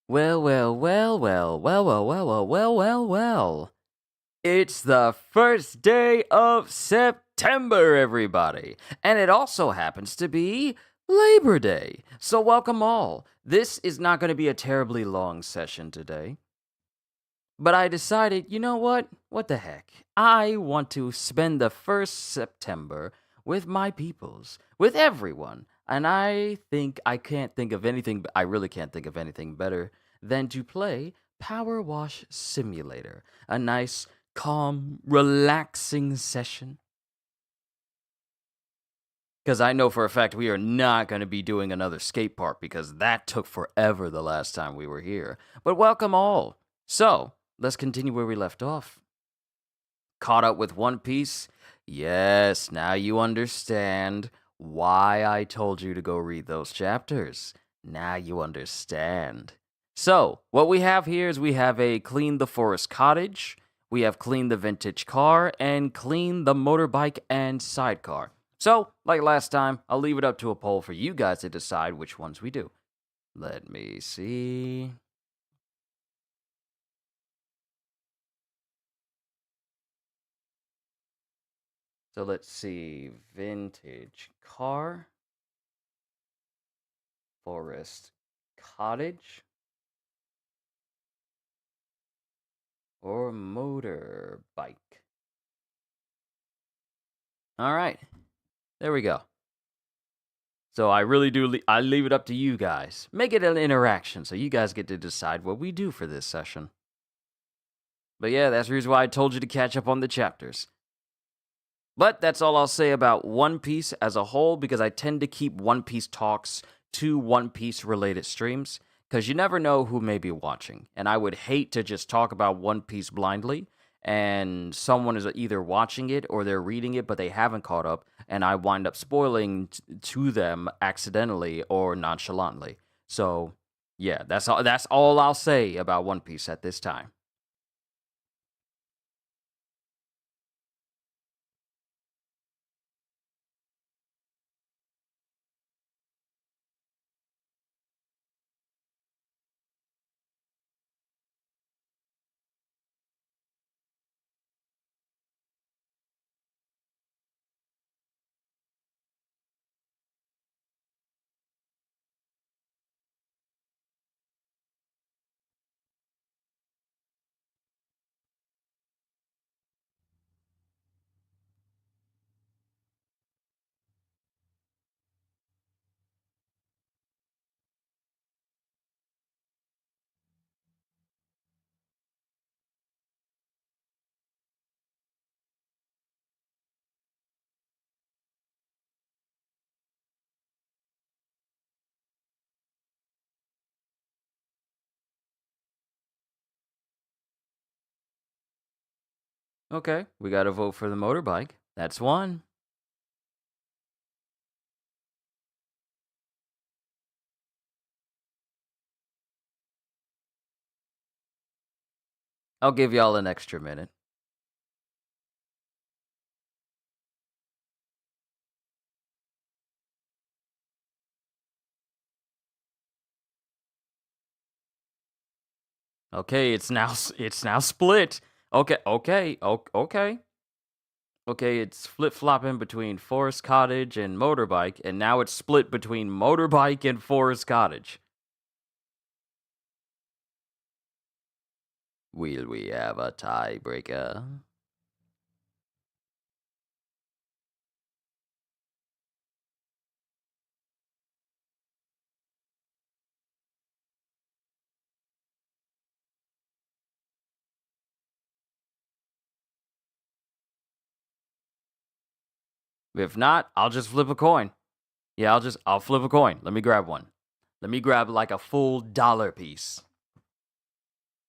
Well, well, well, well, well, well, well, well, well, well, well. It's the first day of September, everybody. And it also happens to be Labor Day. So, welcome all. This is not going to be a terribly long session today. But I decided, you know what? What the heck? I want to spend the first September with my peoples, with everyone. And I think I can't think of anything, I really can't think of anything better than to play PowerWash Simulator. A nice, calm, relaxing session. Because I know for a fact we are not going to be doing another skate park because that took forever the last time we were here. But welcome all. So, let's continue where we left off. Caught up with One Piece? Yes, now you understand why I told you to go read those chapters. Now you understand. So, what we have here is we have a clean the forest cottage, we have clean the vintage car, and clean the motorbike and sidecar. So, like last time, I'll leave it up to a poll for you guys to decide which ones we do. Let me see. So let's see. Vintage car, forest cottage, or motorbike. All right. There we go. So I really do. I leave it up to you guys. Make it an interaction so you guys get to decide what we do for this session. But yeah, that's the reason why I told you to catch up on the chapters. But that's all I'll say about One Piece as a whole because I tend to keep One Piece talks to One Piece related streams because you never know who may be watching. And I would hate to just talk about One Piece blindly and someone is either watching it or they're reading it but they haven't caught up and I wind up spoiling to them accidentally or nonchalantly. So, yeah, that's all I'll say about One Piece at this time. Okay, we got to vote for the motorbike. That's one. I'll give y'all an extra minute. Okay, it's now split. Okay. Okay, it's flip-flopping between Forest Cottage and Motorbike, and now it's split between Motorbike and Forest Cottage. Will we have a tiebreaker? If not, I'll just flip a coin. Yeah, I'll flip a coin. Let me grab one. Let me grab like a full dollar piece.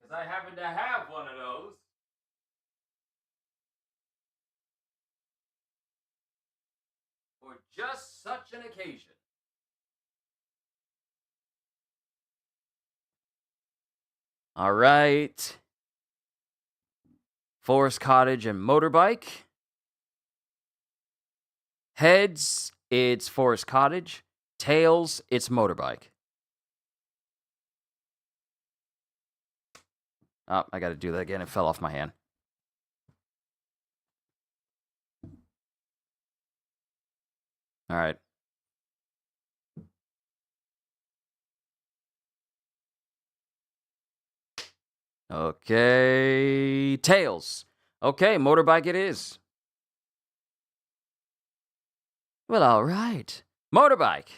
Because I happen to have one of those. For just such an occasion. All right. Forest Cottage and Motorbike. Heads, it's Forest Cottage. Tails, it's Motorbike. Oh, I got to do that again. It fell off my hand. All right. Okay. Tails. Okay, motorbike it is. Well, all right. Motorbike.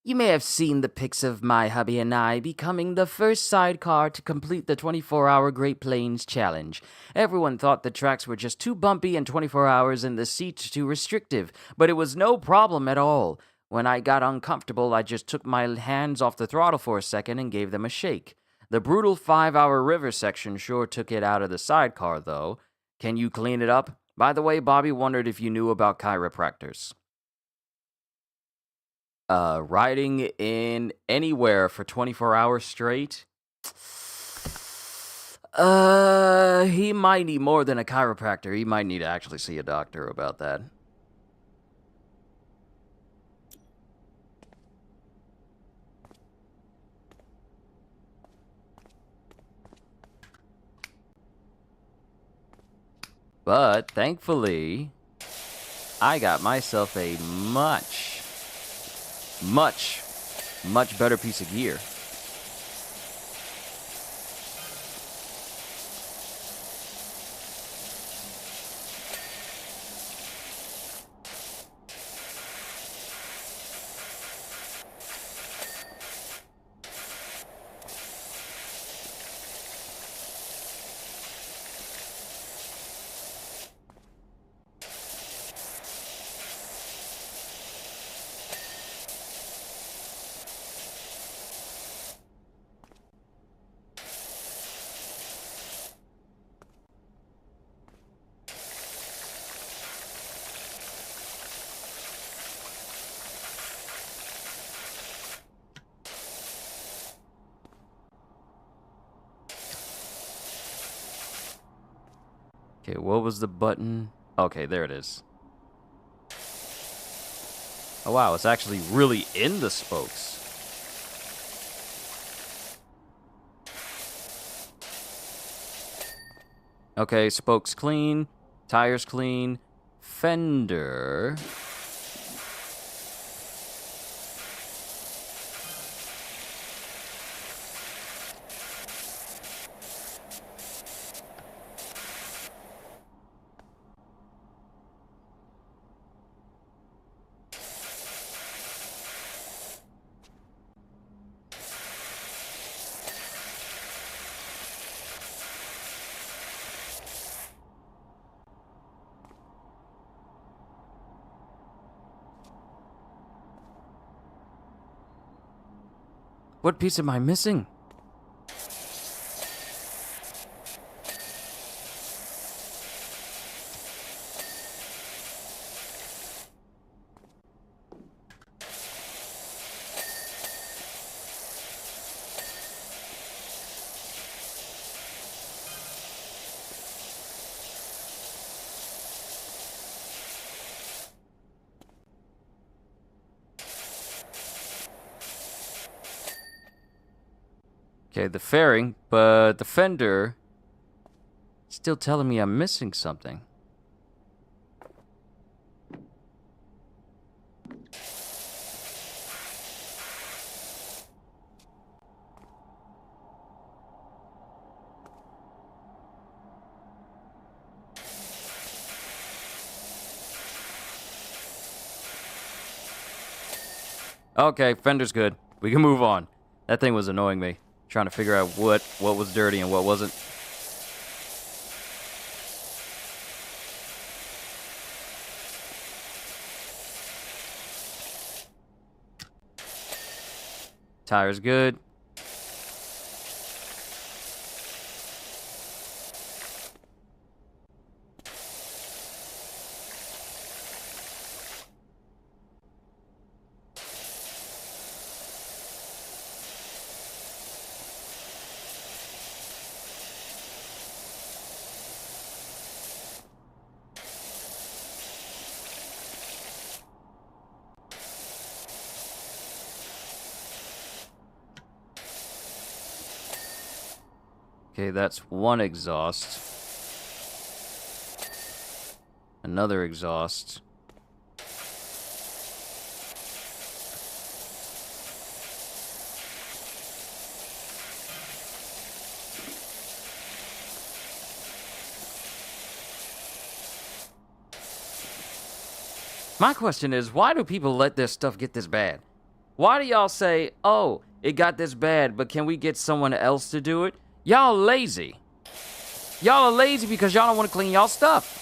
You may have seen the pics of my hubby and I becoming the first sidecar to complete the 24-hour Great Plains Challenge. Everyone thought the tracks were just too bumpy and 24 hours and the seats too restrictive, but it was no problem at all. When I got uncomfortable, I just took my hands off the throttle for a second and gave them a shake. The brutal 5-hour river section sure took it out of the sidecar, though. Can you clean it up? By the way, Bobby wondered if you knew about chiropractors. Riding in anywhere for 24 hours straight? He might need more than a chiropractor. He might need to actually see a doctor about that. But thankfully, I got myself a much better piece of gear. Okay, what was the button? Okay, there it is. Oh wow, it's actually really in the spokes. Okay, spokes clean, tires clean, fender. What piece am I missing? Okay, the fairing, but the fender still telling me I'm missing something. Okay, fender's good. We can move on. That thing was annoying me. Trying to figure out what was dirty and what wasn't. Tire's good. Okay, that's one exhaust. Another exhaust. My question is, why do people let their stuff get this bad? Why do y'all say, oh, it got this bad, but can we get someone else to do it? Y'all lazy. Y'all are lazy because y'all don't want to clean y'all stuff.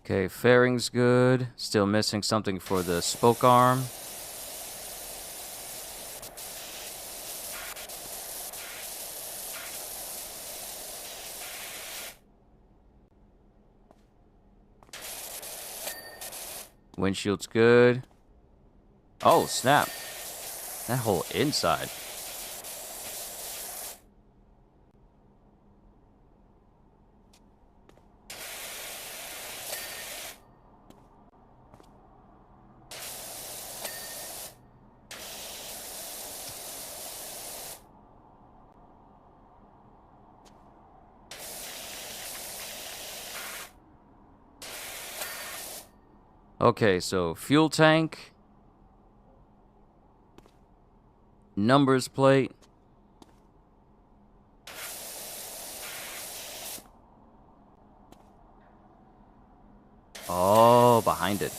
Okay, fairing's good. Still missing something for the spoke arm. Windshield's good. Oh, snap. That whole inside. Okay, so fuel tank. Numbers plate. Oh, behind it.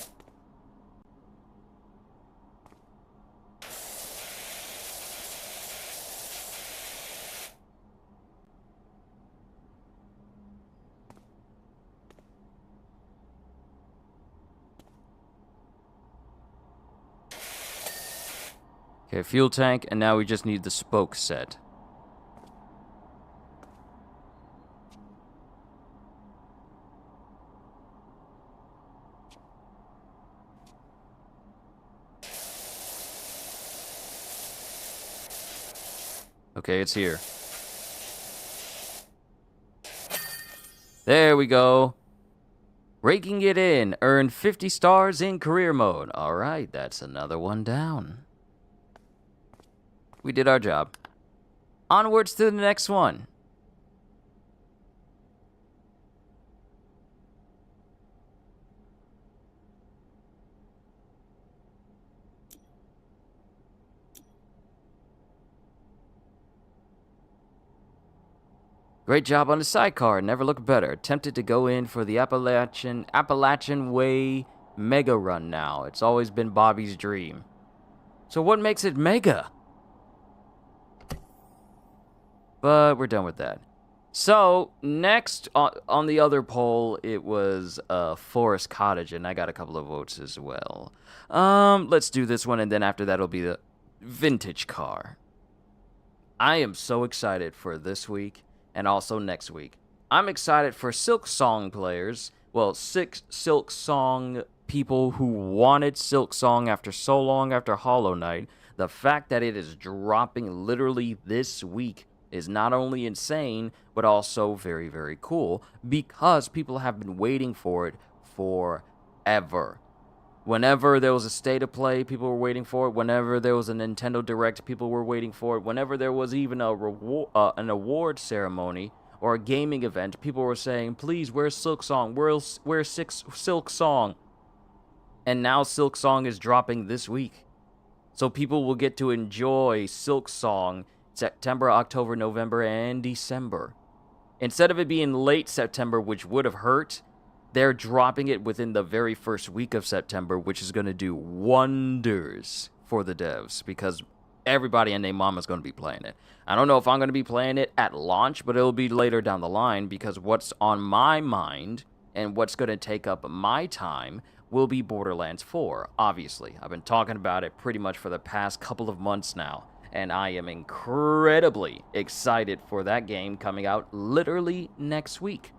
Okay, fuel tank, and now we just need the spoke set. Okay, it's here. There we go. Raking it in. Earn 50 stars in career mode. Alright, that's another one down. We did our job. Onwards to the next one. Great job on the sidecar. Never looked better. Tempted to go in for the Appalachian Way Mega Run now. It's always been Bobby's dream. So what makes it mega? But we're done with that. So, next on the other poll, it was Forest Cottage, and I got a couple of votes as well. Let's do this one, and then after that, it'll be the vintage car. I am so excited for this week and also next week. I'm excited for Silk Song players. Well, 6 Silk Song people who wanted Silk Song after so long after Hollow Knight. The fact that it is dropping literally this week is not only insane, but also very, very cool because people have been waiting for it forever. Whenever there was a state of play, people were waiting for it. Whenever there was a Nintendo Direct, people were waiting for it. Whenever there was even an award ceremony or a gaming event, people were saying, please, where's Silk Song? Where's Silk Song? And now Silk Song is dropping this week. So people will get to enjoy Silk Song September, October, November, and December. Instead of it being late September, which would have hurt, they're dropping it within the very first week of September, which is going to do wonders for the devs, because everybody and their mama is going to be playing it. I don't know if I'm going to be playing it at launch, but it'll be later down the line, because what's on my mind and what's going to take up my time will be Borderlands 4, obviously. I've been talking about it pretty much for the past couple of months now, and I am incredibly excited for that game coming out literally next week.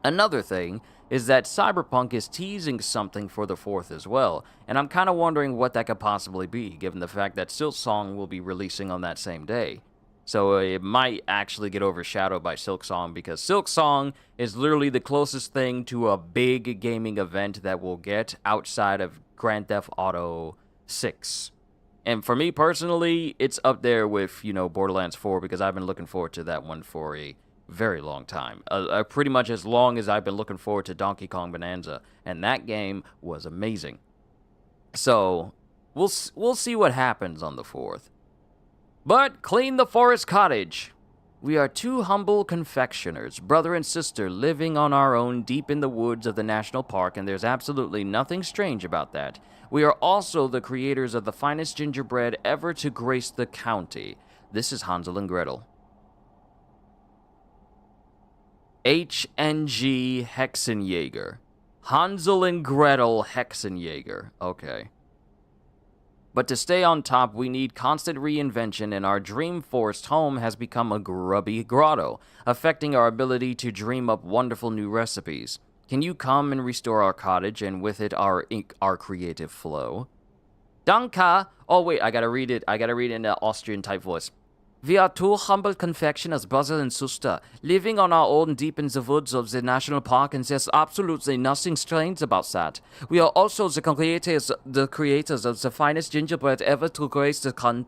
Another thing is that Cyberpunk is teasing something for the 4th as well, and I'm kind of wondering what that could possibly be, given the fact that Silk Song will be releasing on that same day. So it might actually get overshadowed by Silk Song, because Silk Song is literally the closest thing to a big gaming event that we'll get outside of Grand Theft Auto 6. And for me personally, it's up there with, Borderlands 4, because I've been looking forward to that one for a very long time. Pretty much as long as I've been looking forward to Donkey Kong Bonanza, and that game was amazing. So, we'll see what happens on the 4th. But clean the forest cottage. We are two humble confectioners, brother and sister, living on our own deep in the woods of the national park, and there's absolutely nothing strange about that. We are also the creators of the finest gingerbread ever to grace the county. This is Hansel and Gretel. HNG Hexenjäger. Hansel and Gretel Hexenjäger. Okay. But to stay on top, we need constant reinvention, and our dream forest home has become a grubby grotto, affecting our ability to dream up wonderful new recipes. Can you come and restore our cottage, and with it our creative flow? Danke! Oh wait, I gotta read it in an Austrian type voice. We are two humble confectioners, brother and sister, living on our own deep in the woods of the national park, and there's absolutely nothing strange about that. We are also the creators of the finest gingerbread ever to grace the county.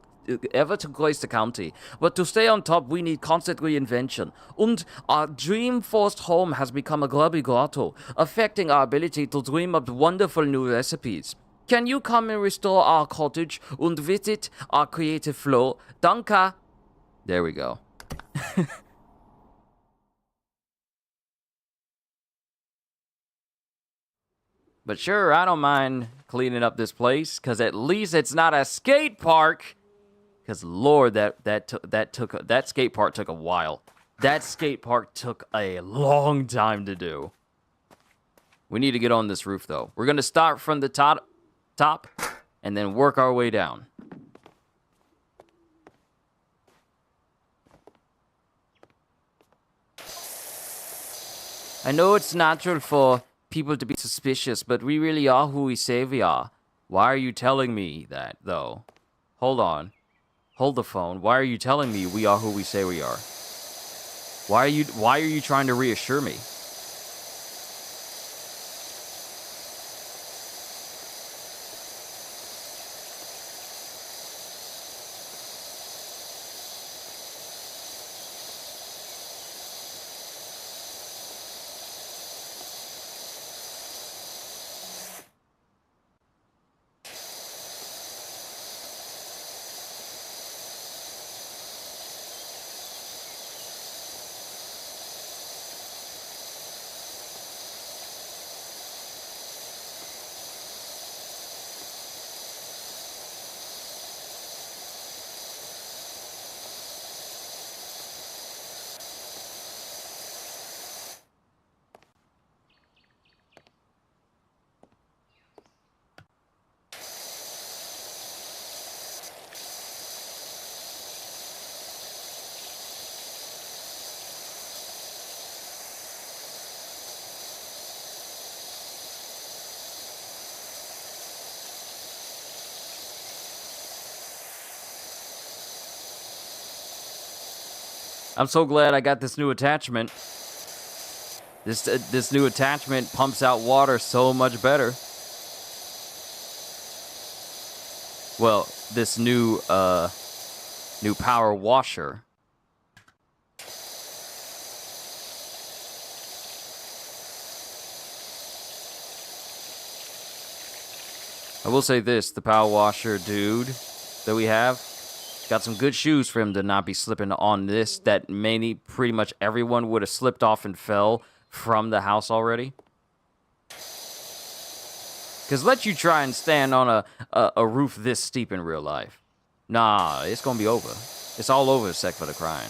But to stay on top, we need constant reinvention. And our dream forest home has become a grubby grotto, affecting our ability to dream up wonderful new recipes. Can you come and restore our cottage and with it our creative flow? Danke! There we go. But sure, I don't mind cleaning up this place, because at least it's not a skate park. Because Lord, that skate park took a while. That skate park took a long time to do. We need to get on this roof, though. We're going to start from the top, and then work our way down. I know it's natural for people to be suspicious, but we really are who we say we are. Why are you telling me that, though? Hold on. Hold the phone. Why are you telling me we are who we say we are? Why are you trying to reassure me? I'm so glad I got this new attachment. This new attachment pumps out water so much better. Well, this new power washer. I will say this, the power washer dude that we have got some good shoes for him to not be slipping on this that pretty much everyone would have slipped off and fell from the house already. Because let you try and stand on a roof this steep in real life. Nah, it's going to be over. It's all over except for the crying.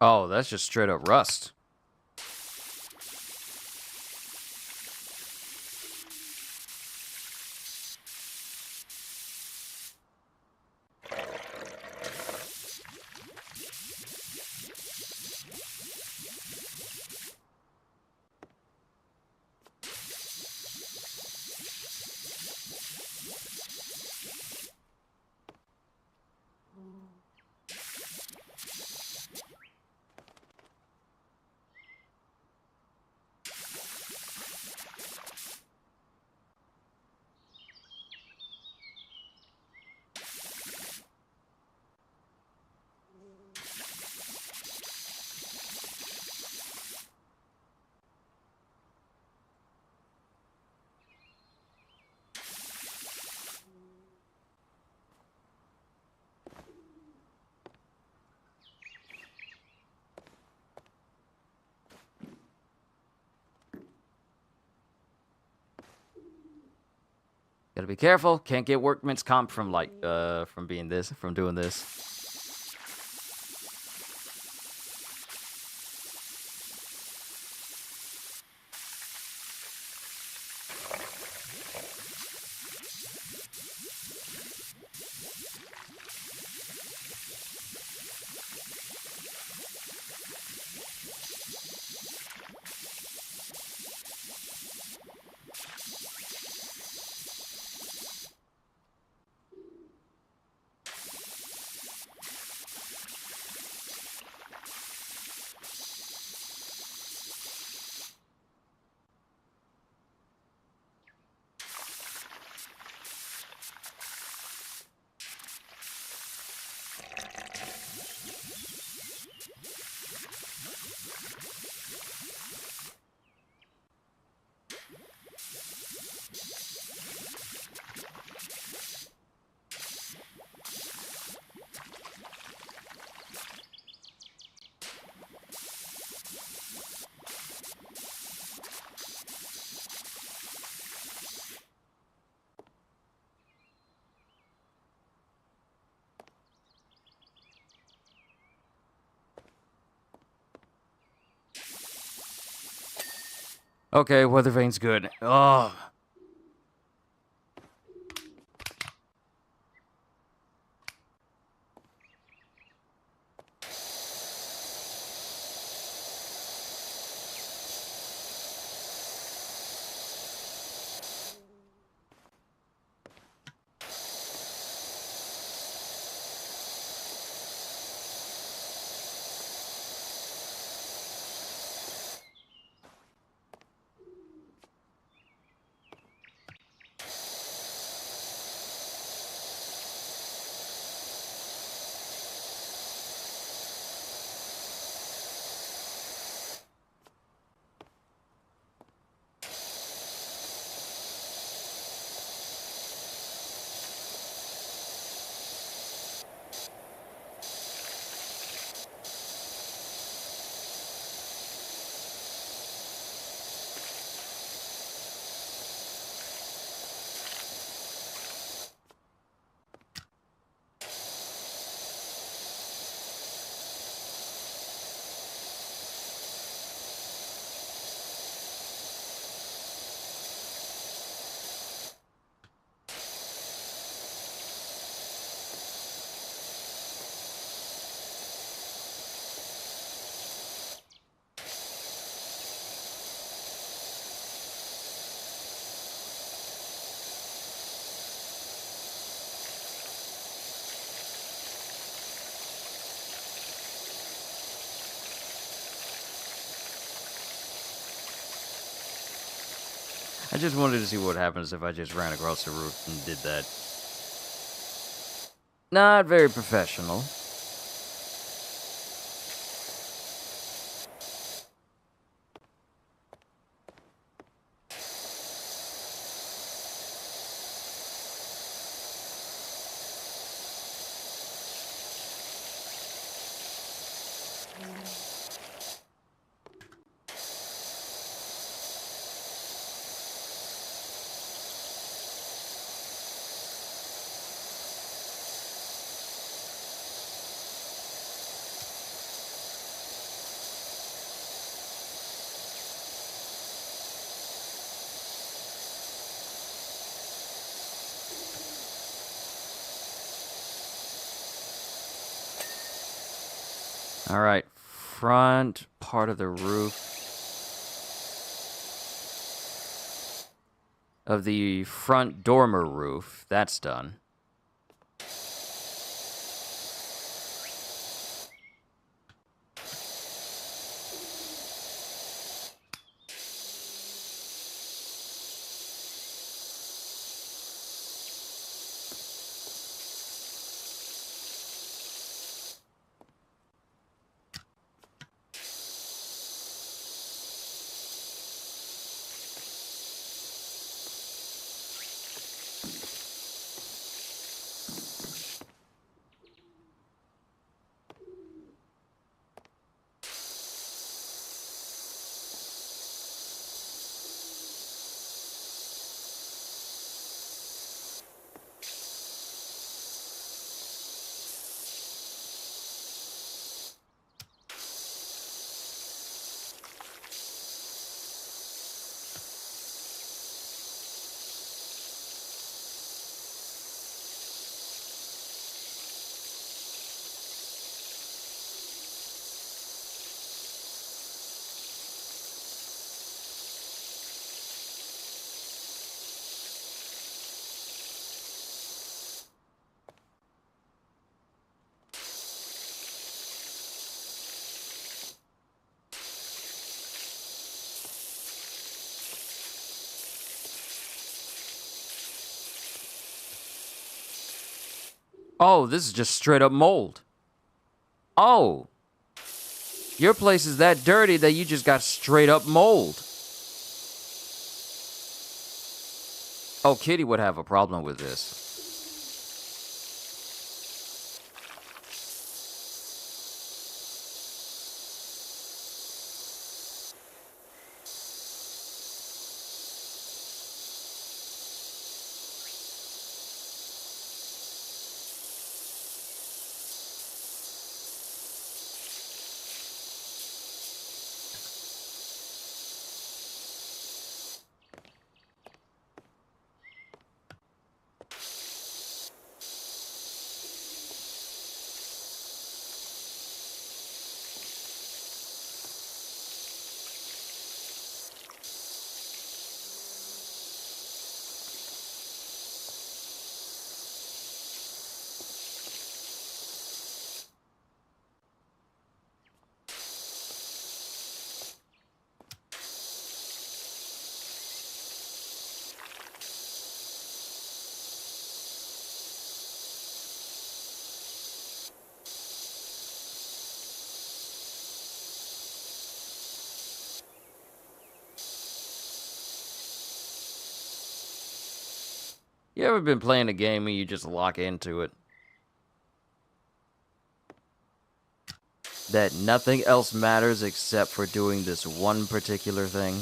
Oh, that's just straight up rust. Gotta be careful. Can't get workman's comp from from doing this. Okay, weather vane's good. Oh. I just wanted to see what happens if I just ran across the roof and did that. Not very professional. All right, front part of the roof of the front dormer roof, that's done. Oh, this is just straight up mold. Oh, your place is that dirty that you just got straight up mold. Oh, Kitty would have a problem with this. You ever been playing a game and you just lock into it? That nothing else matters except for doing this one particular thing?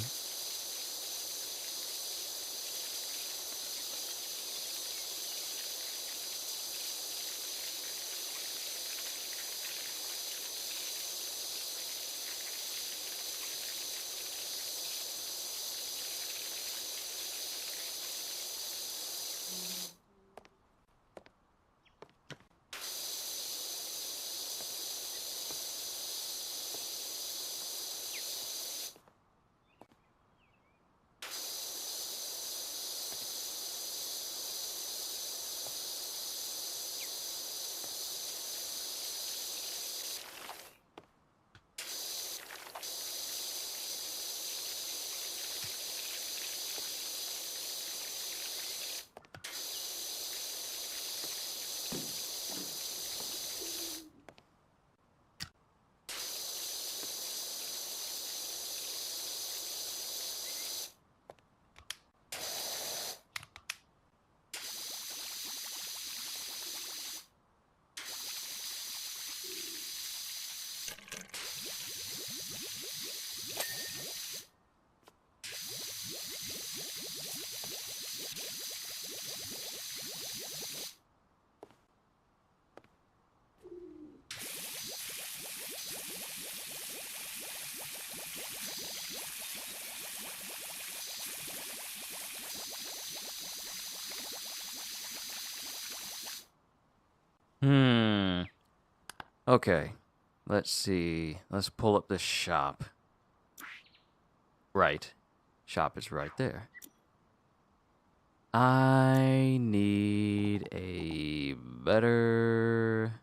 Okay. Let's see. Let's pull up the shop. Right. Shop is right there. I need a better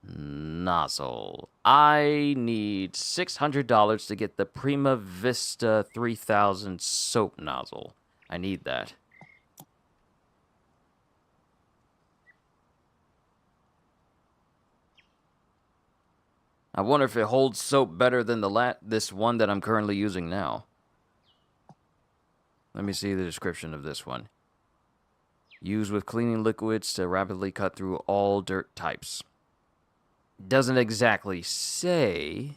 nozzle. I need $600 to get the Prima Vista 3000 soap nozzle. I need that. I wonder if it holds soap better than this one that I'm currently using now. Let me see the description of this one. Used with cleaning liquids to rapidly cut through all dirt types. Doesn't exactly say.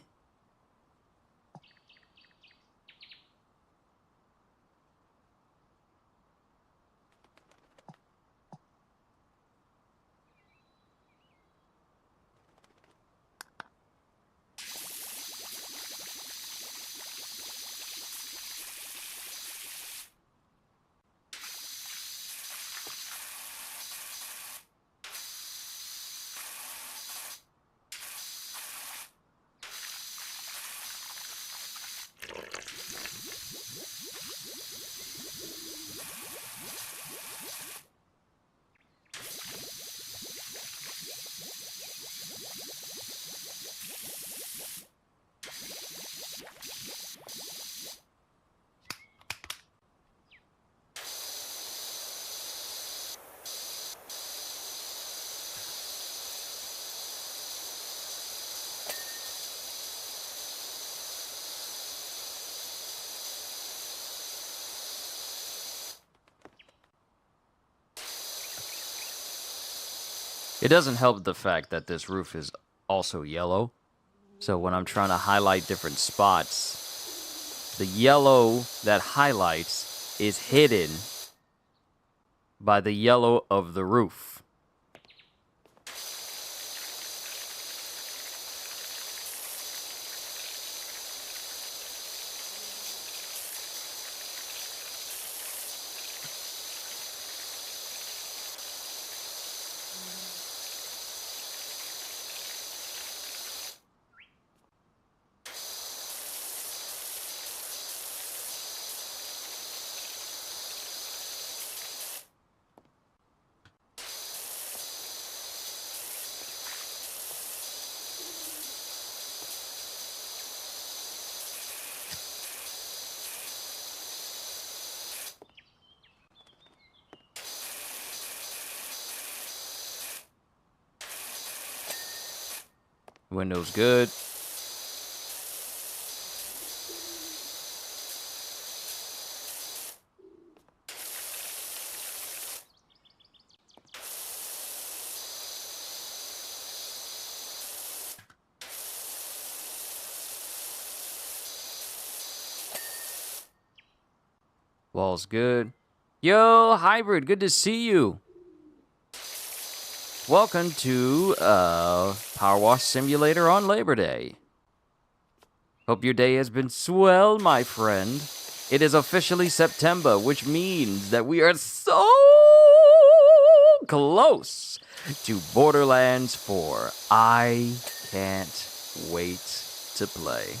It doesn't help the fact that this roof is also yellow. So when I'm trying to highlight different spots, the yellow that highlights is hidden by the yellow of the roof. Windows good. Wall's good. Yo, Hybrid, good to see you. Welcome to PowerWash Simulator on Labor Day. Hope your day has been swell, my friend. It is officially September, which means that we are so close to Borderlands 4. I can't wait to play.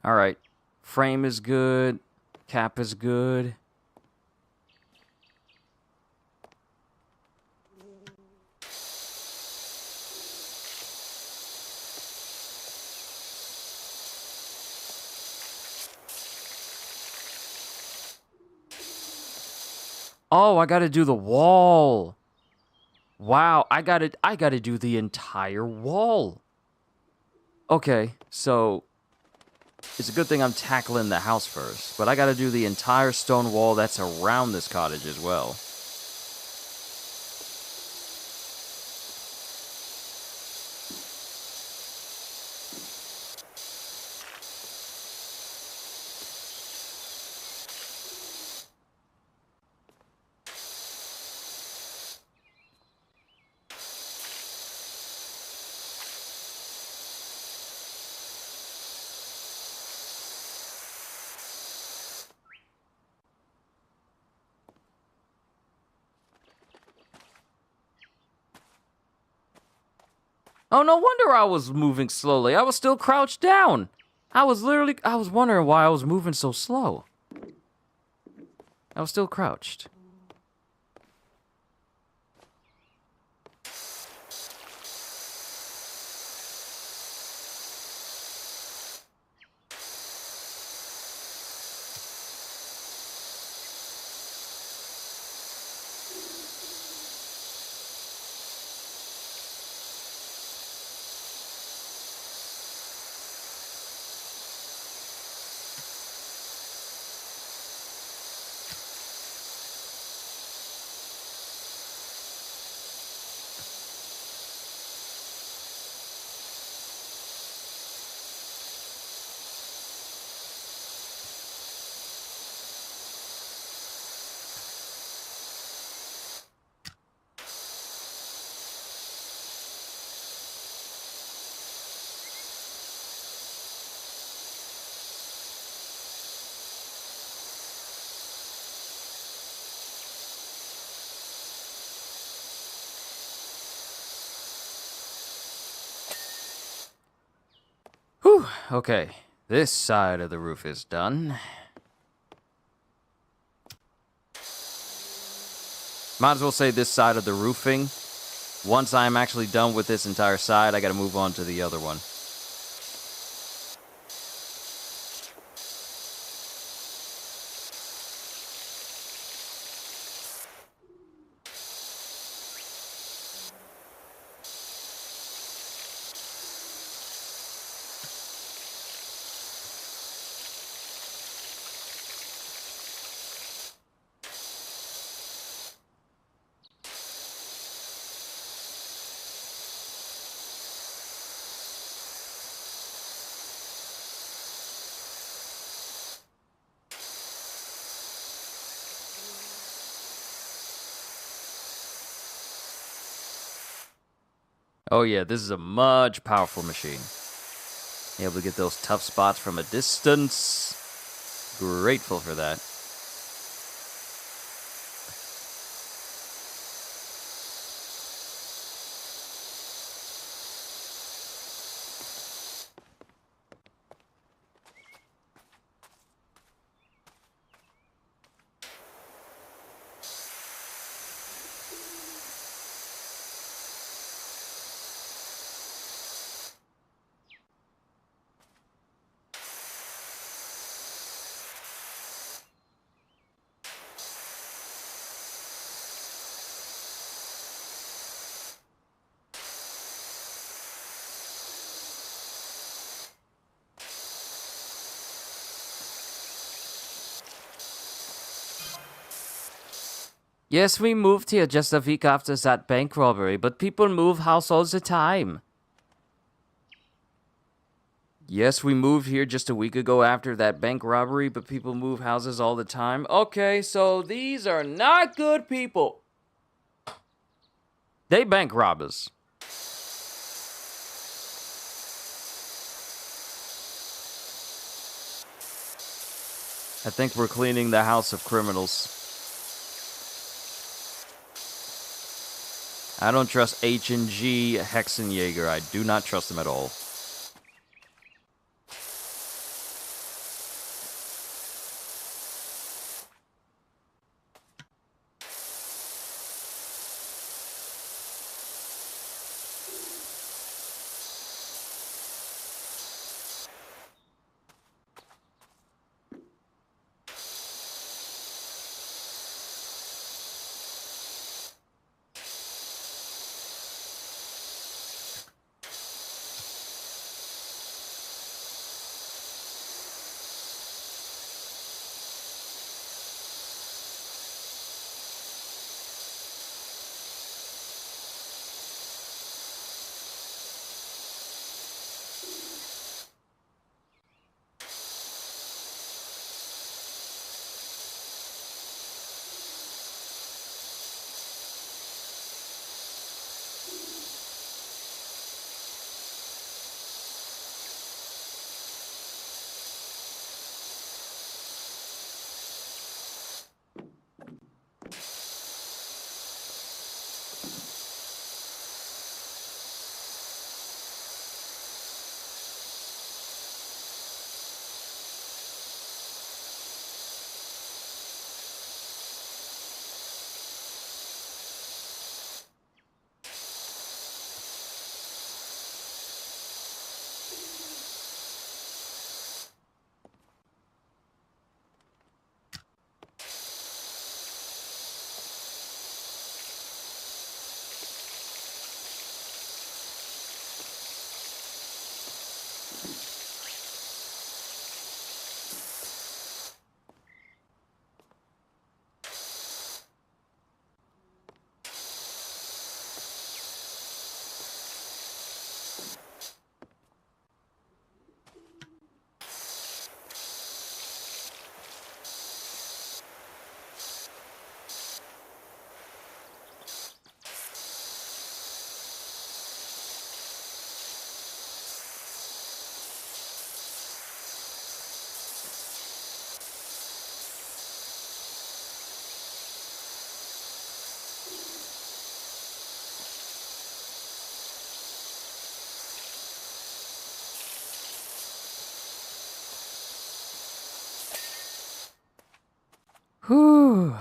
All right, frame is good, cap is good. Oh, I gotta do the wall. Wow, I gotta do the entire wall. Okay, so it's a good thing I'm tackling the house first, but I gotta do the entire stone wall that's around this cottage as well. Oh, no wonder I was moving slowly. I was still crouched down. I was wondering why I was moving so slow. I was still crouched. Whew, okay. This side of the roof is done. Might as well say this side of the roofing. Once I'm actually done with this entire side, I gotta move on to the other one. Oh yeah, this is a much powerful machine. Able to get those tough spots from a distance. Grateful for that. Yes, we moved here just a week after that bank robbery, but people move house all the time. Yes, we moved here just a week ago after that bank robbery, but people move houses all the time. Okay, so these are not good people. They bank robbers. I think we're cleaning the house of criminals. I don't trust H&G Hexenjäger. I do not trust them at all. Whew.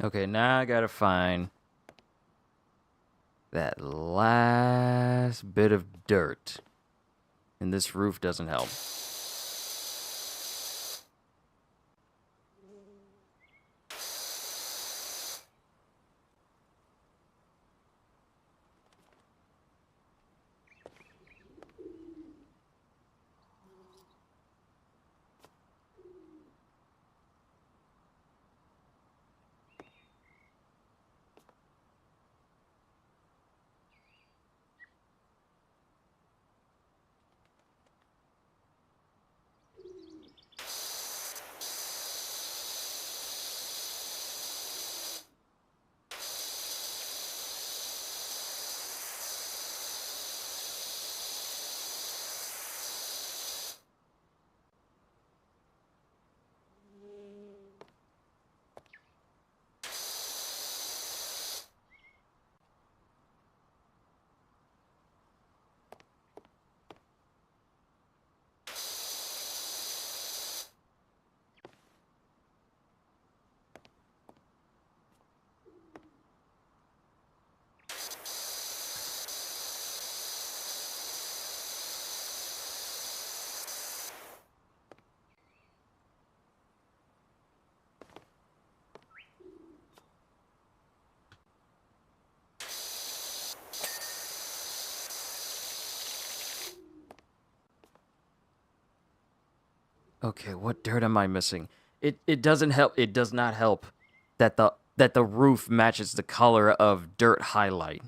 Okay, now I gotta find that last bit of dirt. And this roof doesn't help. Okay, what dirt am I missing? It doesn't help. It does not help that the roof matches the color of dirt highlight.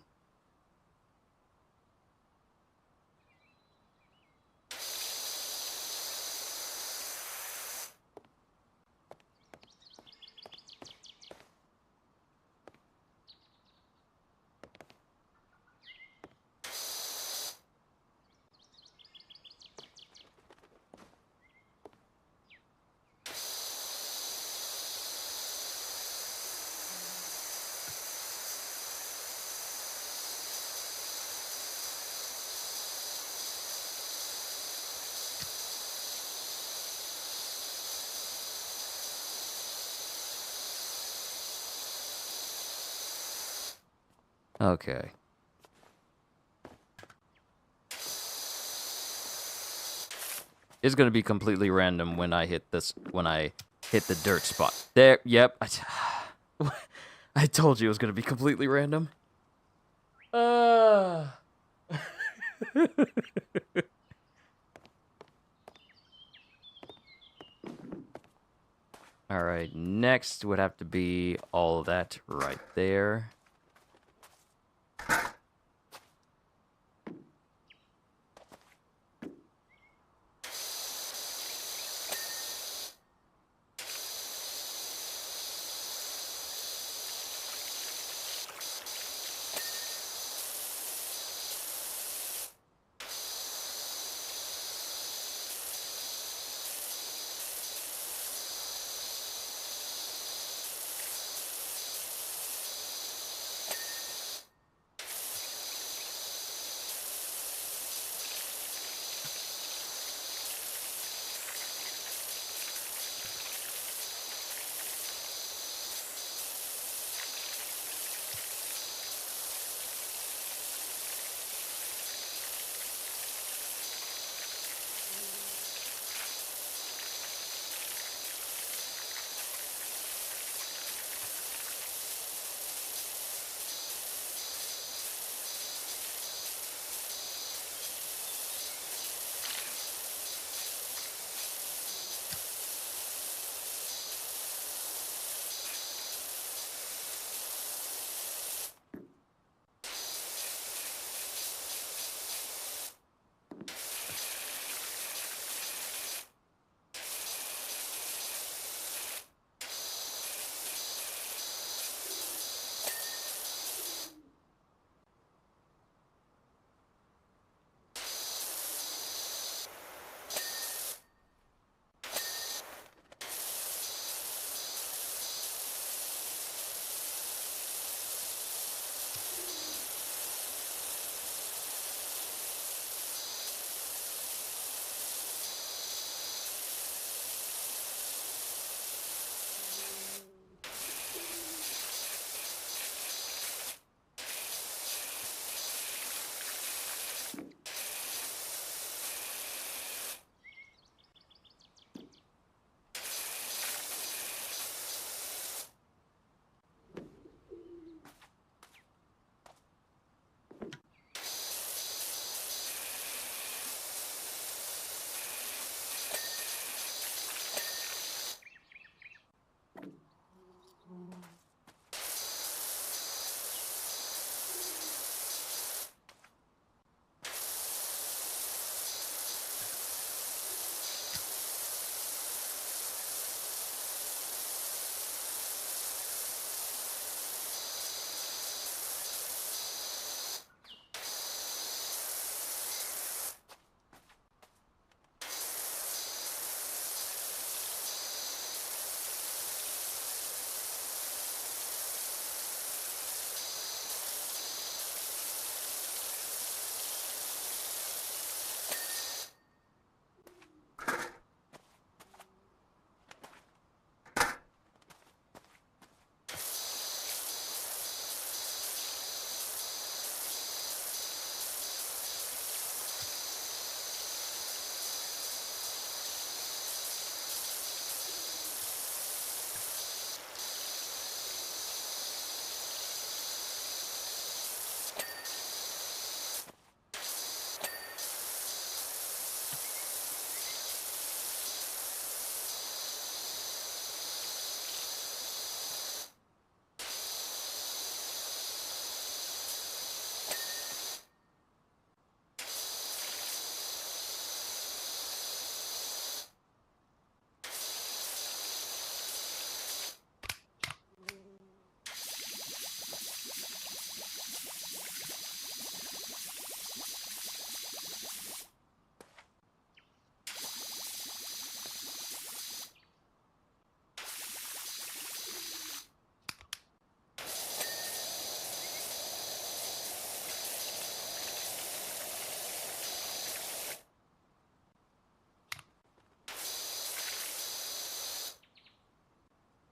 Okay. It's gonna be completely random when I hit the dirt spot. There, yep. I told you it was gonna be completely random. All right, next would have to be all of that right there.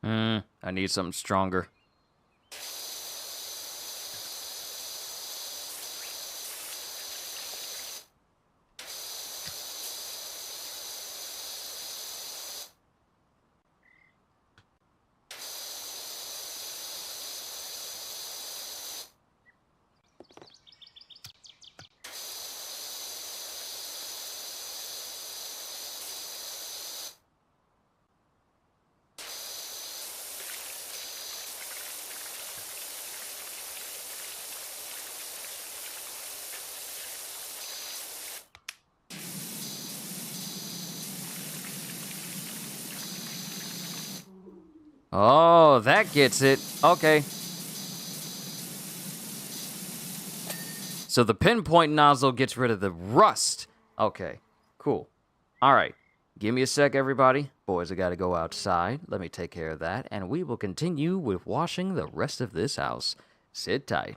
I need something stronger. Oh, that gets it. Okay. So the pinpoint nozzle gets rid of the rust. Okay, cool. All right. Give me a sec, everybody. Boys, I gotta go outside. Let me take care of that, and we will continue with washing the rest of this house. Sit tight.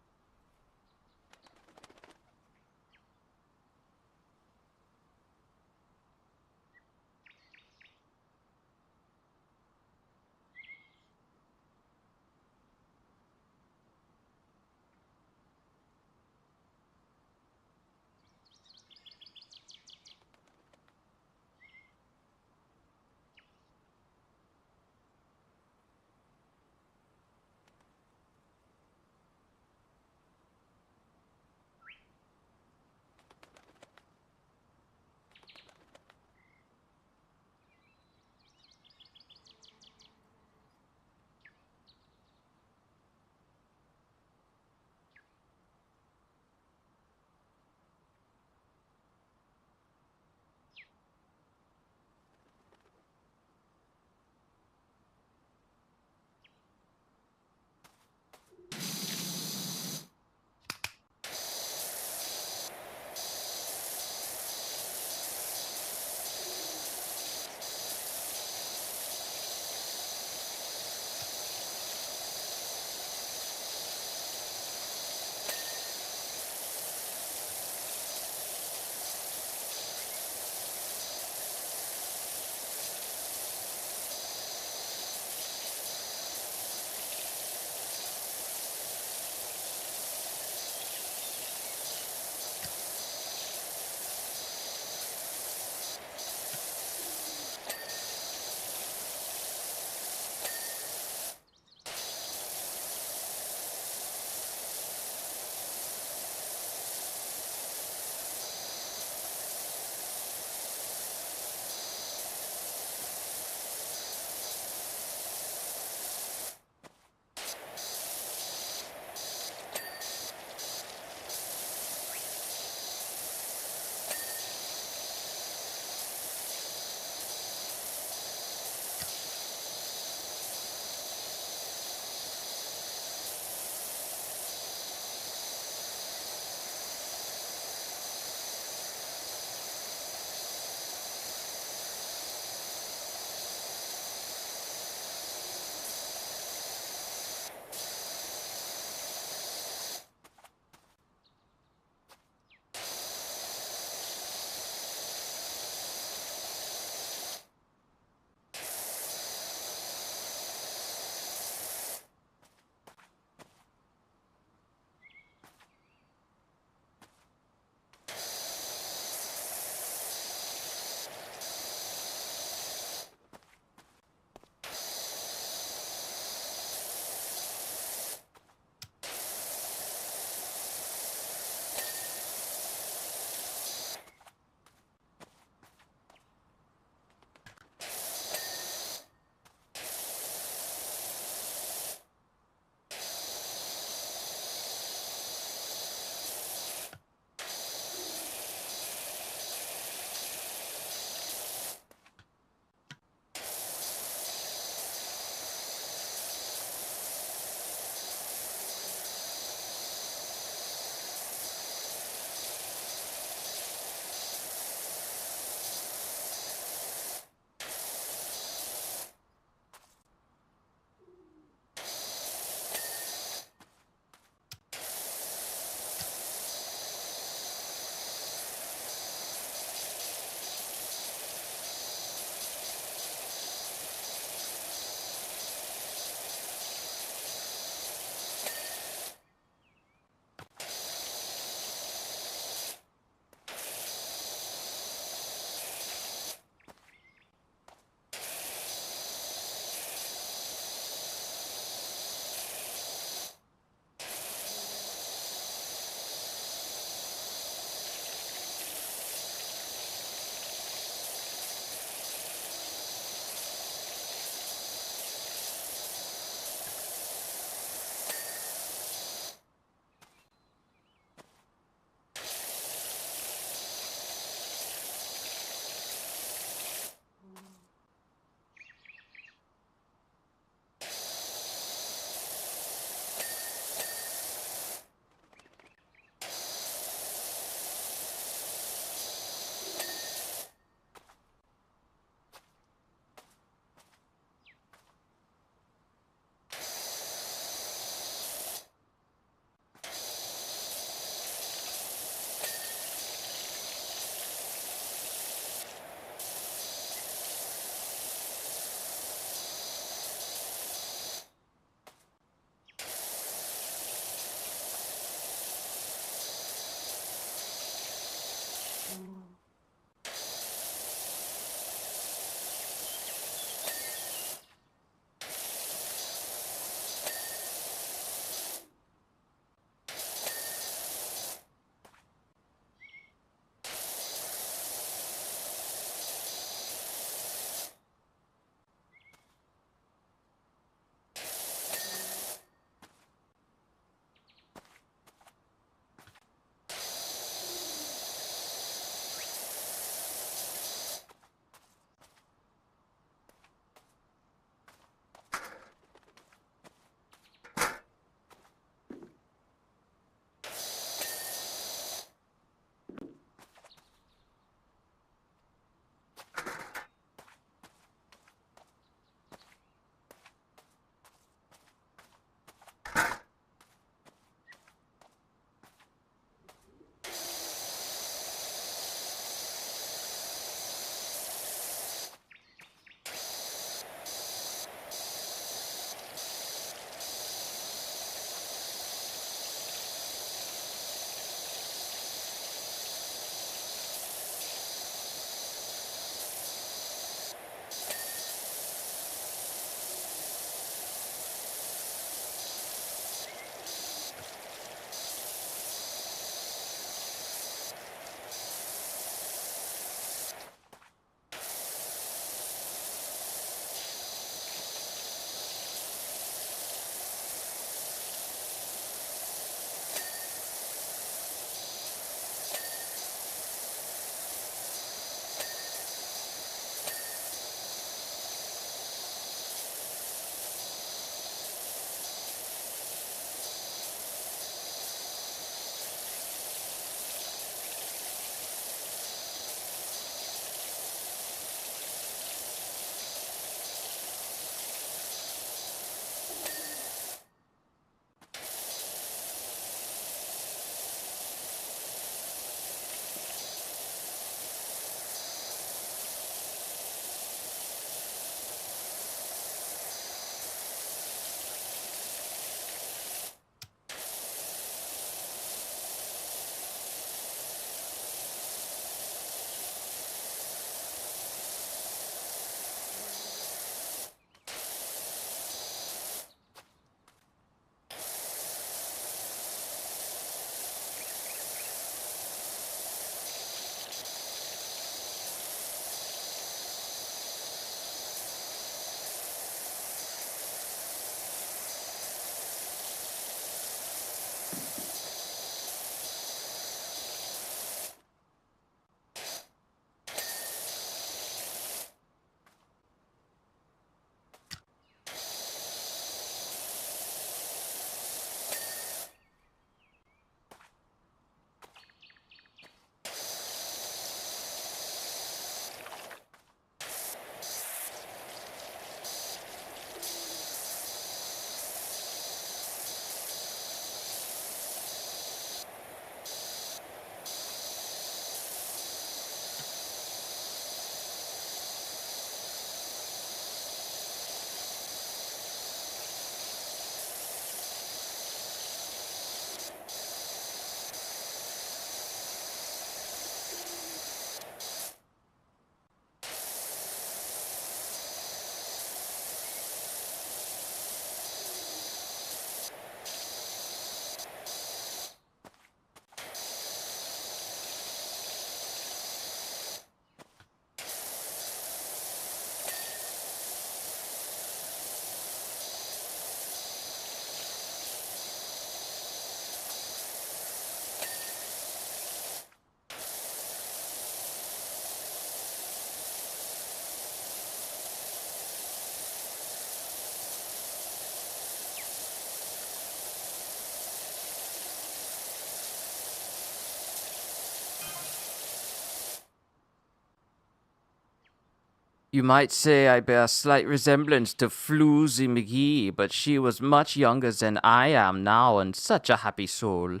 You might say I bear a slight resemblance to Floozy McGee, but she was much younger than I am now and such a happy soul.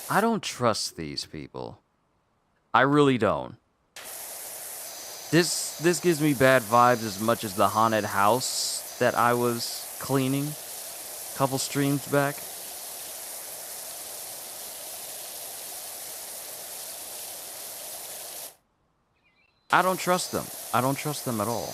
I don't trust these people. I really don't. This gives me bad vibes as much as the haunted house that I was cleaning. Couple streams back. I don't trust them. I don't trust them at all.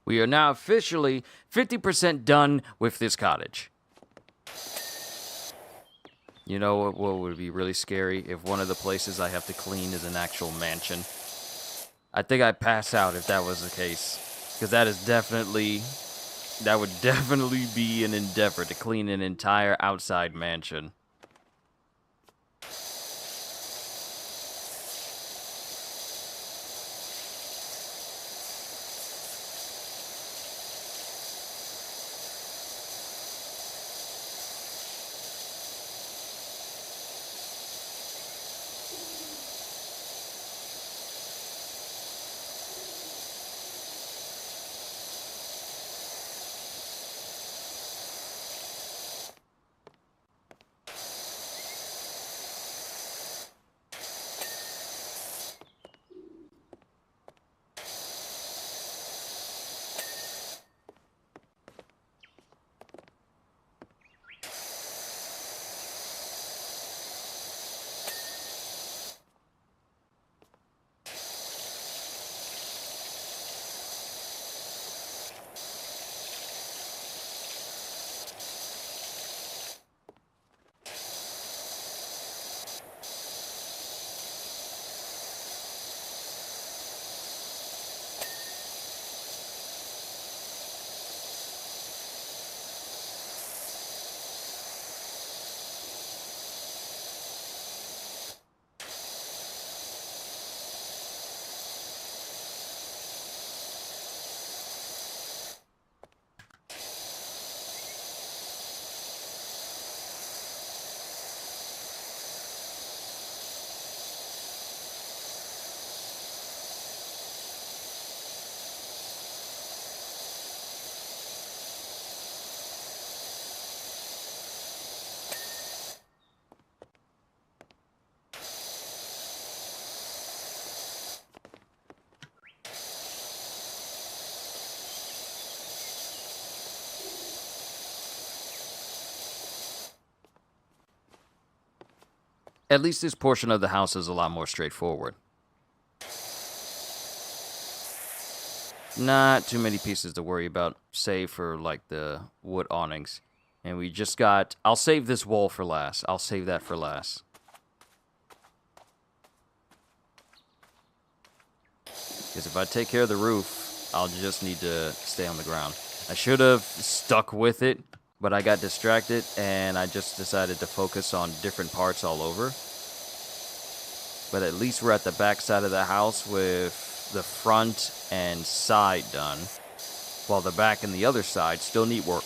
We are now officially 50% done with this cottage. You know what would be really scary? If one of the places I have to clean is an actual mansion. I think I'd pass out if that was the case. Because that would definitely be an endeavor to clean an entire outside mansion. At least this portion of the house is a lot more straightforward. Not too many pieces to worry about, save for like the wood awnings. And we just got... I'll save this wall for last. I'll save that for last. Because if I take care of the roof, I'll just need to stay on the ground. I should have stuck with it, but I got distracted and I just decided to focus on different parts all over. But at least we're at the back side of the house with the front and side done, while the back and the other side still need work.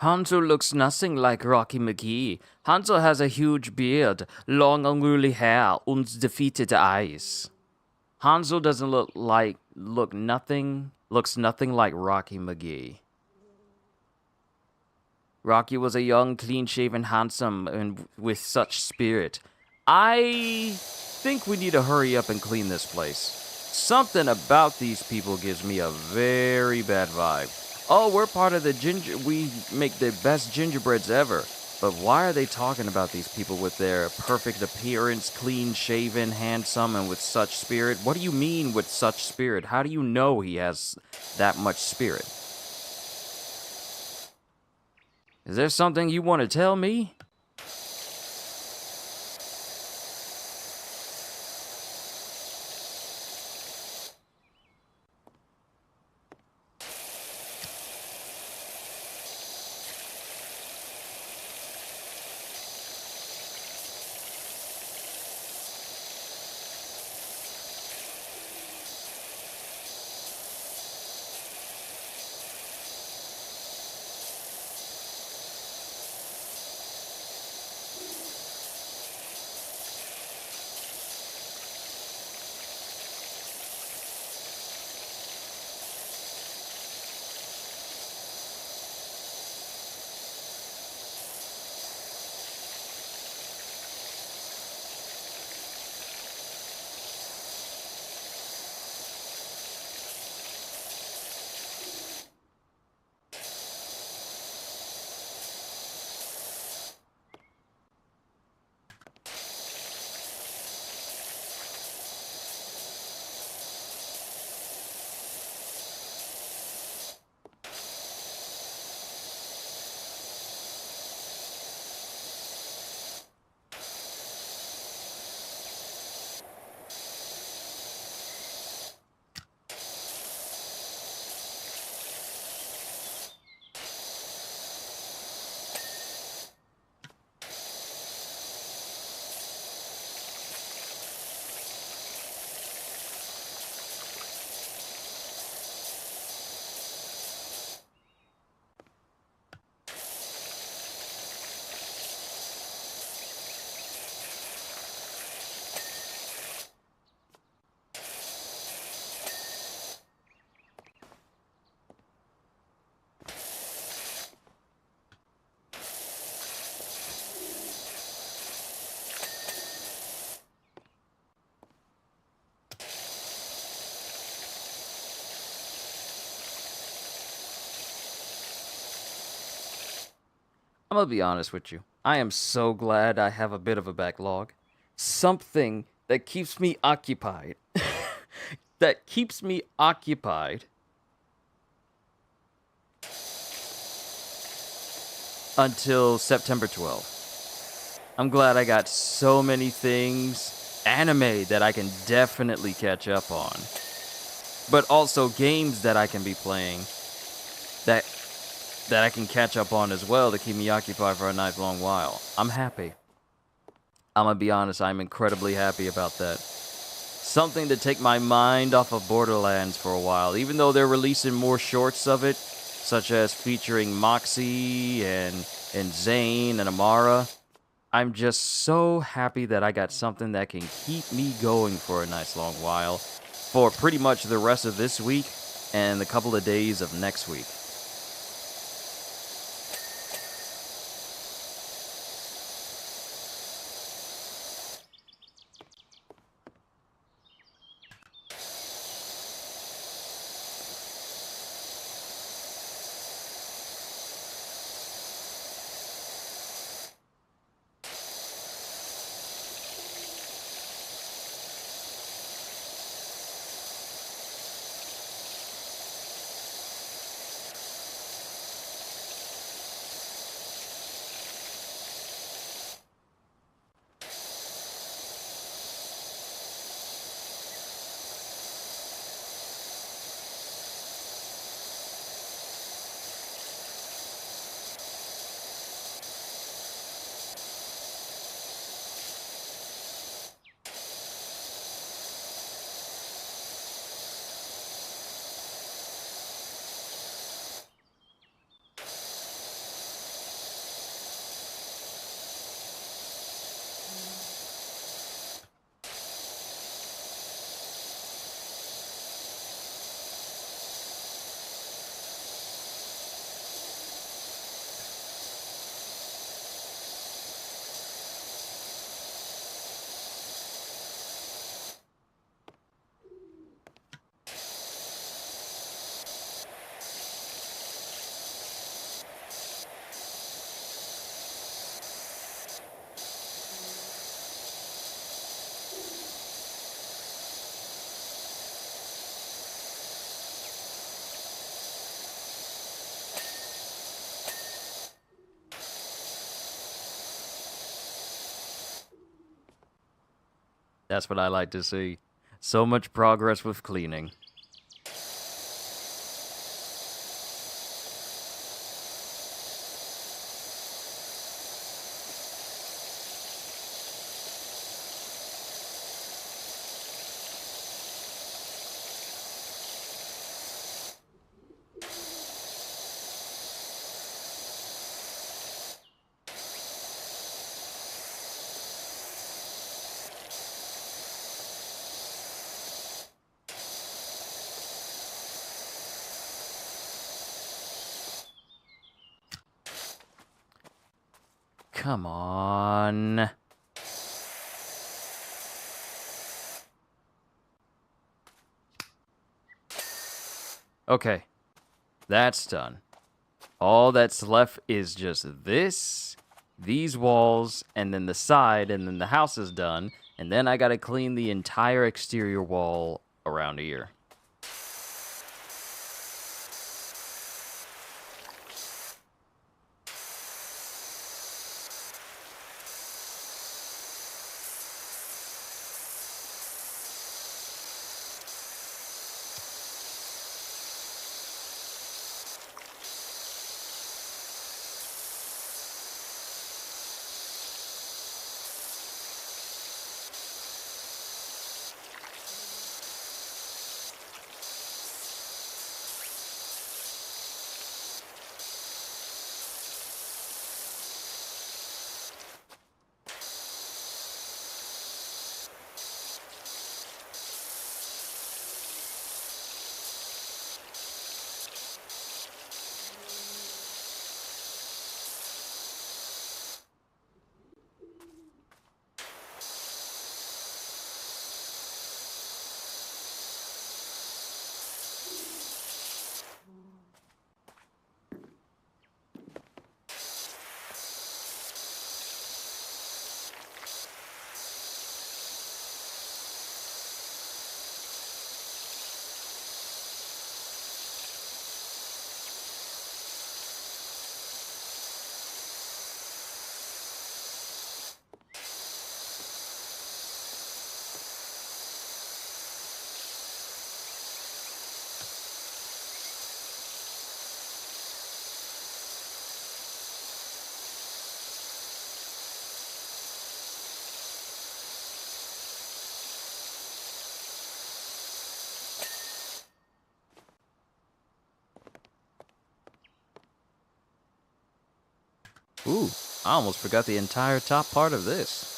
Hansel looks nothing like Rocky McGee. Hansel has a huge beard, long unruly hair, and defeated eyes. Hansel doesn't looks nothing like Rocky McGee. Rocky was a young, clean-shaven, handsome, and with such spirit. I think we need to hurry up and clean this place. Something about these people gives me a very bad vibe. Oh, we're part of we make the best gingerbreads ever. But why are they talking about these people with their perfect appearance, clean-shaven, handsome, and with such spirit? What do you mean with such spirit? How do you know he has that much spirit? Is there something you want to tell me? I'm gonna be honest with you. I am so glad I have a bit of a backlog. Something that keeps me occupied. that keeps me occupied until September 12th. I'm glad I got so many things, anime that I can definitely catch up on, but also games that I can be playing that I can catch up on as well to keep me occupied for a nice long while. I'm happy. I'm gonna be honest, I'm incredibly happy about that. Something to take my mind off of Borderlands for a while, even though they're releasing more shorts of it, such as featuring Moxie and Zane and Amara. I'm just so happy that I got something that can keep me going for a nice long while, for pretty much the rest of this week and a couple of days of next week. That's what I like to see. So much progress with cleaning. Come on. Okay, that's done. All that's left is just this, these walls, and then the side, and then the house is done. And then I gotta clean the entire exterior wall around here. Ooh, I almost forgot the entire top part of this.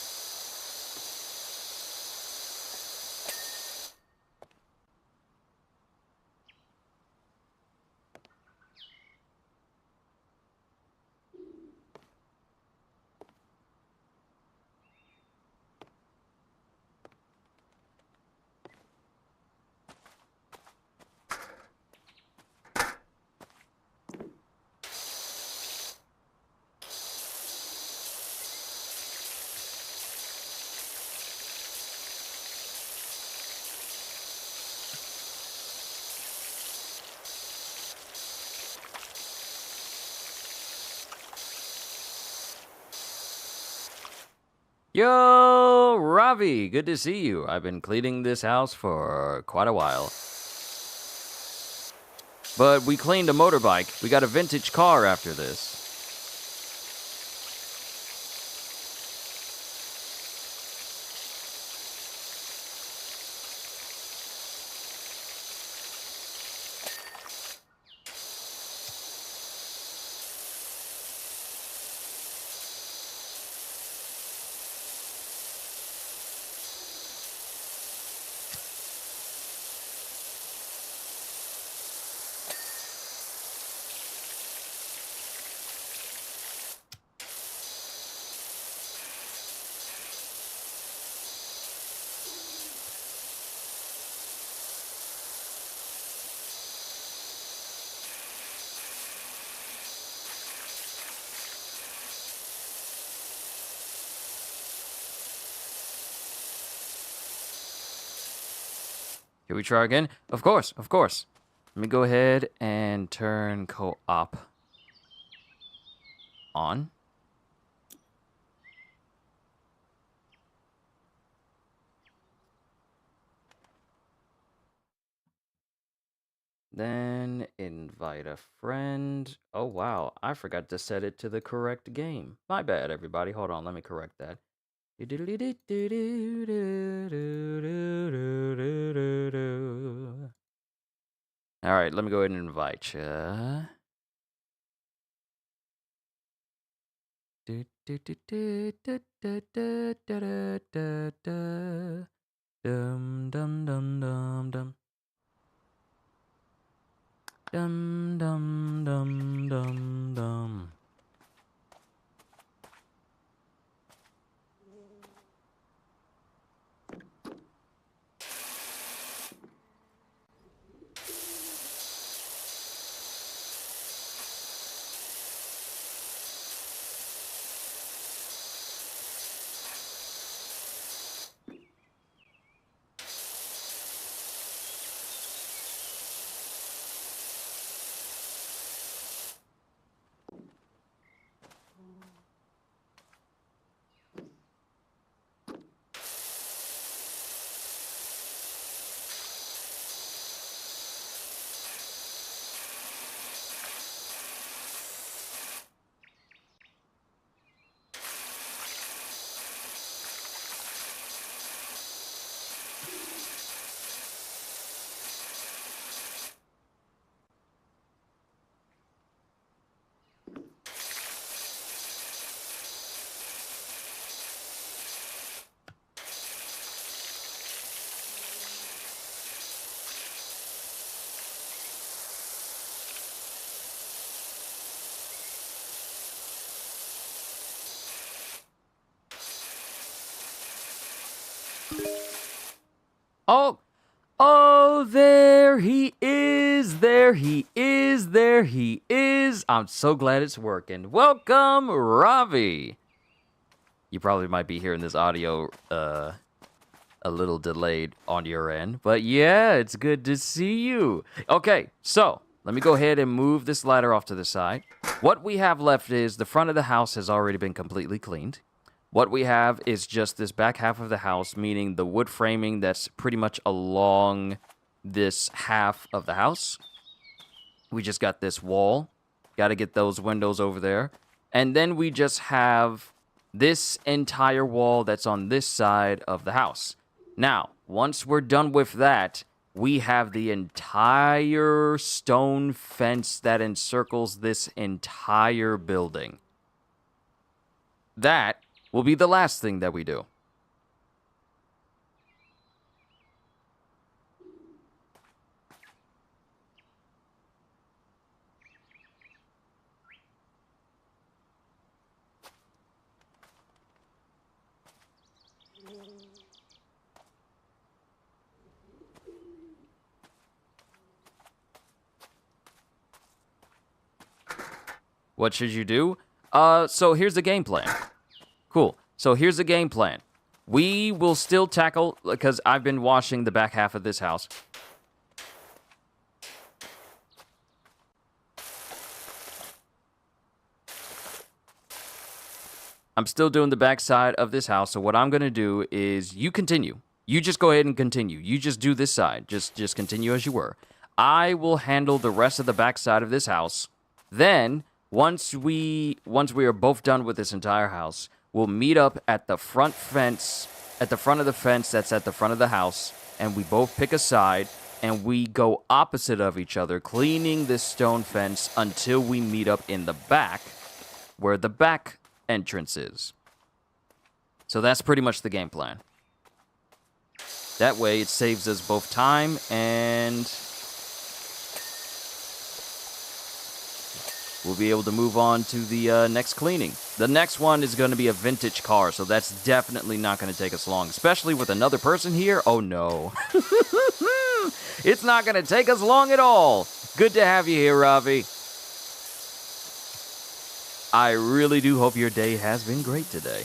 Yo, Ravi, good to see you. I've been cleaning this house for quite a while. But we cleaned a motorbike. We got a vintage car after this. Can we try again? Of course, of course. Let me go ahead and turn co-op on. Then invite a friend. Oh, wow. I forgot to set it to the correct game. My bad, everybody. Hold on. Let me correct that. All right. Let me go ahead and invite you. Dum dum dum dum dum. Dum dum dum dum dum. Oh, oh, there he is. There he is. There he is. I'm so glad it's working. Welcome, Ravi. You probably might be hearing this audio a little delayed on your end, but yeah, it's good to see you. Okay, so let me go ahead and move this ladder off to the side. What we have left is the front of the house has already been completely cleaned. What we have is just this back half of the house, meaning the wood framing that's pretty much along this half of the house. We just got this wall. Got to get those windows over there. And then we just have this entire wall that's on this side of the house. Now, once we're done with that, we have the entire stone fence that encircles this entire building. That will be the last thing that we do. What should you do? So here's the game plan. Cool. So here's the game plan. We will still tackle, because I've been washing the back half of this house. I'm still doing the back side of this house, so what I'm going to do is you continue. You just go ahead and continue. You just do this side. Just continue as you were. I will handle the rest of the back side of this house. Then, once we are both done with this entire house, we'll meet up at the front fence, at the front of the fence that's at the front of the house, and we both pick a side, and we go opposite of each other, cleaning this stone fence until we meet up in the back, where the back entrance is. So that's pretty much the game plan. That way it saves us both time, and we'll be able to move on to the next cleaning. The next one is going to be a vintage car, so that's definitely not going to take us long, especially with another person here. Oh no. It's not going to take us long at all. Good to have you here, Ravi. I really do hope your day has been great today.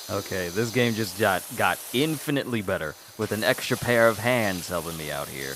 Okay, this game just got infinitely better with an extra pair of hands helping me out here.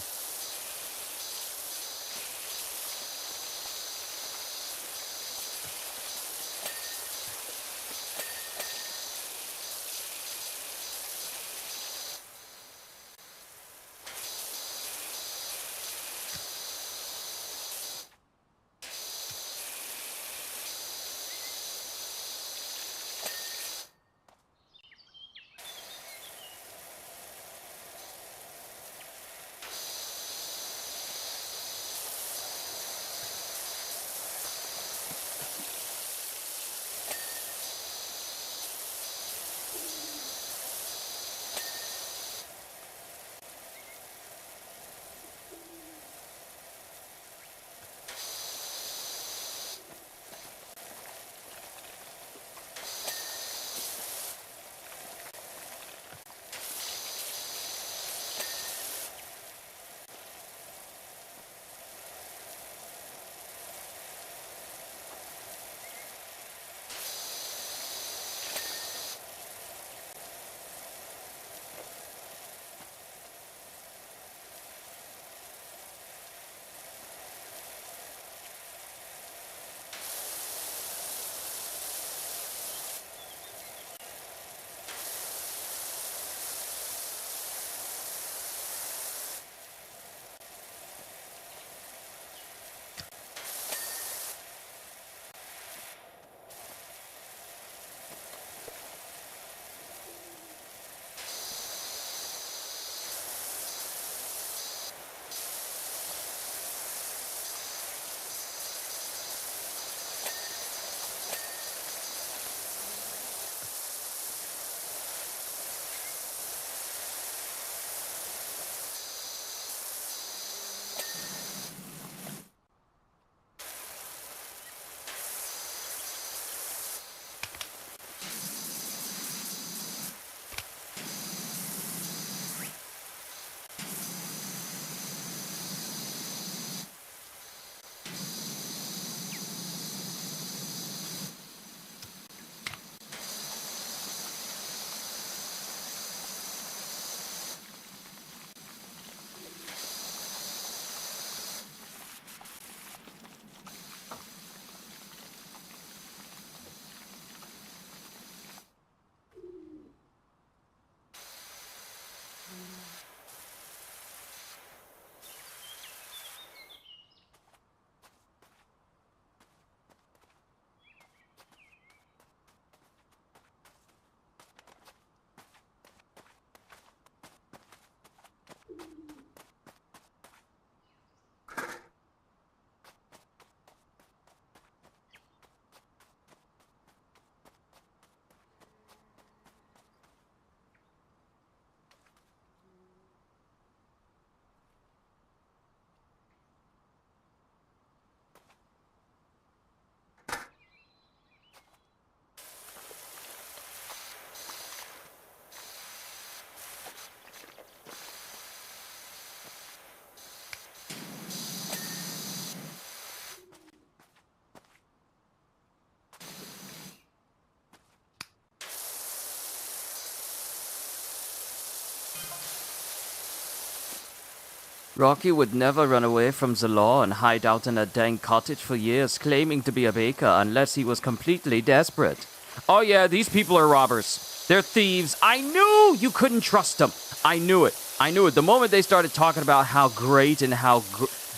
Rocky would never run away from the law and hide out in a dank cottage for years, claiming to be a baker unless he was completely desperate. Oh yeah, these people are robbers. They're thieves. I knew you couldn't trust them. I knew it. I knew it. The moment they started talking about how great and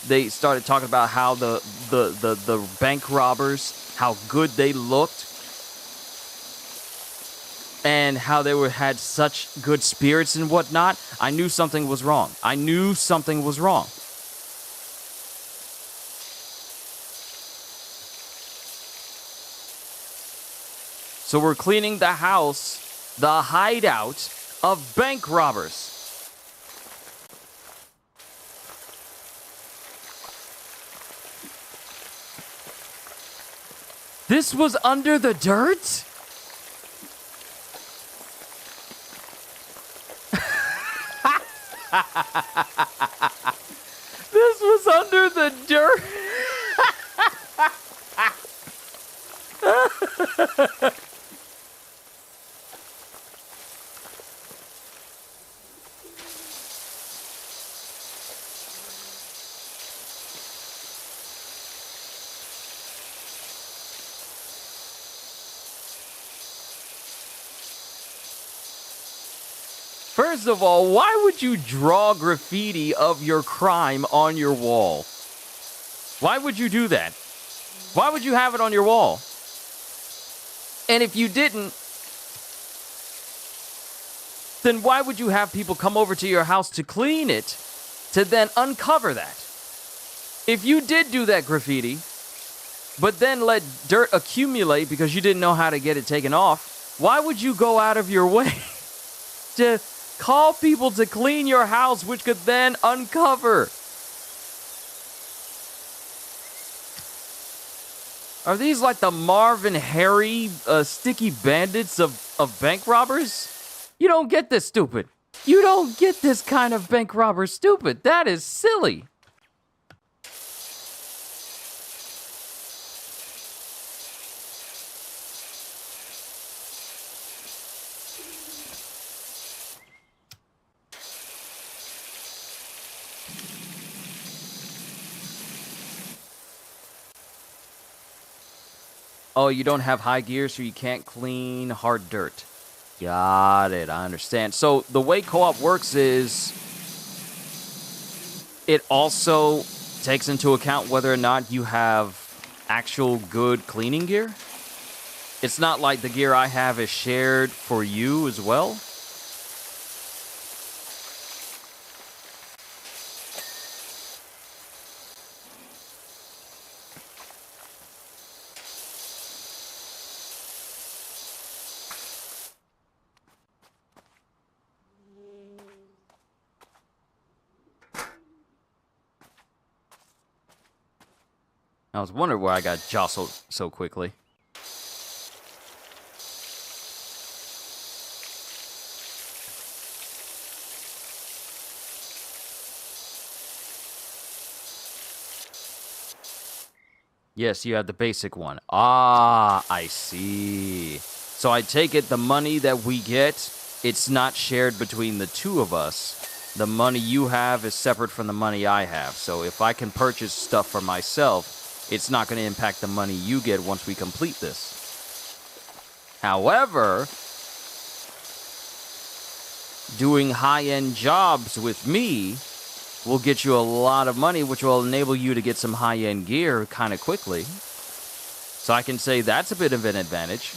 they started talking about how the bank robbers, how good they looked, and how they had such good spirits and whatnot, I knew something was wrong. I knew something was wrong. So we're cleaning the house, the hideout of bank robbers. This was under the dirt? This was under the dirt. First of all, why would you draw graffiti of your crime on your wall? Why would you do that? Why would you have it on your wall? And if you didn't, then why would you have people come over to your house to clean it, to then uncover that? If you did do that graffiti, but then let dirt accumulate because you didn't know how to get it taken off, why would you go out of your way to call people to clean your house, which could then uncover? Are these like the Marvin Harry sticky bandits of bank robbers? You don't get this, stupid. You don't get this kind of bank robber, stupid. That is silly. Oh, you don't have high gear, so you can't clean hard dirt. Got it, I understand. So the way co-op works is it also takes into account whether or not you have actual good cleaning gear. It's not like the gear I have is shared for you as well. I was wondering where I got jostled so quickly. Yes, you have the basic one. Ah, I see. So I take it the money that we get, it's not shared between the two of us. The money you have is separate from the money I have. So if I can purchase stuff for myself, it's not going to impact the money you get once we complete this. However, doing high-end jobs with me will get you a lot of money, which will enable you to get some high-end gear kind of quickly. So I can say that's a bit of an advantage.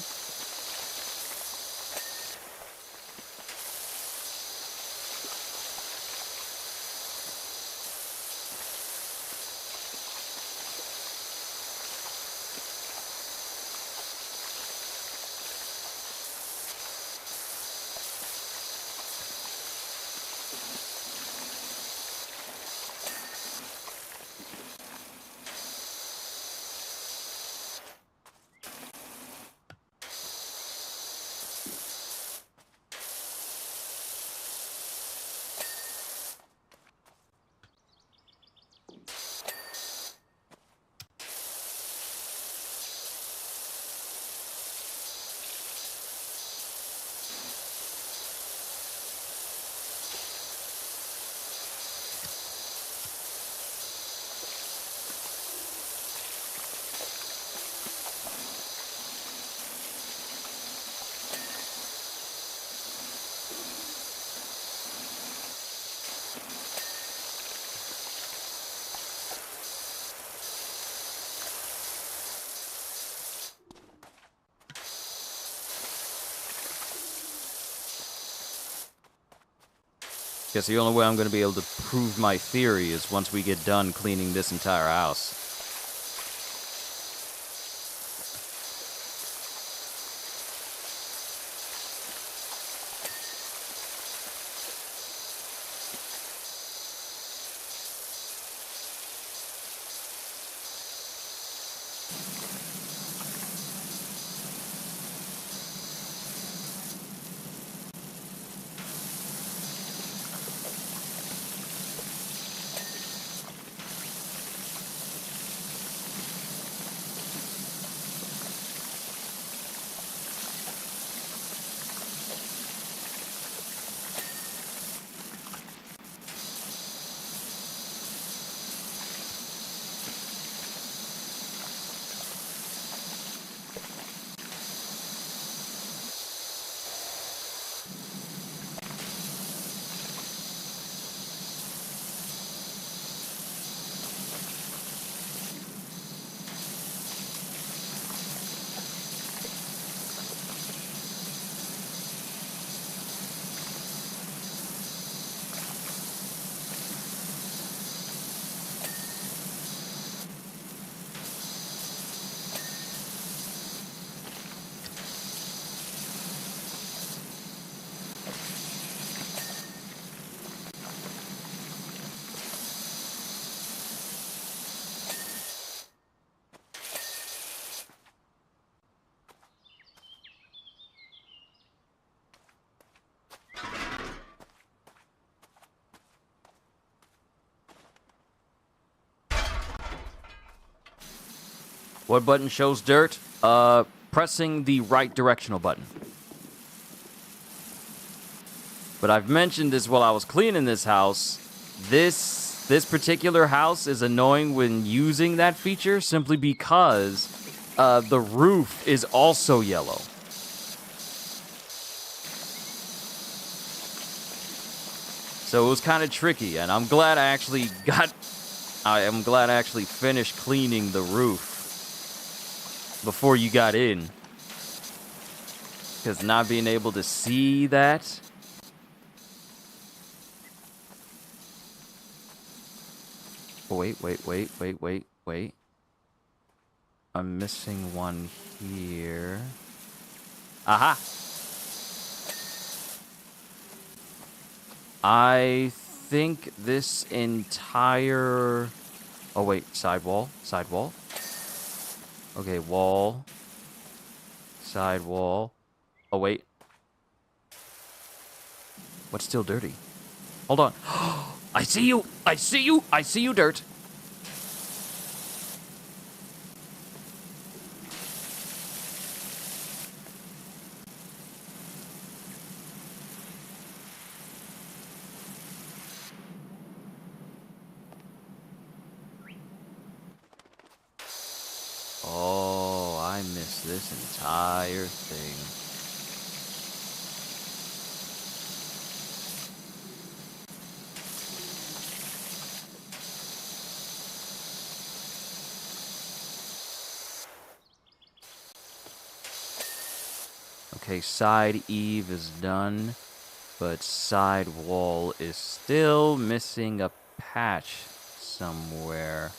Guess the only way I'm going to be able to prove my theory is once we get done cleaning this entire house. What button shows dirt? Pressing the right directional button. But I've mentioned this while I was cleaning this house. This particular house is annoying when using that feature simply because the roof is also yellow. So it was kind of tricky, and I'm glad I actually finished cleaning the roof before you got in. Because not being able to see that. Oh, wait. I'm missing one here. Aha! I think this entire... Oh, wait. Sidewall. Okay, wall. Sidewall. Oh, wait. What's still dirty? Hold on. I see you, dirt. Oh, I missed this entire thing. Okay, side eave is done, but side wall is still missing a patch somewhere.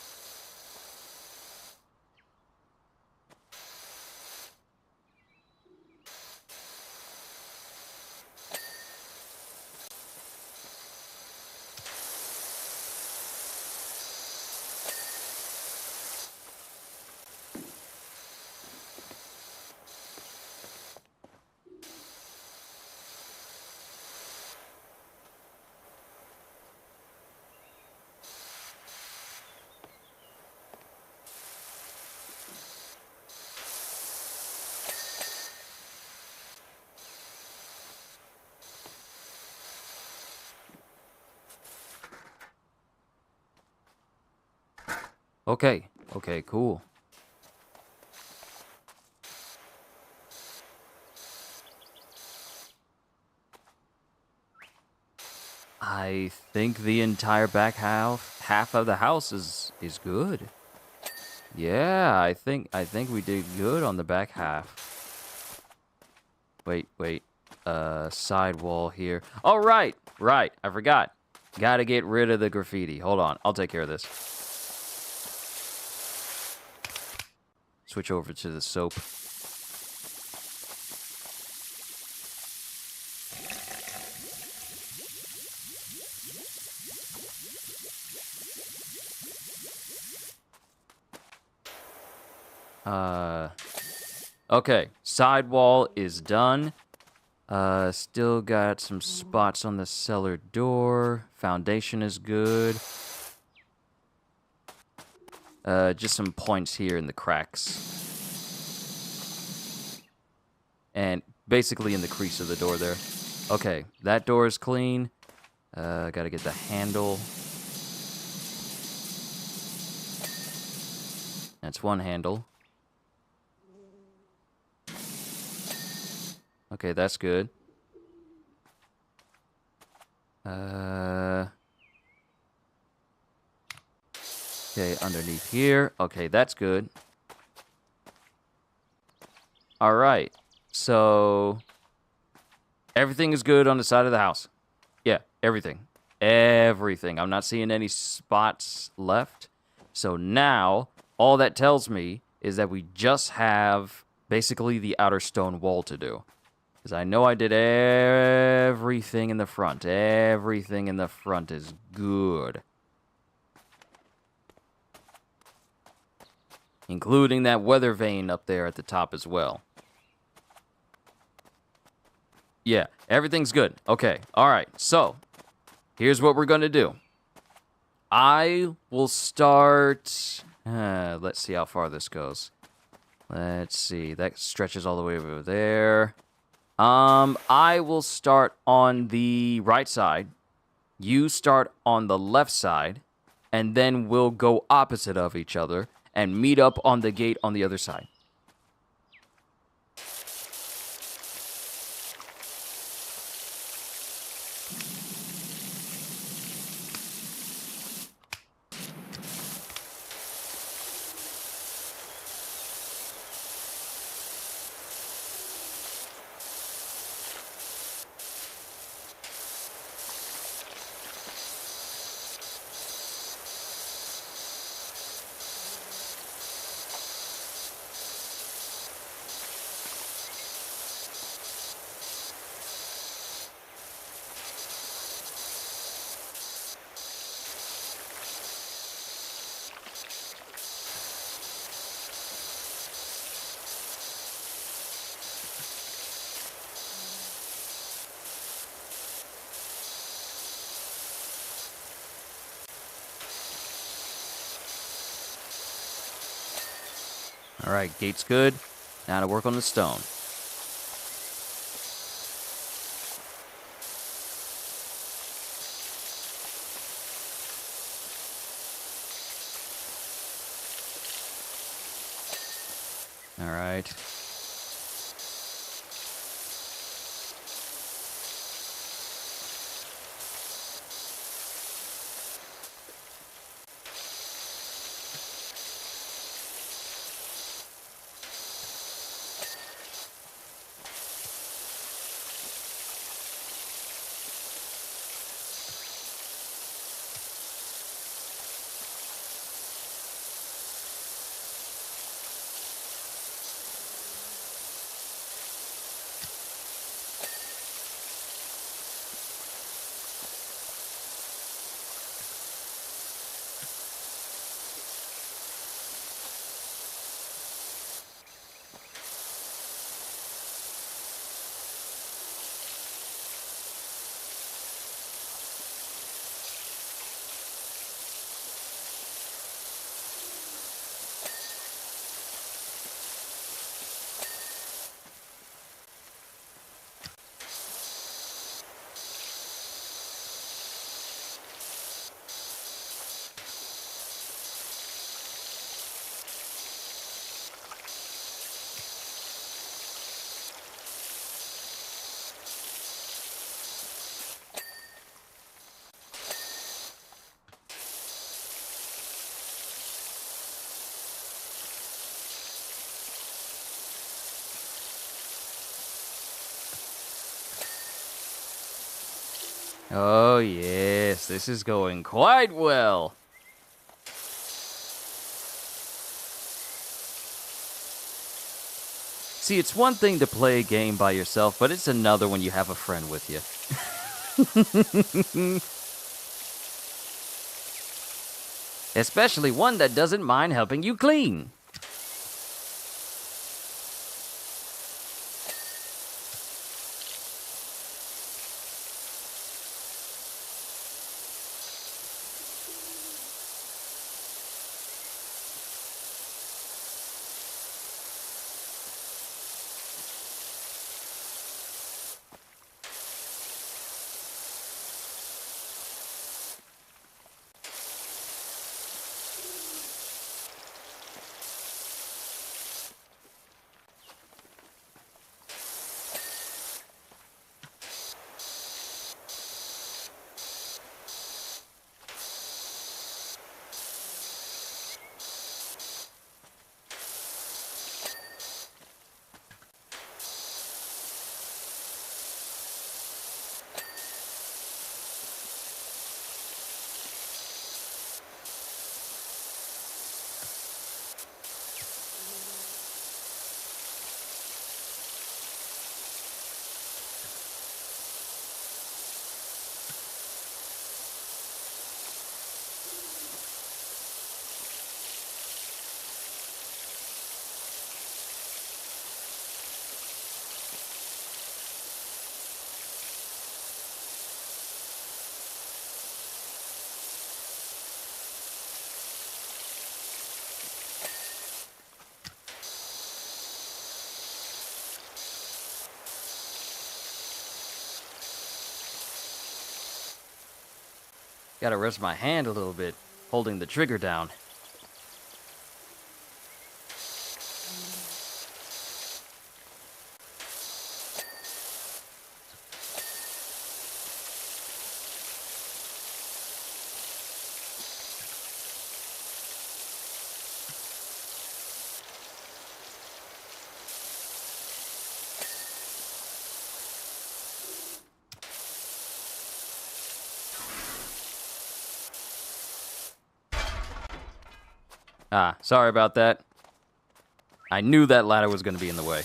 Okay, cool. I think the entire back half of the house is good. Yeah, I think we did good on the back half. Wait. Sidewall here. Oh, right. I forgot. Gotta get rid of the graffiti. Hold on, I'll take care of this. Switch over to the soap. Okay, sidewall is done. Still got some spots on the cellar door. Foundation is good. Just some points here in the cracks. And basically in the crease of the door there. Okay, that door is clean. Gotta get the handle. That's one handle. Okay, that's good. Okay, underneath here. Okay, that's good. All right. So everything is good on the side of the house. Yeah, everything. I'm not seeing any spots left. So now all that tells me is that we just have basically the outer stone wall to do. Because I know I did everything in the front. Everything in the front is good. Including that weather vane up there at the top as well. Yeah, everything's good. Okay, all right. So, here's what we're going to do. I will start... let's see how far this goes. Let's see. That stretches all the way over there. I will start on the right side. You start on the left side, and then we'll go opposite of each other and meet up on the gate on the other side. All right, gate's good. Now to work on the stone. All right. Oh, yes, this is going quite well. See, it's one thing to play a game by yourself, but it's another when you have a friend with you. Especially one that doesn't mind helping you clean. Gotta rest my hand a little bit, holding the trigger down. Ah, sorry about that. I knew that ladder was going to be in the way.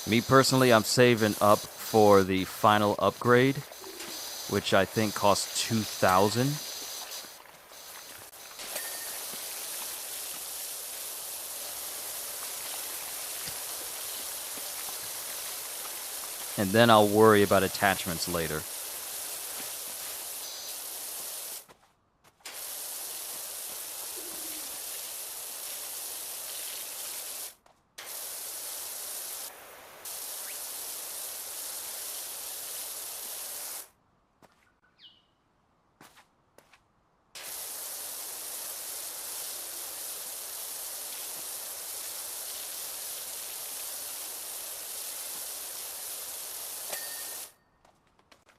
Me personally, I'm saving up for the final upgrade, which I think costs 2,000. And then I'll worry about attachments later.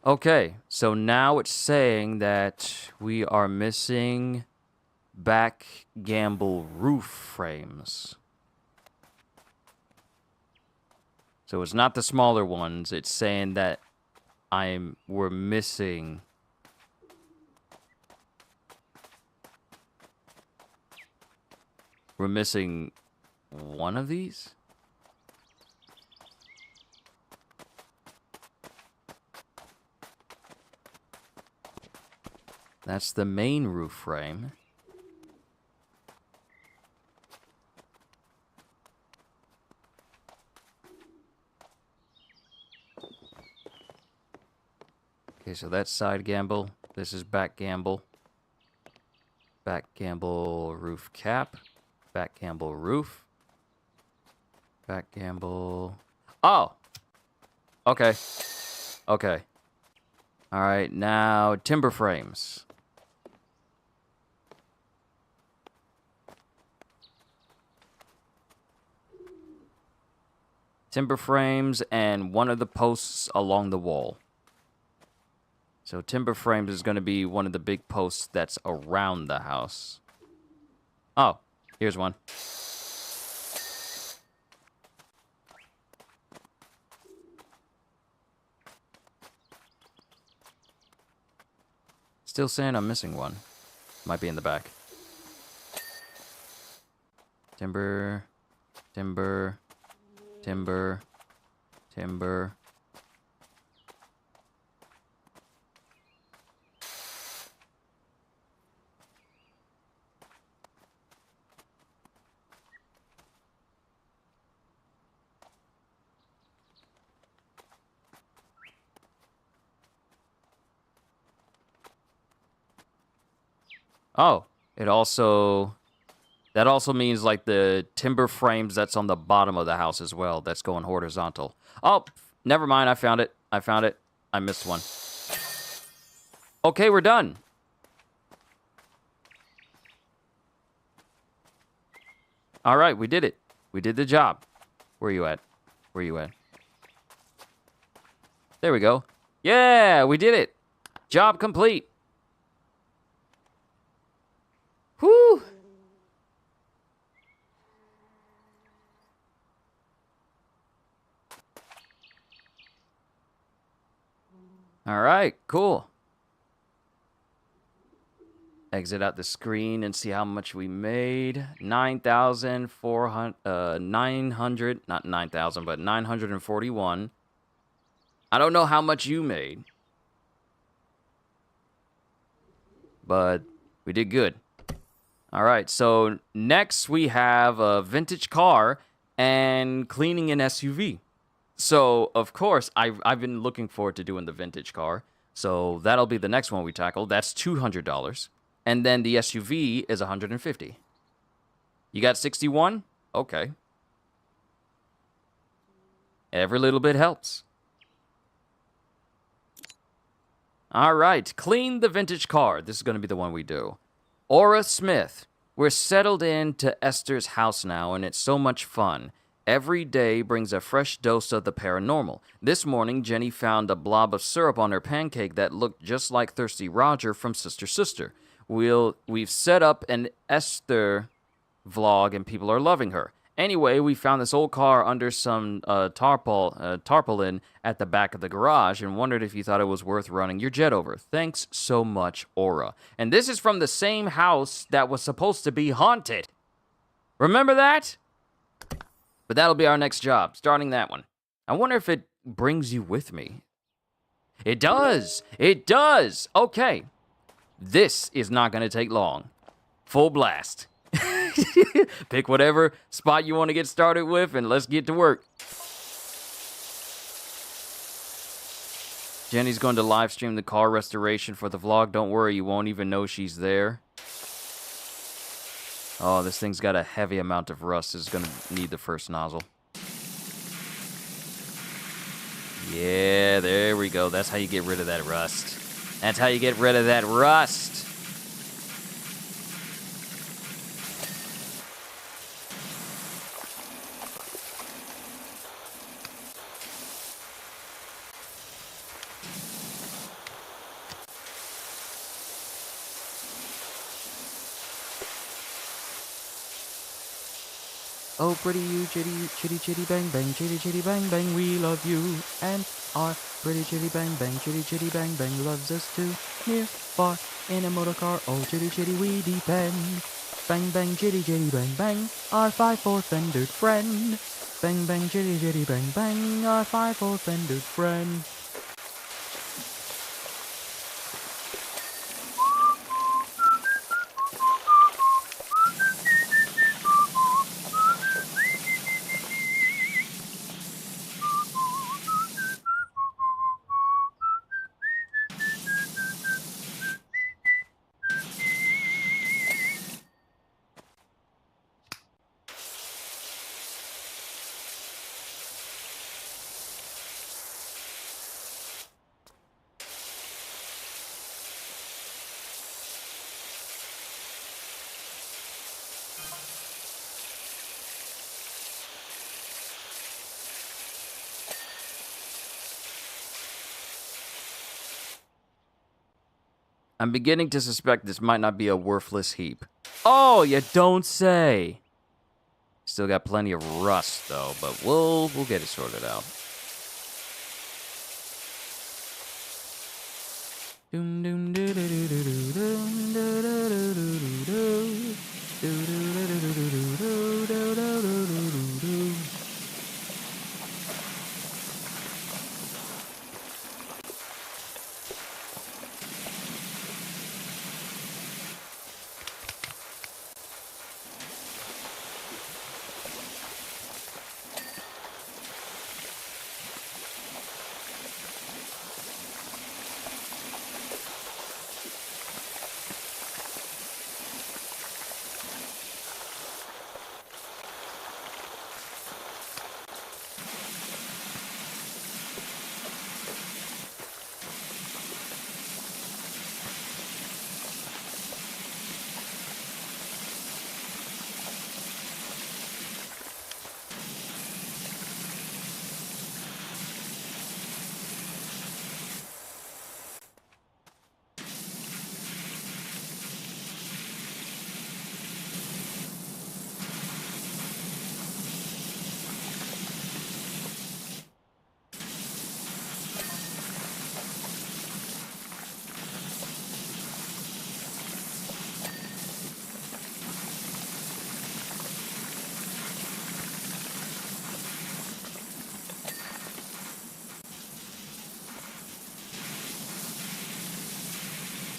Okay, so now it's saying that we are missing back gamble roof frames. So it's not the smaller ones. It's saying that we're missing one of these. That's the main roof frame. Okay, so that's side gamble. This is back gamble. Back gamble roof cap. Back gamble roof. Back gamble. Oh! Okay. Okay. All right, now timber frames. Timber frames and one of the posts along the wall. So timber frames is going to be one of the big posts that's around the house. Oh, here's one. Still saying I'm missing one. Might be in the back. Timber, timber, timber, timber. Oh, that also means like the timber frames that's on the bottom of the house as well. That's going horizontal. Oh, never mind. I found it. I missed one. Okay, we're done. All right, we did it. We did the job. Where are you at? There we go. Yeah, we did it. Job complete. Whew. All right, cool. Exit out the screen and see how much we made. 9,400, not 9,000, but 941. I don't know how much you made. but we did good. All right, so next we have a vintage car and cleaning an SUV. So, of course, I've been looking forward to doing the vintage car. So that'll be the next one we tackle. That's $200. And then the SUV is $150. You got 61? Okay. Every little bit helps. All right, clean the vintage car. This is going to be the one we do. Aura Smith. We're settled into Esther's house now, and it's so much fun. Every day brings a fresh dose of the paranormal. This morning, Jenny found a blob of syrup on her pancake that looked just like Thirsty Roger from Sister Sister. We've set up an Esther vlog, and people are loving her. Anyway, we found this old car under some tarpaulin at the back of the garage and wondered if you thought it was worth running your jet over. Thanks so much, Aura. And this is from the same house that was supposed to be haunted. Remember that? But that'll be our next job, starting that one. I wonder if it brings you with me. It does! It does! Okay. This is not going to take long. Full blast. Pick whatever spot you want to get started with, and let's get to work. Jenny's going to live stream the car restoration for the vlog. Don't worry, you won't even know she's there. Oh, this thing's got a heavy amount of rust. It's going to need the first nozzle. Yeah, there we go. That's how you get rid of that rust. That's how you get rid of that rust. Oh, pretty you, chitty, chitty, bang, bang, chitty, bang, bang, we love you. And our pretty chitty, bang, bang, chitty, bang, bang, loves us too. Near, far, in a motor car, oh, chitty, we depend. Bang, bang, chitty, bang, bang, our 5-4 fendered friend. Bang, bang, chitty, bang, bang, our 5-4 fendered friend. I'm beginning to suspect this might not be a worthless heap. Oh, you don't say. Still got plenty of rust, though, but we'll get it sorted out.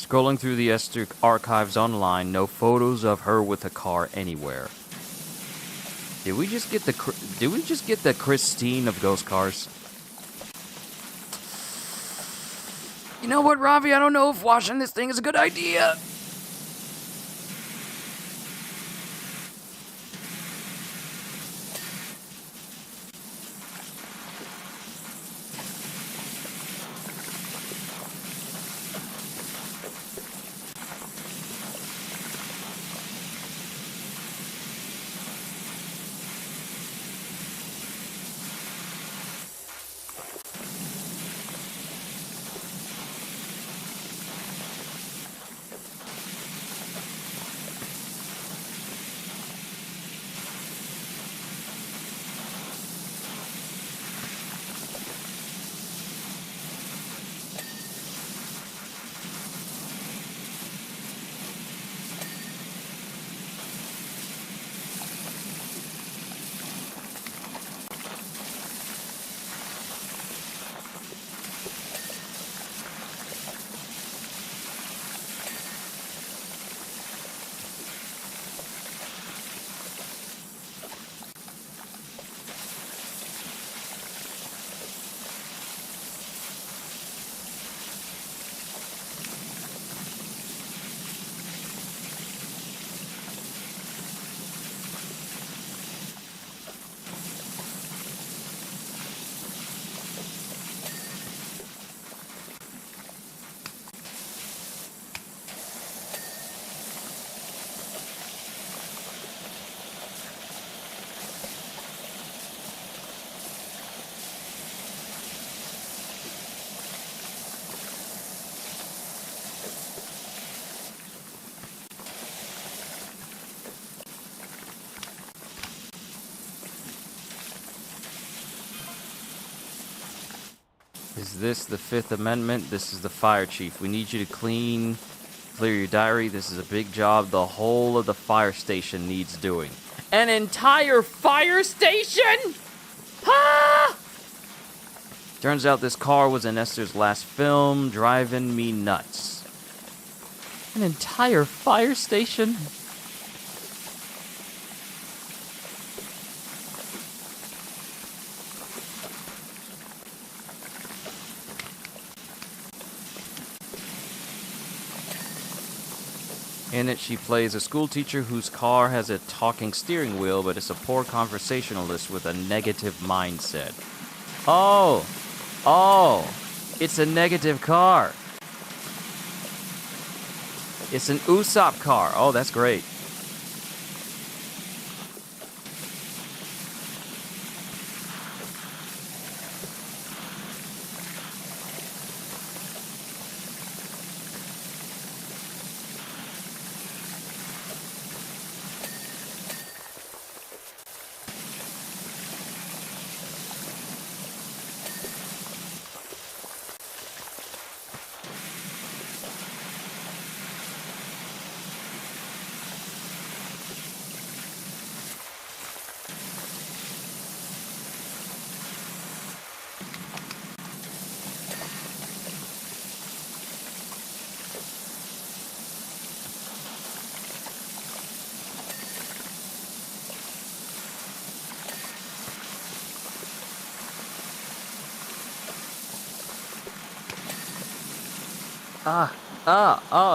Scrolling through the Esther archives online, no photos of her with a car anywhere. Did we just get the Christine of ghost cars? You know what, Ravi? I don't know if washing this thing is a good idea. Is this the Fifth Amendment? This is the fire chief. We need you to clear your diary. This is a big job. The whole of the fire station needs doing. An entire fire station? Ah! Turns out this car was in Esther's last film, driving me nuts. An entire fire station? In it, she plays a schoolteacher whose car has a talking steering wheel, but is a poor conversationalist with a negative mindset. Oh, it's a negative car. It's an Usopp car. Oh, that's great.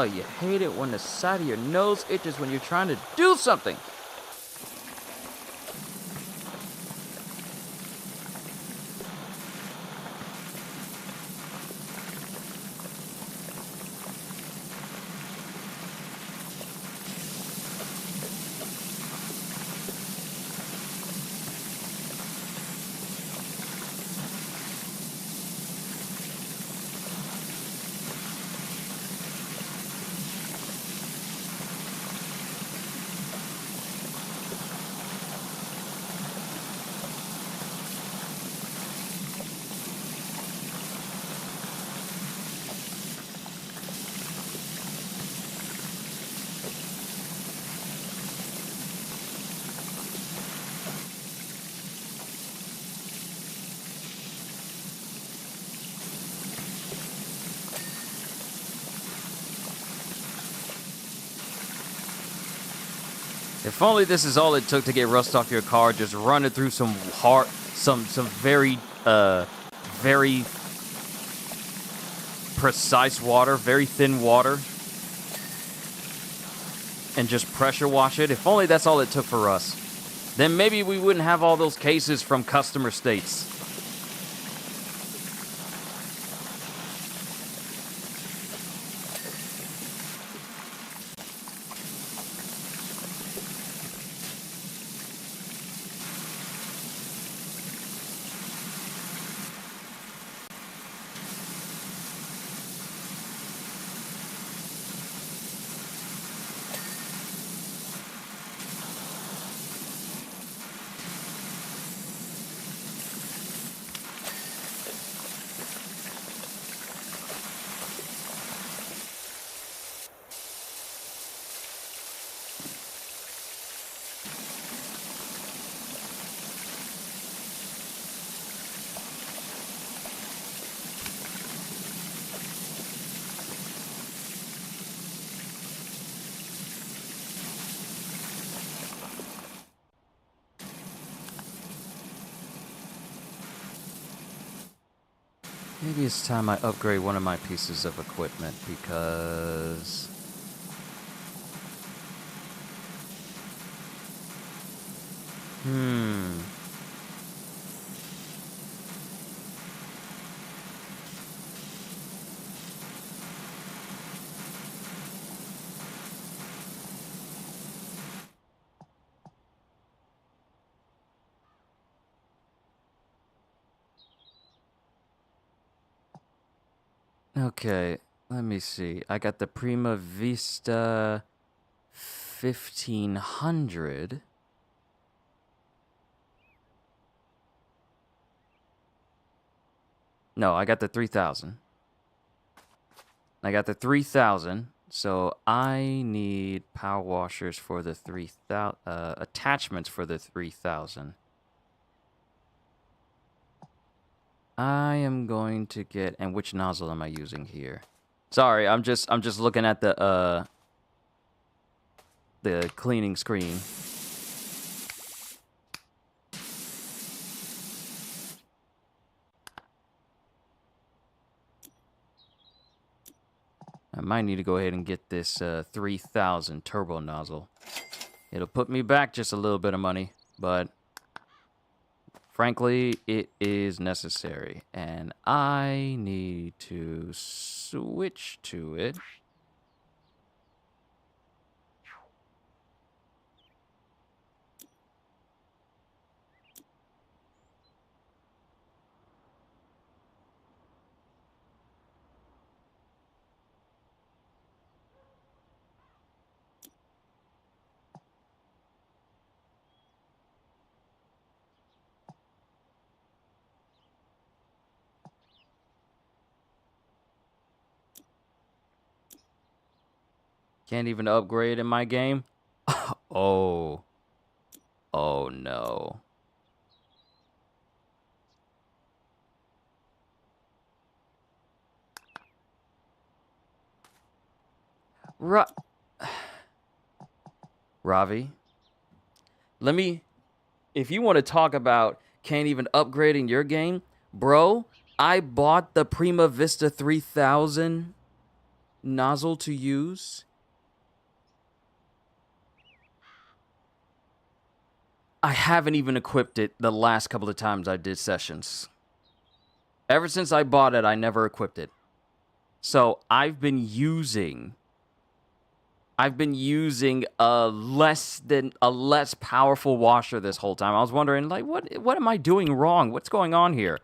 You hate it when the side of your nose itches when you're trying to do something. If only this is all it took to get rust off your car, just run it through some very precise water, very thin water, and just pressure wash it. If only that's all it took for us. Then maybe we wouldn't have all those cases from customer states. Maybe it's time I upgrade one of my pieces of equipment because... Okay, let me see. I got the Prima Vista 1500. No, I got the 3000. I got the 3000, so I need power washers for the 3000, attachments for the 3000. I am going to get, and which nozzle am I using here? Sorry, I'm just looking at the cleaning screen. I might need to go ahead and get this 3000 turbo nozzle. It'll put me back just a little bit of money, but frankly, it is necessary, and I need to switch to it. Can't even upgrade in my game? Oh. Oh, no. Ravi, if you want to talk about can't even upgrade in your game, bro, I bought the Prima Vista 3000 nozzle to use. I haven't even equipped it the last couple of times I did sessions. Ever since I bought it, I never equipped it. So I've been using a less powerful washer this whole time. I was wondering, like, what am I doing wrong? What's going on here?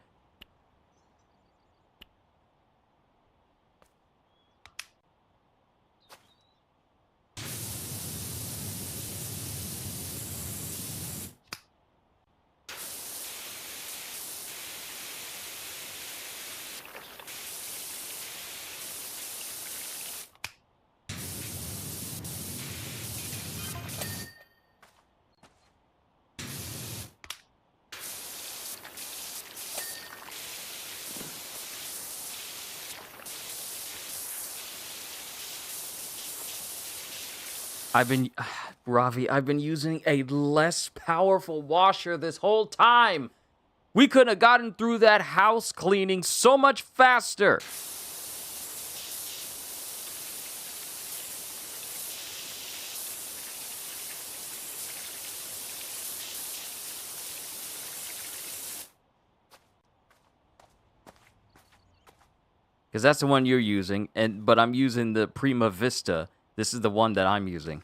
Ravi, I've been using a less powerful washer this whole time. We could have gotten through that house cleaning so much faster. Because that's the one you're using, but I'm using the Prima Vista. This is the one that I'm using.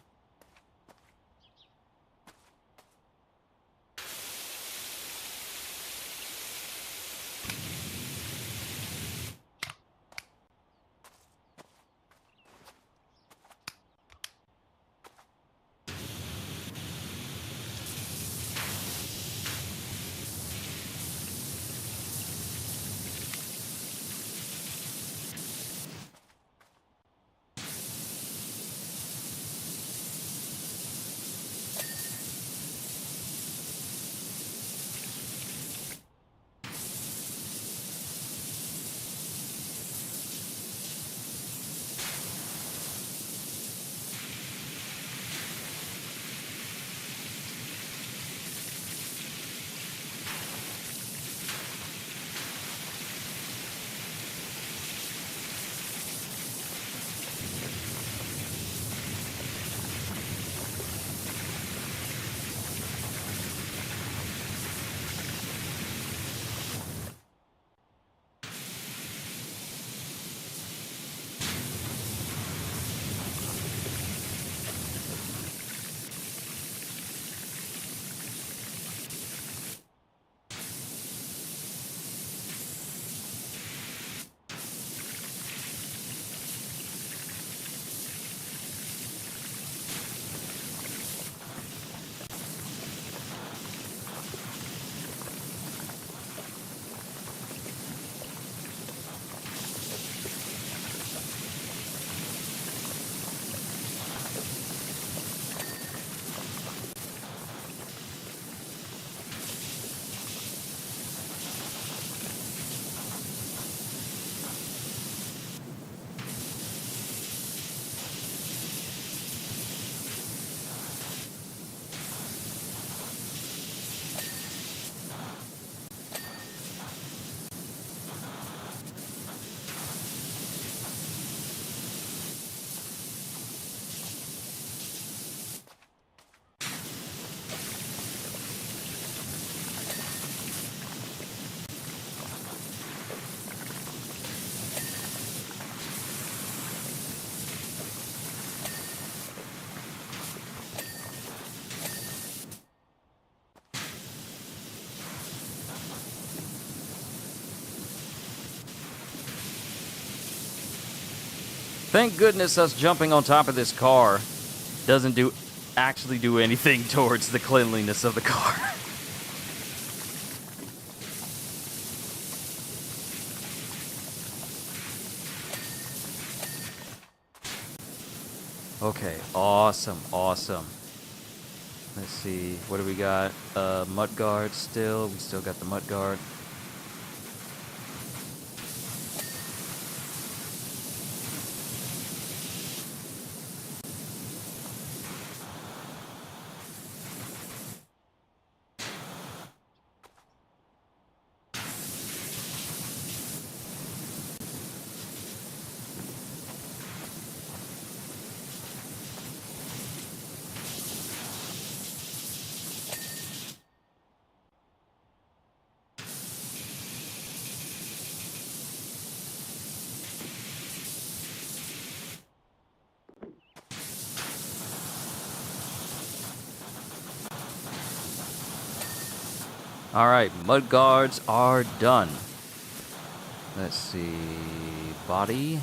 Thank goodness us jumping on top of this car doesn't actually do anything towards the cleanliness of the car. Okay, awesome. Let's see, what do we got? Mud guard still. We still got the mud guard. All right, mud guards are done. Let's see, body.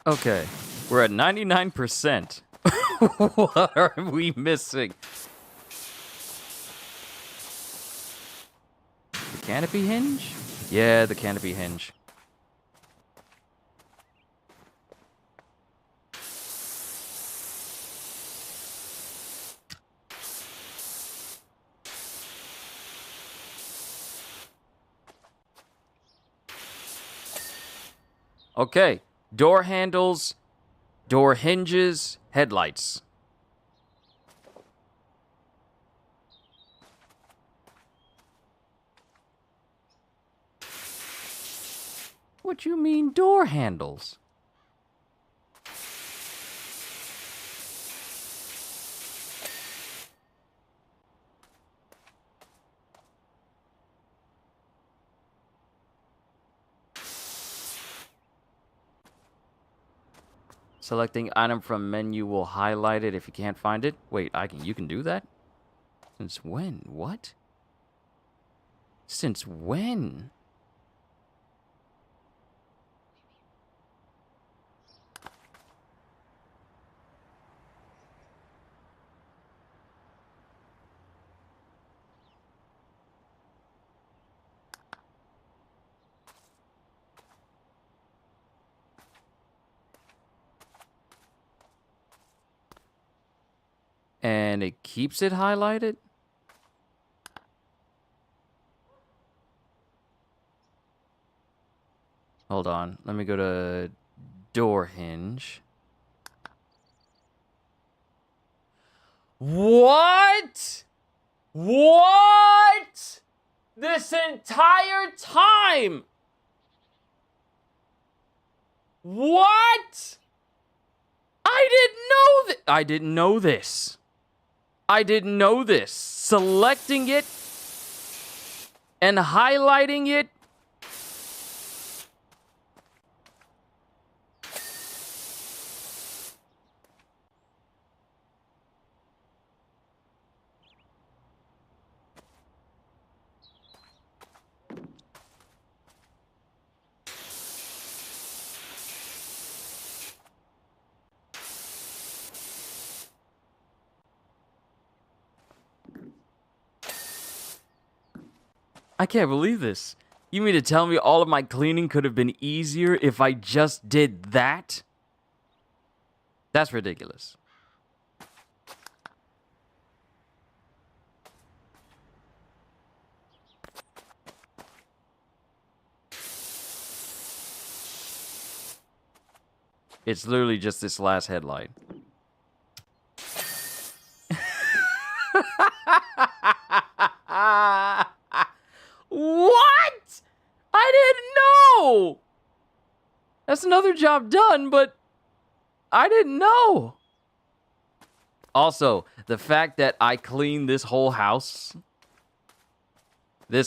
Okay, we're at 99%. What are we missing? The canopy hinge? Yeah, the canopy hinge. Okay, door handles, door hinges, headlights. What you mean door handles? Selecting item from menu will highlight it if you can't find it. Wait, you can do that? Since when? What? Since when? And it keeps it highlighted? Hold on. Let me go to door hinge. What? What? This entire time? What? I didn't know this. I didn't know this. Selecting it and highlighting it. I can't believe this. You mean to tell me all of my cleaning could have been easier if I just did that? That's ridiculous. It's literally just this last headlight. What? I didn't know. That's another job done, but I didn't know. Also, the fact that I cleaned this whole house that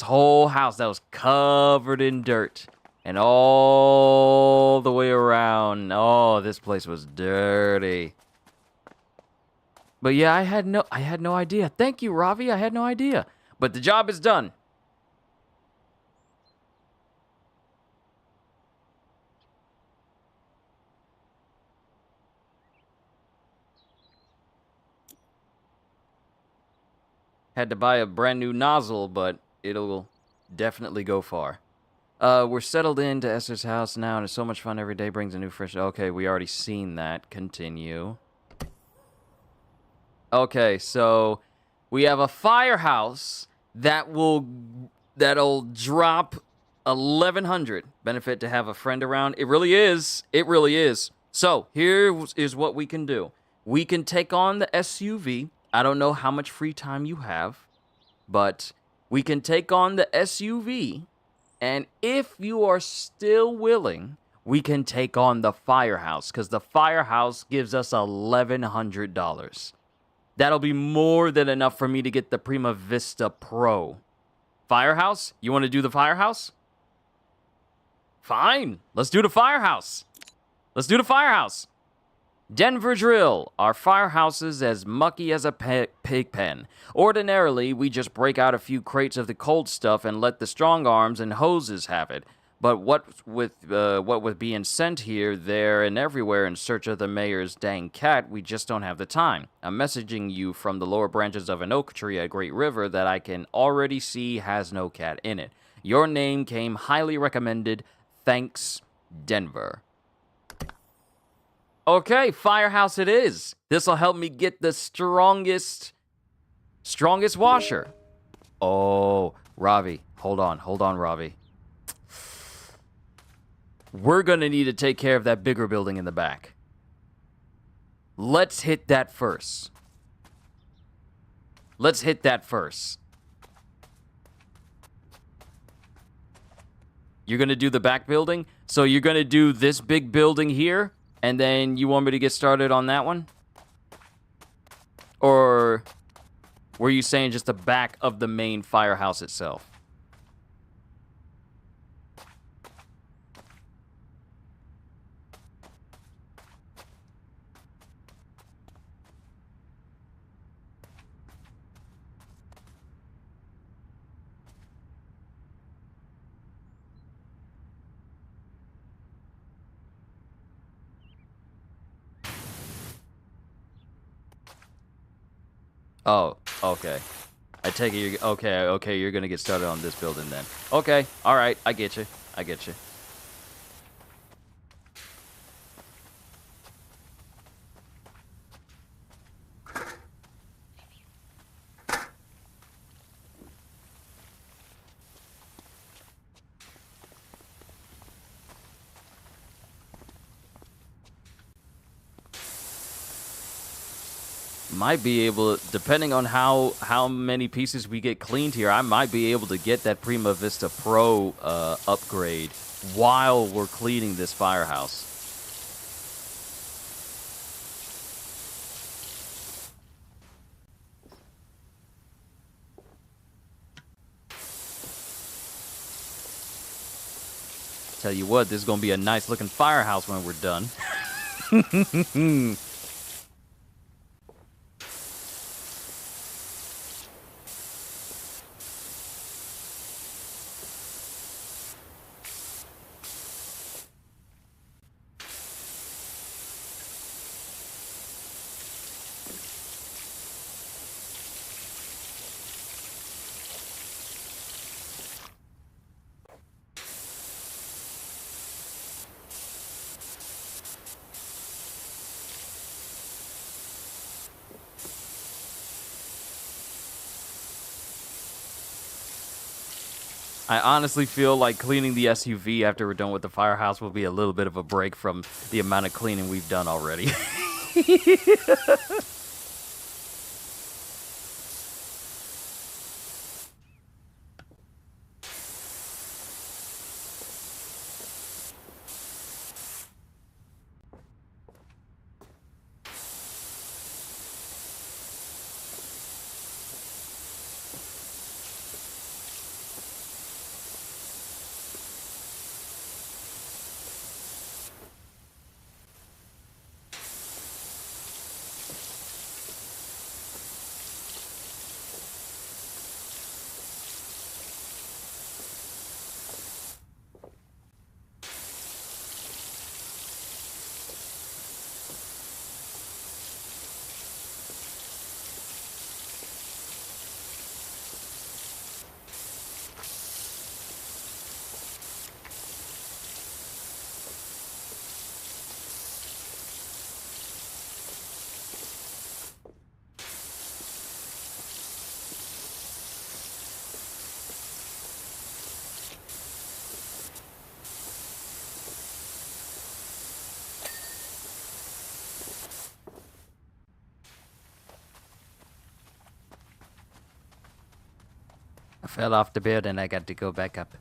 was covered in dirt and all the way around. Oh, this place was dirty. But yeah, I had no idea. Thank you, Ravi. I had no idea. But the job is done. Had to buy a brand new nozzle, but it'll definitely go far. We're settled into Esther's house now, and it's so much fun. Every day brings a new fresh... Okay, we already seen that. Continue. Okay, so we have a firehouse that'll drop 1,100. Benefit to have a friend around. It really is. It really is. So here is what we can do. We can take on the SUV. I don't know how much free time you have, but we can take on the SUV, and if you are still willing, we can take on the firehouse, because the firehouse gives us $1,100. That'll be more than enough for me to get the Prima Vista Pro. Firehouse? You want to do the firehouse? Fine. Let's do the firehouse. Let's do the firehouse. Denver Drill. Our firehouse is as mucky as a pig pen. Ordinarily, we just break out a few crates of the cold stuff and let the strong arms and hoses have it. But what with being sent here, there, and everywhere in search of the mayor's dang cat, we just don't have the time. I'm messaging you from the lower branches of an oak tree at Great River that I can already see has no cat in it. Your name came highly recommended. Thanks, Denver. Okay, firehouse it is. This'll help me get the strongest washer. Oh, Ravi, hold on, Ravi. We're gonna need to take care of that bigger building in the back. Let's hit that first. You're gonna do the back building? So you're gonna do this big building here, and then you want me to get started on that one? Or were you saying just the back of the main firehouse itself? Oh, okay. I take it you're okay, you're gonna get started on this building then. Okay, alright, I get you. Might be able, depending on how many pieces we get cleaned here, I might be able to get that Prima Vista Pro upgrade while we're cleaning this firehouse. Tell you what, this is gonna be a nice looking firehouse when we're done. I honestly feel like cleaning the SUV after we're done with the firehouse will be a little bit of a break from the amount of cleaning we've done already. I fell off the bed and I got to go back up.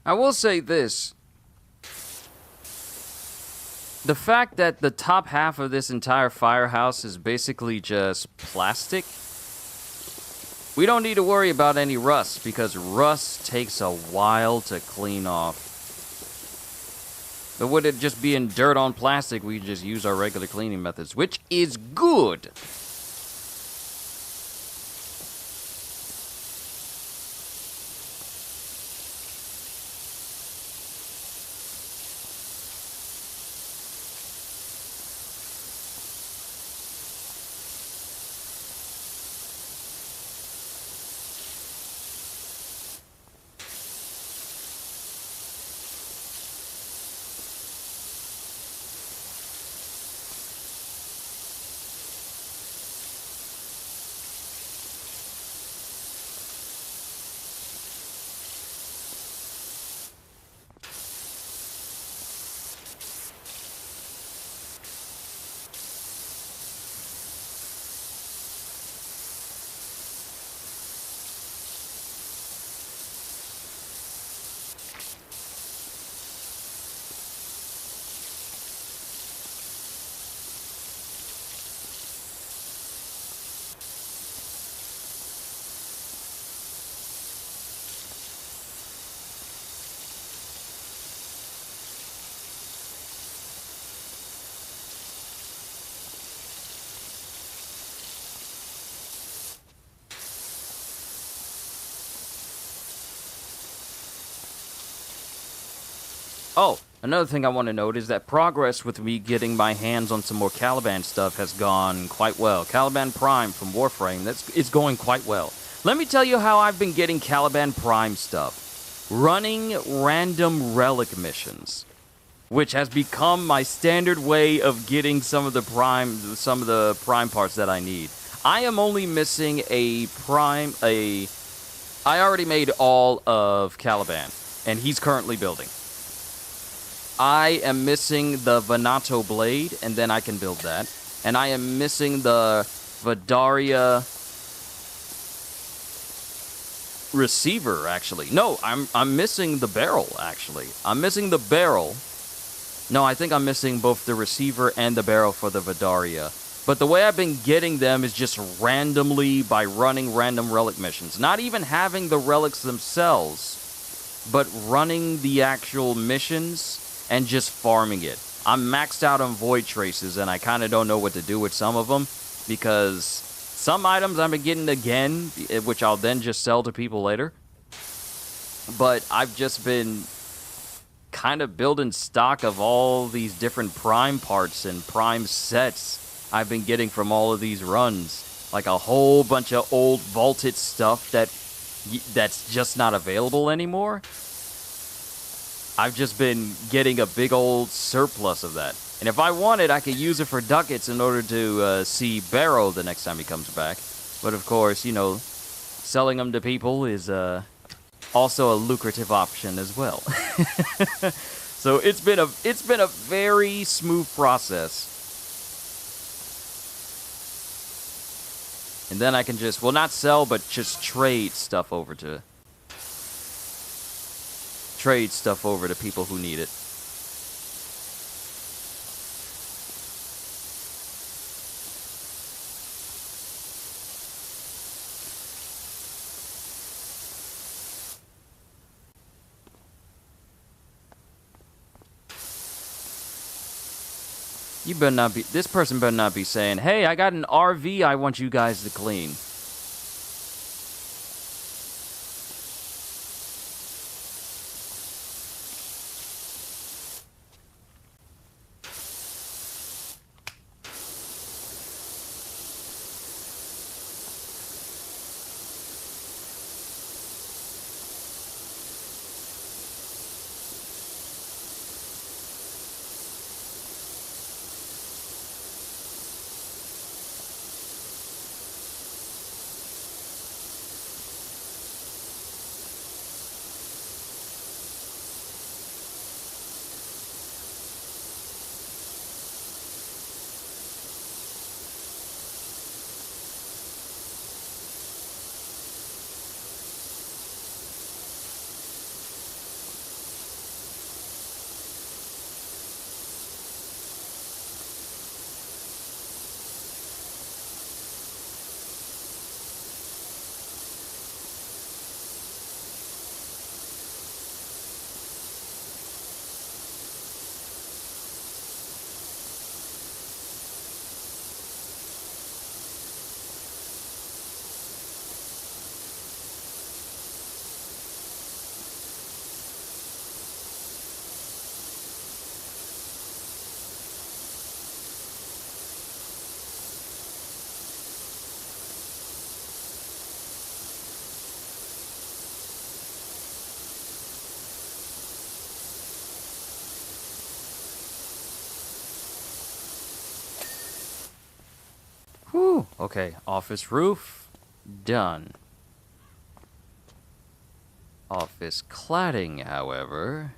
I will say this. The fact that the top half of this entire firehouse is basically just plastic, we don't need to worry about any rust, because rust takes a while to clean off. But with it just being dirt on plastic, we just use our regular cleaning methods, which is good. Oh, another thing I want to note is that progress with me getting my hands on some more Caliban stuff has gone quite well. Caliban Prime from Warframe, it's going quite well. Let me tell you how I've been getting Caliban Prime stuff. Running random relic missions, which has become my standard way of getting some of the prime parts that I need. I am only missing I already made all of Caliban, and he's currently building. I am missing the Venato blade, and then I can build that. And I am missing the Vidaria receiver, actually. No, I'm missing the barrel, actually. I'm missing the barrel. No, I think I'm missing both the receiver and the barrel for the Vidaria. But the way I've been getting them is just randomly by running random relic missions. Not even having the relics themselves, but running the actual missions and just farming it. I'm maxed out on void traces, and I kind of don't know what to do with some of them, because some items I've been getting again, which I'll then just sell to people later. But I've just been kind of building stock of all these different prime parts and prime sets I've been getting from all of these runs. Like a whole bunch of old vaulted stuff that's just not available anymore. I've just been getting a big old surplus of that. And if I wanted, I could use it for ducats in order to see Barrow the next time he comes back. But of course, you know, selling them to people is also a lucrative option as well. So it's been a very smooth process. And then I can just, well, not sell, but just trade stuff over to people who need it. This person better not be saying, hey, I got an RV I want you guys to clean. Whew. Okay, office roof. Done. Office cladding, however...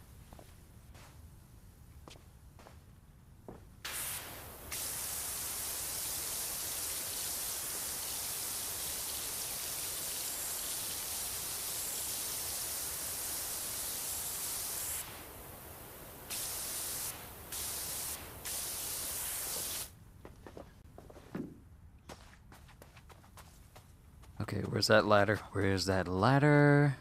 Okay, where's that ladder? Where's that ladder?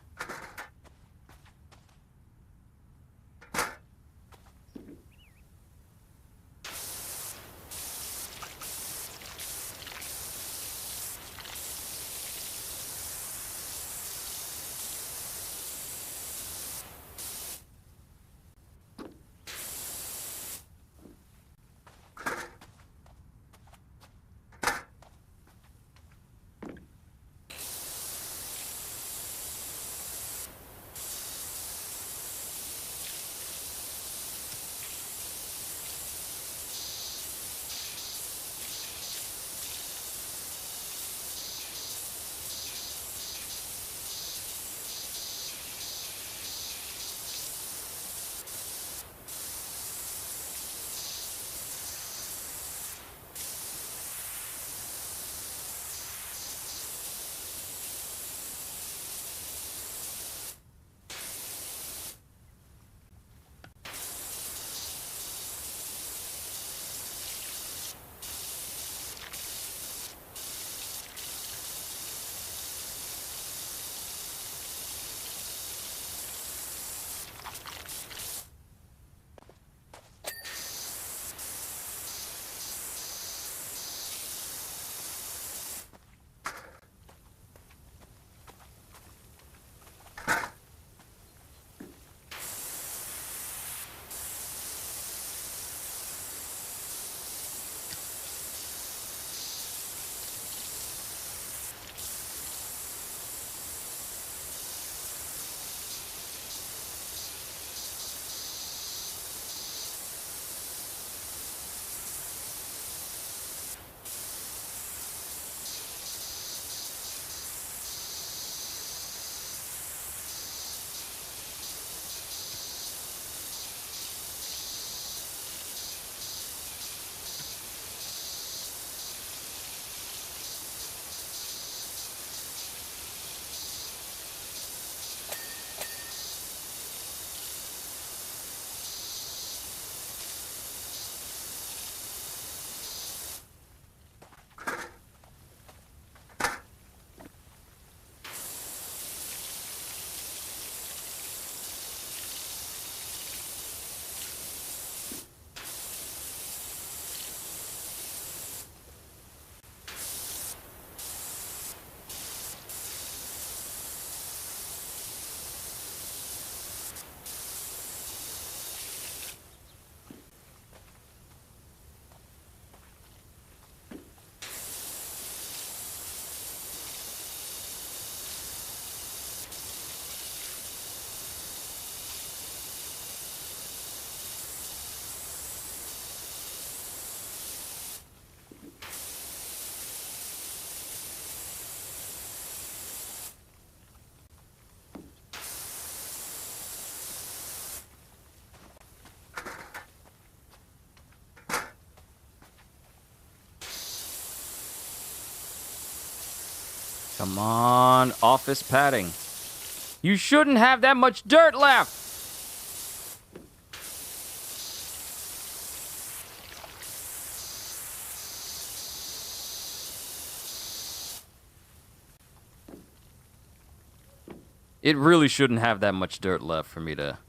Come on, office padding. You shouldn't have that much dirt left! It really shouldn't have that much dirt left for me to...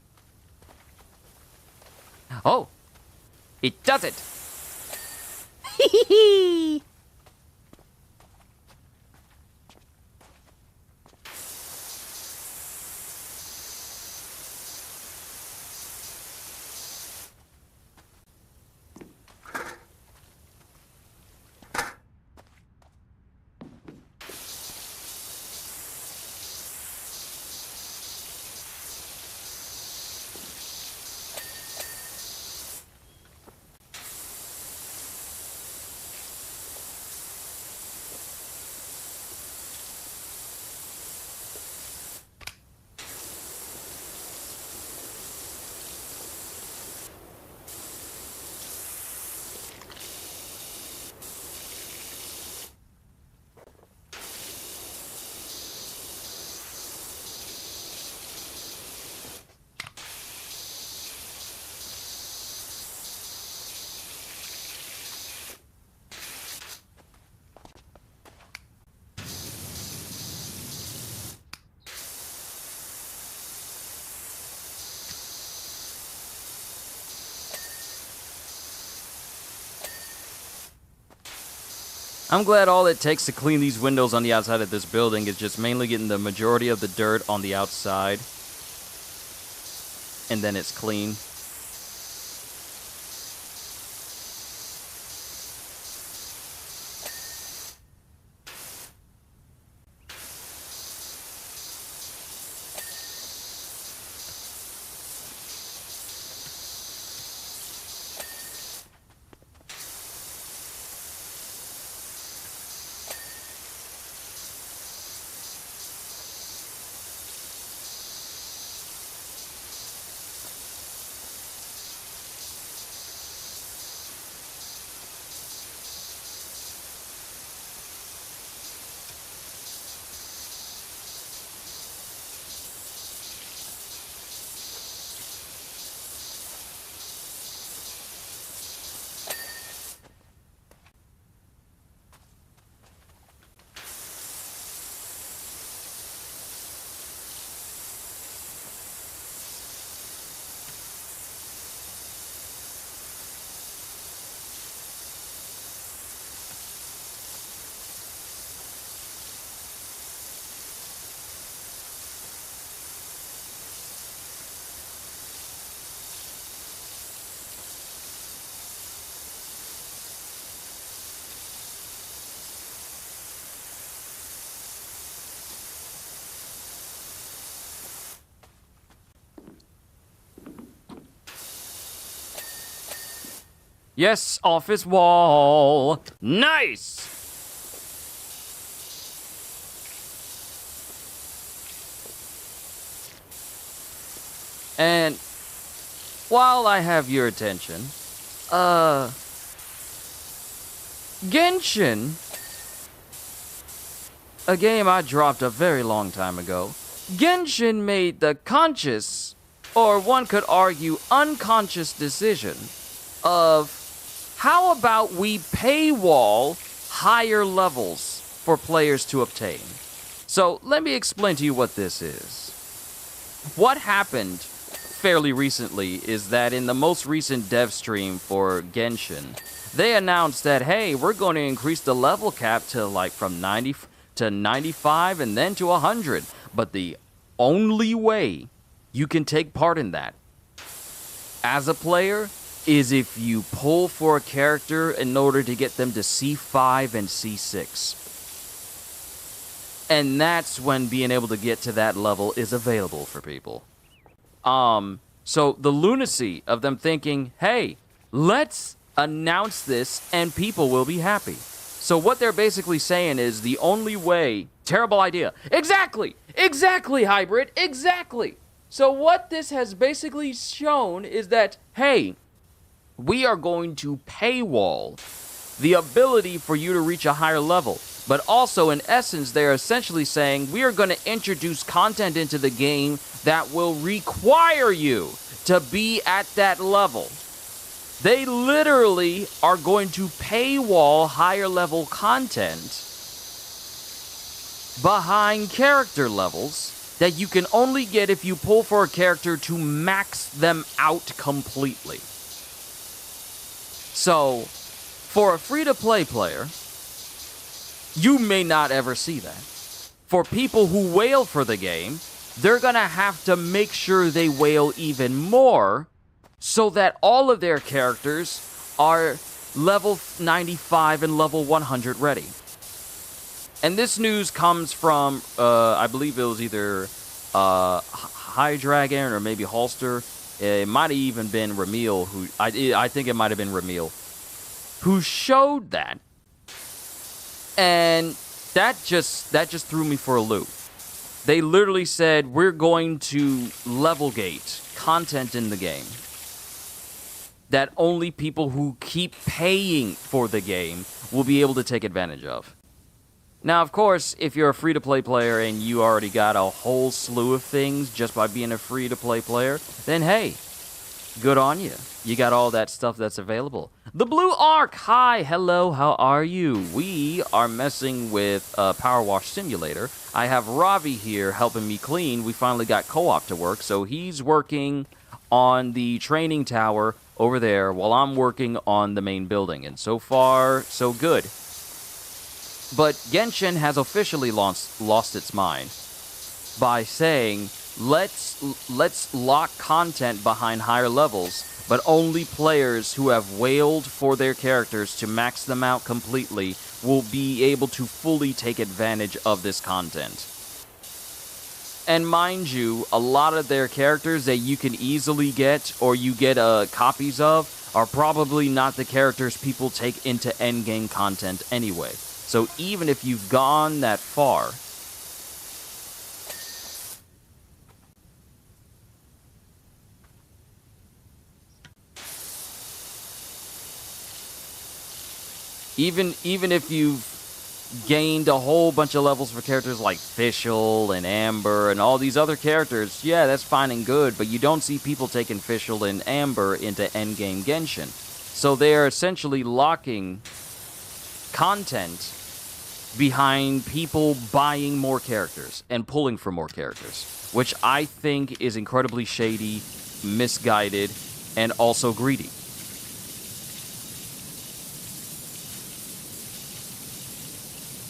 Oh! It does it! Hee. I'm glad all it takes to clean these windows on the outside of this building is just mainly getting the majority of the dirt on the outside. And then it's clean. Yes, office wall. Nice! And while I have your attention, Genshin, a game I dropped a very long time ago, Genshin made the conscious, or one could argue unconscious decision of how about we paywall higher levels for players to obtain. So let me explain to you what this is. What happened fairly recently is that in the most recent dev stream for Genshin, they announced that, hey, we're going to increase the level cap to like from 90 to 95 and then to 100. But the only way you can take part in that as a player is if you pull for a character in order to get them to C5 and C6. And that's when being able to get to that level is available for people. So the lunacy of them thinking, hey, let's announce this and people will be happy. So what they're basically saying is the only way, terrible idea. Exactly, Hybrid, exactly. So what this has basically shown is that, hey, we are going to paywall the ability for you to reach a higher level. But also, in essence, they're essentially saying we are going to introduce content into the game that will require you to be at that level. They literally are going to paywall higher level content behind character levels that you can only get if you pull for a character to max them out completely. So, for a free-to-play player, you may not ever see that. For people who whale for the game, they're going to have to make sure they whale even more so that all of their characters are level 95 and level 100 ready. And this news comes from, I believe it was either High Dragon or maybe Holster. It might have even been Ramil, who I think it might have been Ramil, who showed that. And that just threw me for a loop. They literally said, we're going to level gate content in the game that only people who keep paying for the game will be able to take advantage of. Now, of course, if you're a free-to-play player and you already got a whole slew of things just by being a free-to-play player, then hey, good on you. You got all that stuff that's available. The Blue Ark, hi, hello, how are you? We are messing with PowerWash Simulator. I have Ravi here helping me clean. We finally got co-op to work, so he's working on the training tower over there while I'm working on the main building. And so far, so good. But Genshin has officially lost its mind by saying, let's lock content behind higher levels, but only players who have whaled for their characters to max them out completely will be able to fully take advantage of this content. And mind you, a lot of their characters that you can easily get or you get copies of are probably not the characters people take into endgame content anyway. So even if you've gone that far, even if you've gained a whole bunch of levels for characters like Fischl and Amber and all these other characters, yeah, that's fine and good, but you don't see people taking Fischl and Amber into endgame Genshin. So they are essentially locking content behind people buying more characters and pulling for more characters, which I think is incredibly shady, misguided, and also greedy.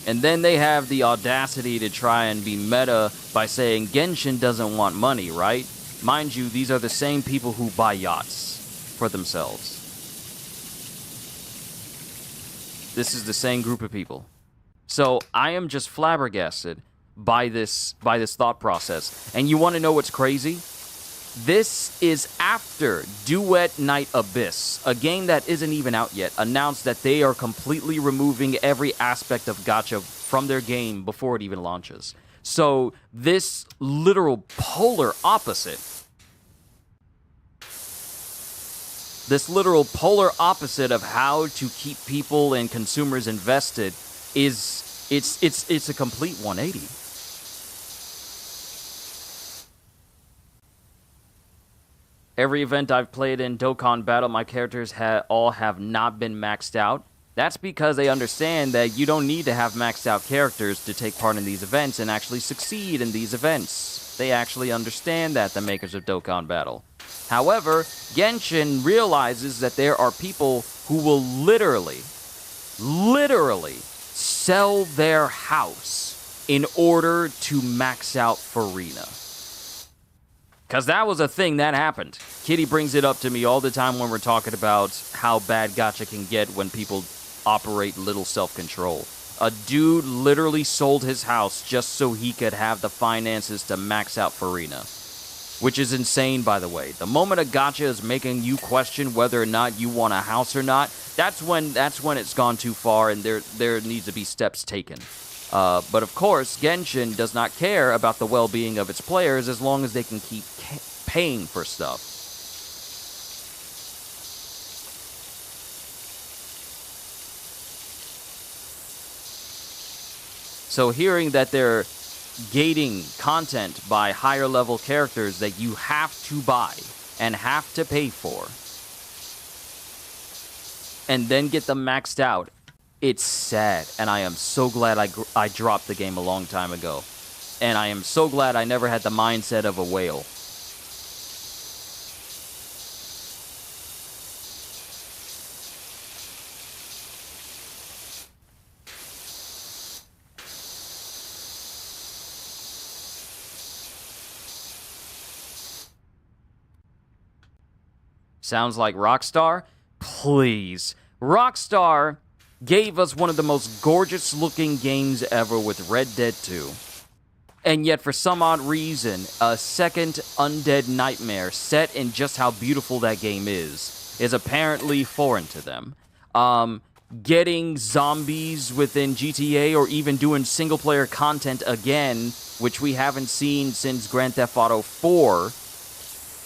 And then they have the audacity to try and be meta by saying Genshin doesn't want money, right? Mind you, these are the same people who buy yachts for themselves. This is the same group of people. So I am just flabbergasted by this thought process. And you want to know what's crazy? This is after Duet Night Abyss, a game that isn't even out yet, announced that they are completely removing every aspect of gacha from their game before it even launches. So this literal polar opposite, of how to keep people and consumers invested is it's a complete 180. Every event I've played in Dokkan Battle, my characters all have not been maxed out. That's because they understand that you don't need to have maxed out characters to take part in these events and actually succeed in these events. They actually understand that, the makers of Dokkan Battle. However, Genshin realizes that there are people who will literally sell their house in order to max out Farina. Because that was a thing that happened. Kitty brings it up to me all the time when we're talking about how bad gacha can get when people operate little self-control. A dude literally sold his house just so he could have the finances to max out Farina. Which is insane, by the way. The moment a gacha is making you question whether or not you want a house or not, that's when it's gone too far and there needs to be steps taken. But of course, Genshin does not care about the well-being of its players as long as they can keep paying for stuff. So hearing that they're gating content by higher level characters that you have to buy and have to pay for, and then get them maxed out, it's sad, and I am so glad I dropped the game a long time ago. And I am so glad I never had the mindset of a whale. Sounds like Rockstar? Please. Rockstar gave us one of the most gorgeous looking games ever with Red Dead 2. And yet, for some odd reason, a second Undead Nightmare set in just how beautiful that game is apparently foreign to them. Getting zombies within GTA or even doing single-player content again, which we haven't seen since Grand Theft Auto 4,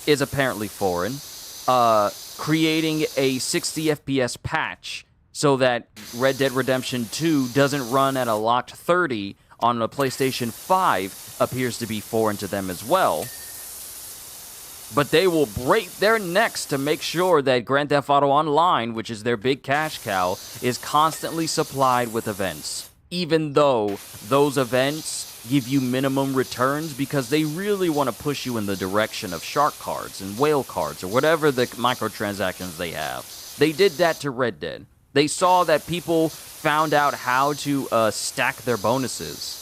is apparently foreign. Creating a 60 FPS patch so that Red Dead Redemption 2 doesn't run at a locked 30 on a PlayStation 5 appears to be foreign to them as well. But they will break their necks to make sure that Grand Theft Auto Online, which is their big cash cow, is constantly supplied with events. Even though those events give you minimum returns because they really want to push you in the direction of shark cards and whale cards or whatever the microtransactions they have. They did that to Red Dead. They saw that people found out how to stack their bonuses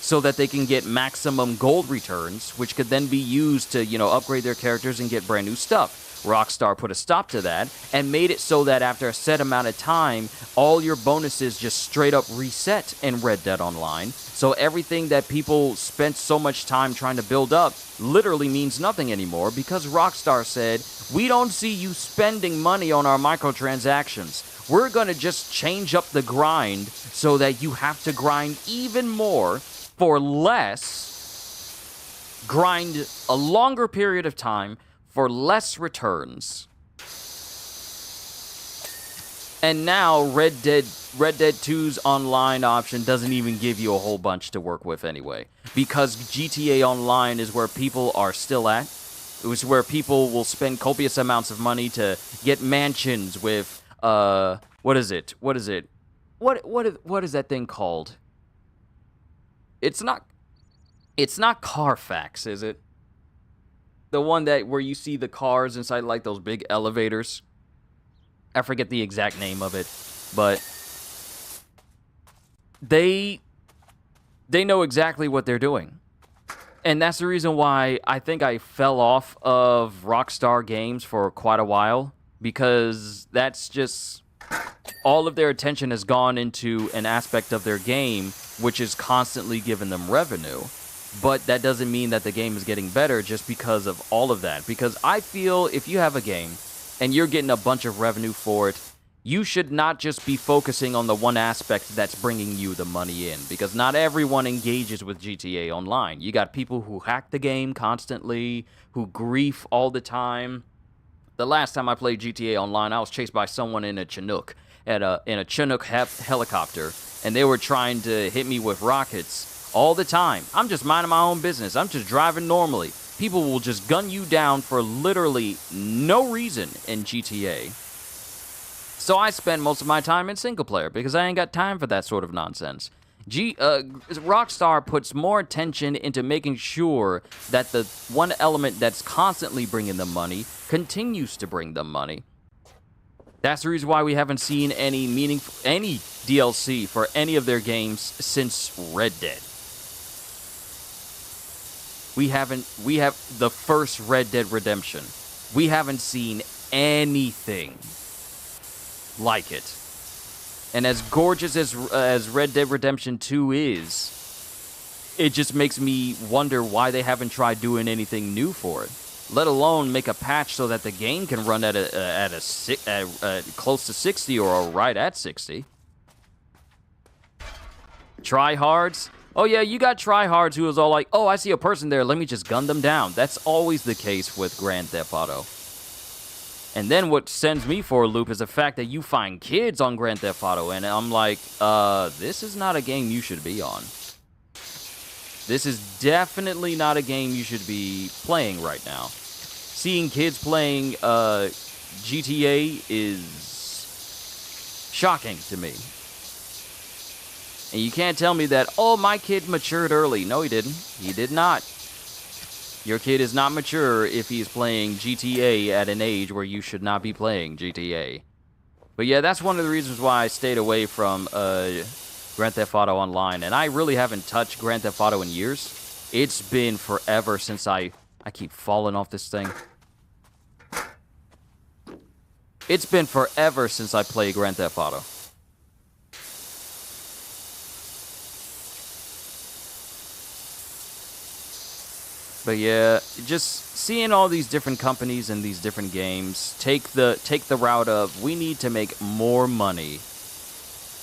so that they can get maximum gold returns, which could then be used to, upgrade their characters and get brand new stuff. Rockstar put a stop to that and made it so that after a set amount of time, all your bonuses just straight up reset in Red Dead Online. So everything that people spent so much time trying to build up literally means nothing anymore, because Rockstar said, we don't see you spending money on our microtransactions. We're going to just change up the grind so that you have to grind even more for less, grind a longer period of time for less returns. And now Red Dead 2's online option doesn't even give you a whole bunch to work with anyway, because GTA Online is where people are still at. It was where people will spend copious amounts of money to get mansions with what is it? What is that thing called? It's not Carfax, is it? The one where you see the cars inside like those big elevators. I forget the exact name of it, but they know exactly what they're doing. And that's the reason why I think I fell off of Rockstar Games for quite a while, because that's just all of their attention has gone into an aspect of their game which is constantly giving them revenue. But that doesn't mean that the game is getting better just because of all of that. Because I feel if you have a game and you're getting a bunch of revenue for it, you should not just be focusing on the one aspect that's bringing you the money in. Because not everyone engages with GTA Online. You got people who hack the game constantly, who grief all the time. The last time I played GTA Online, I was chased by someone in a Chinook, in a Chinook helicopter, and they were trying to hit me with rockets all the time. I'm just minding my own business. I'm just driving normally. People will just gun you down for literally no reason in GTA. So I spend most of my time in single player because I ain't got time for that sort of nonsense. Rockstar puts more attention into making sure that the one element that's constantly bringing them money continues to bring them money. That's the reason why we haven't seen any DLC for any of their games since Red Dead. We have the first Red Dead Redemption. We haven't seen anything like it. And as gorgeous as Red Dead Redemption 2 is, it just makes me wonder why they haven't tried doing anything new for it. Let alone make a patch so that the game can run at close to 60 or right at 60. Tryhards? Oh yeah, you got tryhards who is all like, oh, I see a person there, let me just gun them down. That's always the case with Grand Theft Auto. And then what sends me for a loop is the fact that you find kids on Grand Theft Auto, and I'm like, this is not a game you should be on. This is definitely not a game you should be playing right now. Seeing kids playing GTA is shocking to me. And you can't tell me that, oh, my kid matured early. No, he didn't. He did not. Your kid is not mature if he's playing GTA at an age where you should not be playing GTA. But yeah, that's one of the reasons why I stayed away from Grand Theft Auto Online. And I really haven't touched Grand Theft Auto in years. It's been forever since I keep falling off this thing. It's been forever since I played Grand Theft Auto. But yeah, just seeing all these different companies and these different games take the route of, we need to make more money.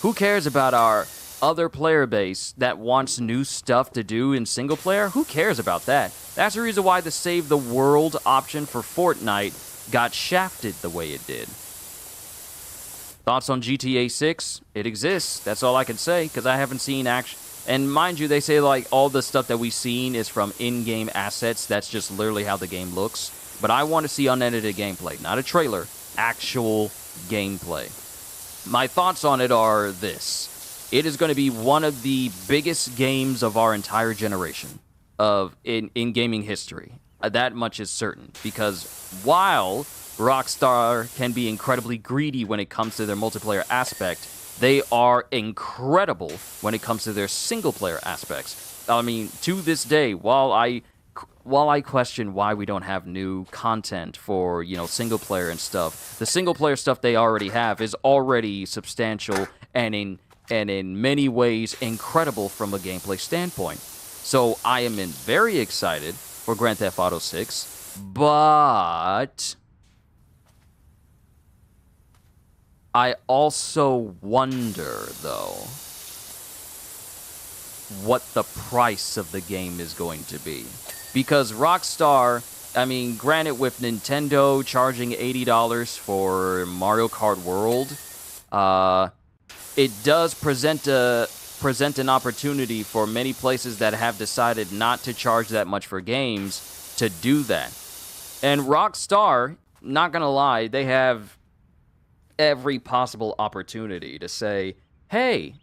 Who cares about our other player base that wants new stuff to do in single player? Who cares about that? That's the reason why the Save the World option for Fortnite got shafted the way it did. Thoughts on GTA 6? It exists. That's all I can say, because I haven't seen action. And mind you, they say like all the stuff that we've seen is from in-game assets. That's just literally how the game looks. But I want to see unedited gameplay, not a trailer, actual gameplay. My thoughts on it are this. It is going to be one of the biggest games of our entire generation in gaming history. That much is certain. Because while Rockstar can be incredibly greedy when it comes to their multiplayer aspect. They are incredible when it comes to their single-player aspects. I mean, to this day, while I question why we don't have new content for, single-player and stuff, the single-player stuff they already have is already substantial and in many ways incredible from a gameplay standpoint. So I am very excited for Grand Theft Auto 6, but I also wonder, though, what the price of the game is going to be. Because Rockstar, I mean, granted, with Nintendo charging $80 for Mario Kart World, it does present an opportunity for many places that have decided not to charge that much for games to do that. And Rockstar, not gonna lie, they have every possible opportunity to say, hey,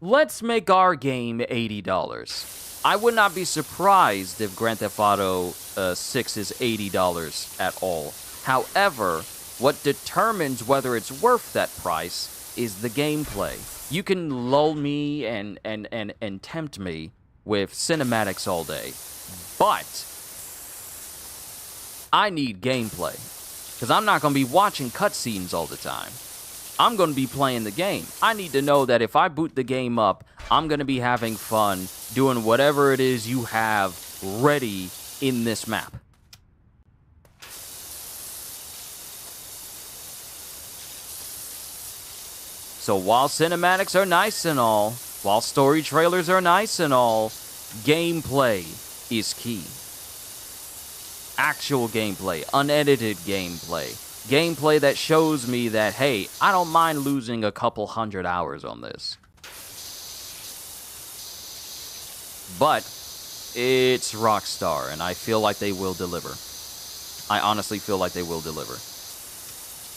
let's make our game $80. I would not be surprised if Grand Theft Auto 6 is $80 at all. However, what determines whether it's worth that price is the gameplay. You can lull me and tempt me with cinematics all day, but I need gameplay. Because I'm not going to be watching cutscenes all the time. I'm going to be playing the game. I need to know that if I boot the game up, I'm going to be having fun doing whatever it is you have ready in this map. So while cinematics are nice and all, while story trailers are nice and all, gameplay is key. Actual gameplay, unedited gameplay. Gameplay that shows me that, hey, I don't mind losing a couple 100 hours on this. But it's Rockstar, and I feel like they will deliver. I honestly feel like they will deliver.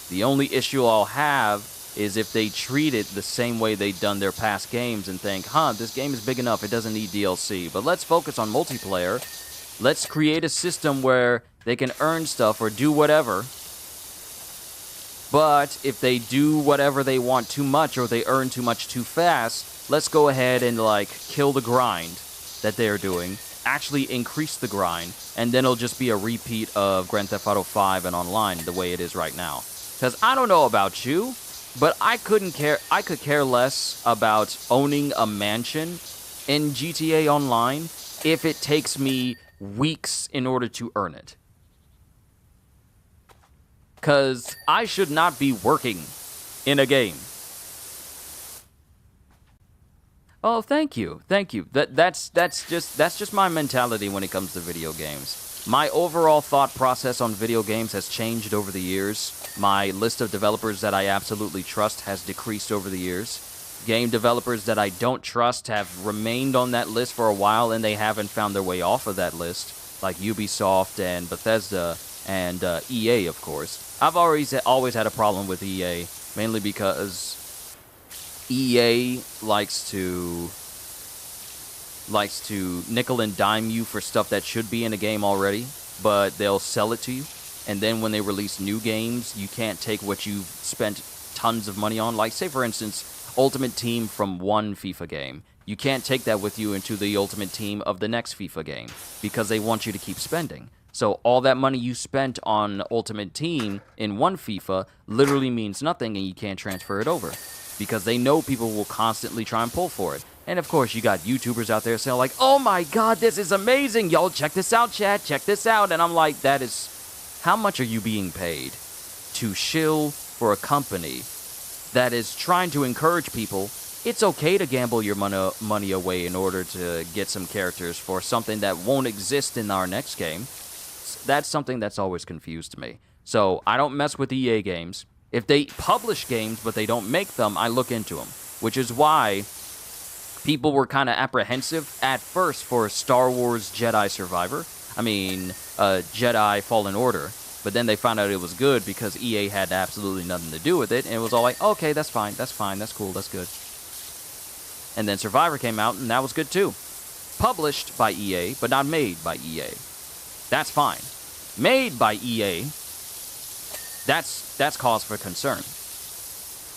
The only issue I'll have is if they treat it the same way they've done their past games and think, this game is big enough, it doesn't need DLC. But let's focus on multiplayer. Let's create a system where they can earn stuff or do whatever. But if they do whatever they want too much or they earn too much too fast, let's go ahead and, kill the grind that they're doing. Actually increase the grind. And then it'll just be a repeat of Grand Theft Auto 5 and online the way it is right now. Because I don't know about you, but I could care less about owning a mansion in GTA Online if it takes me weeks in order to earn it. Because I should not be working in a game. Oh, thank you. That's just my mentality when it comes to video games. My overall thought process on video games has changed over the years. My list of developers that I absolutely trust has decreased over the years. Game developers that I don't trust have remained on that list for a while, and they haven't found their way off of that list, like Ubisoft and Bethesda and EA, of course. I've always had a problem with EA, mainly because EA likes to nickel and dime you for stuff that should be in a game already, but they'll sell it to you. And then when they release new games, you can't take what you've spent tons of money on. Like, say, for instance, Ultimate Team from one FIFA game. You can't take that with you into the Ultimate Team of the next FIFA game because they want you to keep spending. So all that money you spent on Ultimate Team in one FIFA literally means nothing, and you can't transfer it over because they know people will constantly try and pull for it. And of course, you got YouTubers out there saying like, oh my god, this is amazing. Y'all check this out, chat. Check this out. And I'm like, how much are you being paid to shill for a company that is trying to encourage people? It's okay to gamble your money away in order to get some characters for something that won't exist in our next game. That's something that's always confused me. So I don't mess with EA games. If they publish games but they don't make them, I look into them. Which is why people were kind of apprehensive at first for Star Wars Jedi Survivor. Jedi Fallen Order. But then they found out it was good because EA had absolutely nothing to do with it. And it was all like, okay, that's fine, that's cool, that's good. And then Survivor came out, and that was good too. Published by EA, but not made by EA. That's fine. made by EA, that's cause for concern.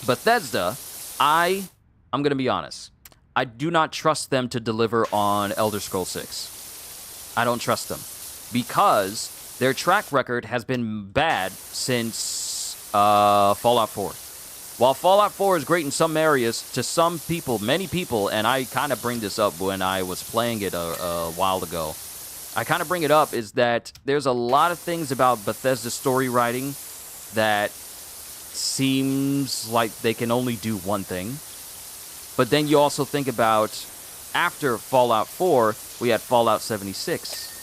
Bethesda, I'm going to be honest. I do not trust them to deliver on Elder Scrolls 6. I don't trust them because their track record has been bad since Fallout 4. While Fallout 4 is great in some areas, to some people, many people, and I kind of bring this up when I was playing it a while ago, I kind of bring it up, is that there's a lot of things about Bethesda story writing that seems like they can only do one thing. But then you also think about, after Fallout 4, we had Fallout 76.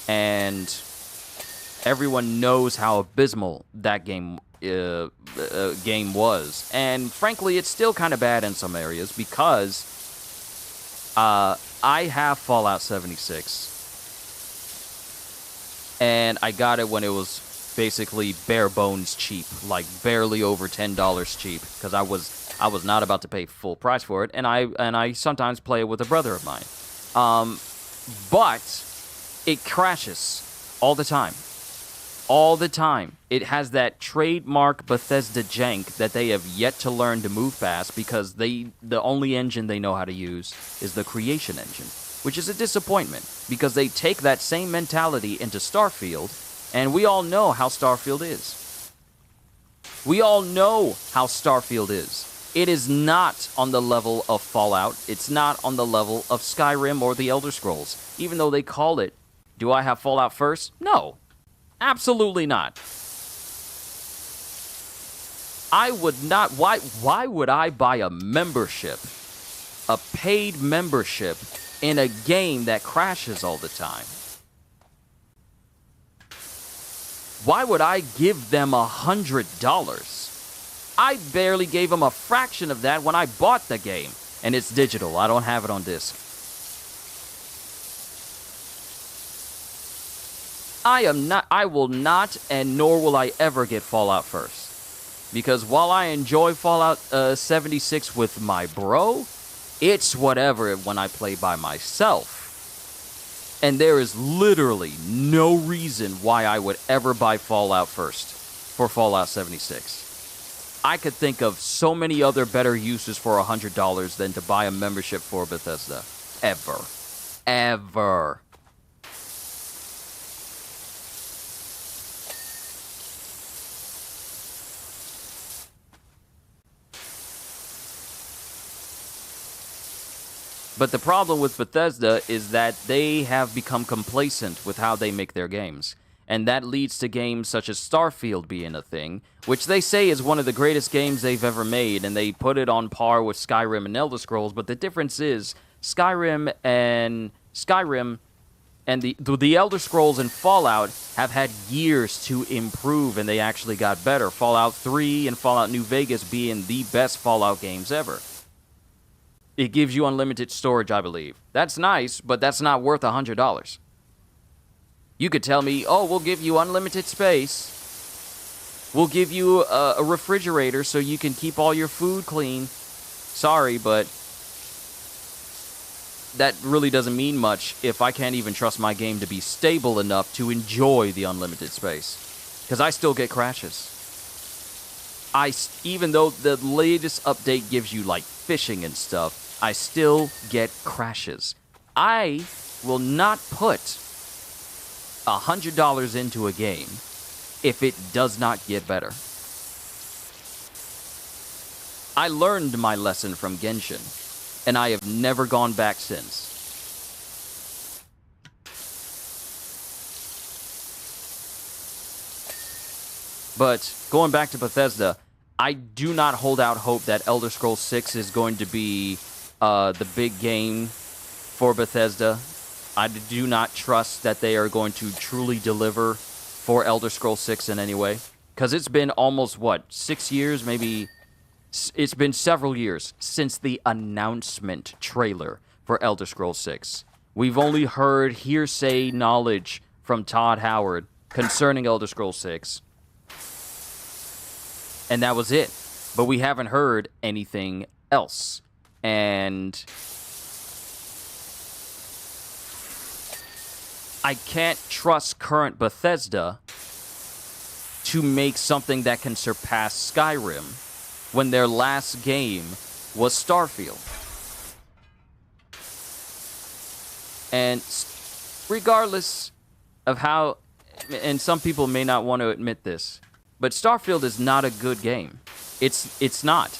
And everyone knows how abysmal that game was. And frankly, it's still kind of bad in some areas because I have Fallout 76. And I got it when it was basically bare bones cheap, like barely over $10 cheap, because I was not about to pay full price for it, and I sometimes play it with a brother of mine. But it crashes all the time. All the time. It has that trademark Bethesda jank that they have yet to learn to move past, because the only engine they know how to use is the creation engine, which is a disappointment, because they take that same mentality into Starfield, and we all know how Starfield is. We all know how Starfield is. It is not on the level of Fallout. It's not on the level of Skyrim or the Elder Scrolls, even though they call it. Do I have Fallout first? No. Absolutely not. I would not. Why would I buy a membership, a paid membership, in a game that crashes all the time? Why would I give them $100? I barely gave them a fraction of that when I bought the game. And it's digital. I don't have it on disc. I will not, and nor will I ever get Fallout first. Because while I enjoy Fallout 76 with my bro, it's whatever when I play by myself. And there is literally no reason why I would ever buy Fallout first for Fallout 76. I could think of so many other better uses for $100 than to buy a membership for Bethesda. Ever. Ever. But the problem with Bethesda is that they have become complacent with how they make their games. And that leads to games such as Starfield being a thing, which they say is one of the greatest games they've ever made, and they put it on par with Skyrim and Elder Scrolls. But the difference is Skyrim and the Elder Scrolls and Fallout have had years to improve, and they actually got better. Fallout 3 and Fallout New Vegas being the best Fallout games ever. It gives you unlimited storage, I believe. That's nice, but that's not worth $100. You could tell me, oh, we'll give you unlimited space. We'll give you a refrigerator so you can keep all your food clean. Sorry, but that really doesn't mean much if I can't even trust my game to be stable enough to enjoy the unlimited space. Because I still get crashes. Even though the latest update gives you, like, fishing and stuff, I still get crashes. I will not put $100 into a game if it does not get better. I learned my lesson from Genshin, and I have never gone back since. But going back to Bethesda, I do not hold out hope that Elder Scrolls 6 is going to be the big game for Bethesda. I do not trust that they are going to truly deliver for Elder Scrolls 6 in any way. Because it's been almost, 6 years? Maybe it's been several years since the announcement trailer for Elder Scrolls 6. We've only heard hearsay knowledge from Todd Howard concerning Elder Scrolls 6. And that was it. But we haven't heard anything else. And I can't trust current Bethesda to make something that can surpass Skyrim when their last game was Starfield. And regardless of how, and some people may not want to admit this, but Starfield is not a good game. It's not.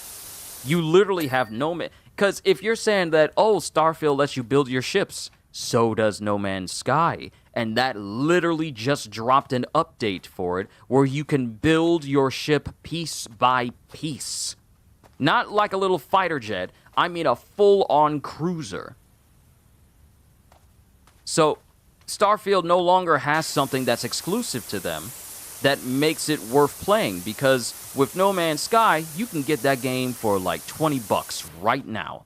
You literally have no man. Because if you're saying that, oh, Starfield lets you build your ships, so does No Man's Sky. And that literally just dropped an update for it where you can build your ship piece by piece. Not like a little fighter jet. I mean a full-on cruiser. So Starfield no longer has something that's exclusive to them that makes it worth playing, because with No Man's Sky, you can get that game for like $20 right now.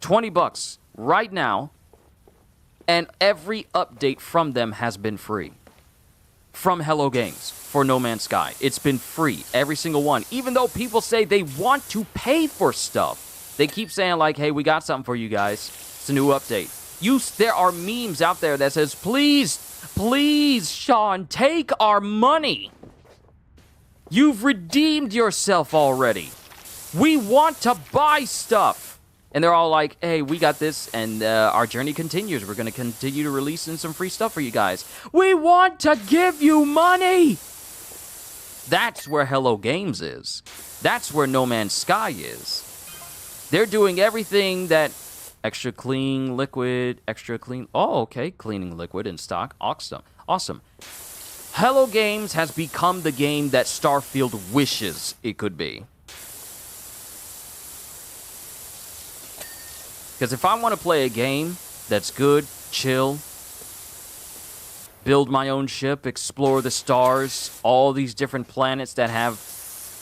$20 right now, and every update from them has been free. From Hello Games for No Man's Sky. It's been free, every single one. Even though people say they want to pay for stuff. They keep saying like, hey, we got something for you guys. It's a new update. There are memes out there that says, please, Sean, take our money. You've redeemed yourself already. We want to buy stuff. And they're all like, hey, we got this, and our journey continues. We're going to continue to release some free stuff for you guys. We want to give you money. That's where Hello Games is. That's where No Man's Sky is. They're doing everything that extra clean liquid, extra clean. Oh, okay. Cleaning liquid in stock. Awesome. Hello Games has become the game that Starfield wishes it could be. Because if I want to play a game that's good, chill, build my own ship, explore the stars, all these different planets that have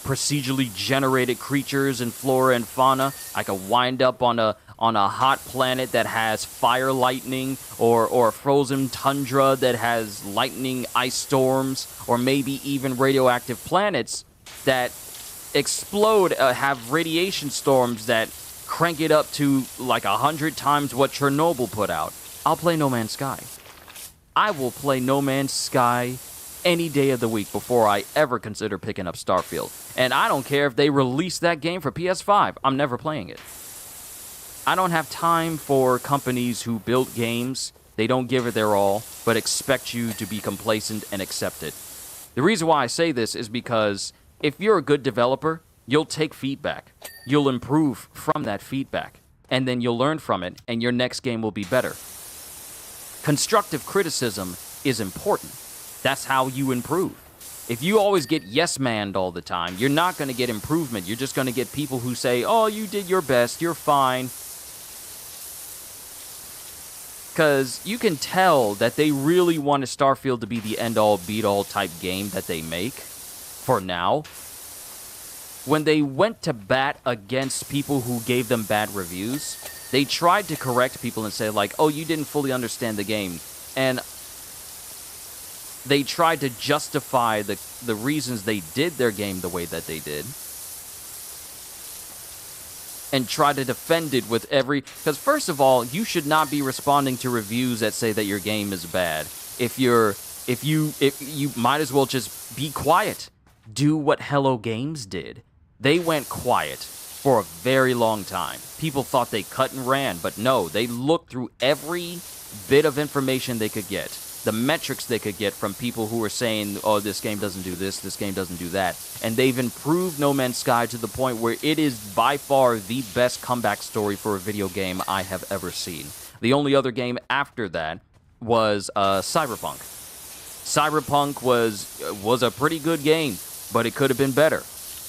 procedurally generated creatures and flora and fauna. I could wind up on a hot planet that has fire lightning, or a frozen tundra that has lightning ice storms, or maybe even radioactive planets that explode, have radiation storms that crank it up to like 100 times what Chernobyl put out. I'll play No Man's Sky. I will play No Man's Sky any day of the week before I ever consider picking up Starfield. And I don't care if they release that game for PS5. I'm never playing it. I don't have time for companies who build games, they don't give it their all, but expect you to be complacent and accept it. The reason why I say this is because if you're a good developer, you'll take feedback. You'll improve from that feedback. And then you'll learn from it, and your next game will be better. Constructive criticism is important. That's how you improve. If you always get yes-manned all the time, you're not going to get improvement. You're just going to get people who say, oh, you did your best, you're fine. Because you can tell that they really want Starfield to be the end-all, beat-all type game that they make, for now. When they went to bat against people who gave them bad reviews, they tried to correct people and say, like, oh, you didn't fully understand the game. And they tried to justify the reasons they did their game the way that they did. And try to defend it with every... Because first of all, you should not be responding to reviews that say that your game is bad. If you might as well just be quiet. Do what Hello Games did. They went quiet for a very long time. People thought they cut and ran, but no, they looked through every bit of information they could get. The metrics they could get from people who were saying, oh, this game doesn't do this game doesn't do that. And they've improved No Man's Sky to the point where it is by far the best comeback story for a video game I have ever seen. The only other game after that was Cyberpunk. Cyberpunk was a pretty good game, but it could have been better.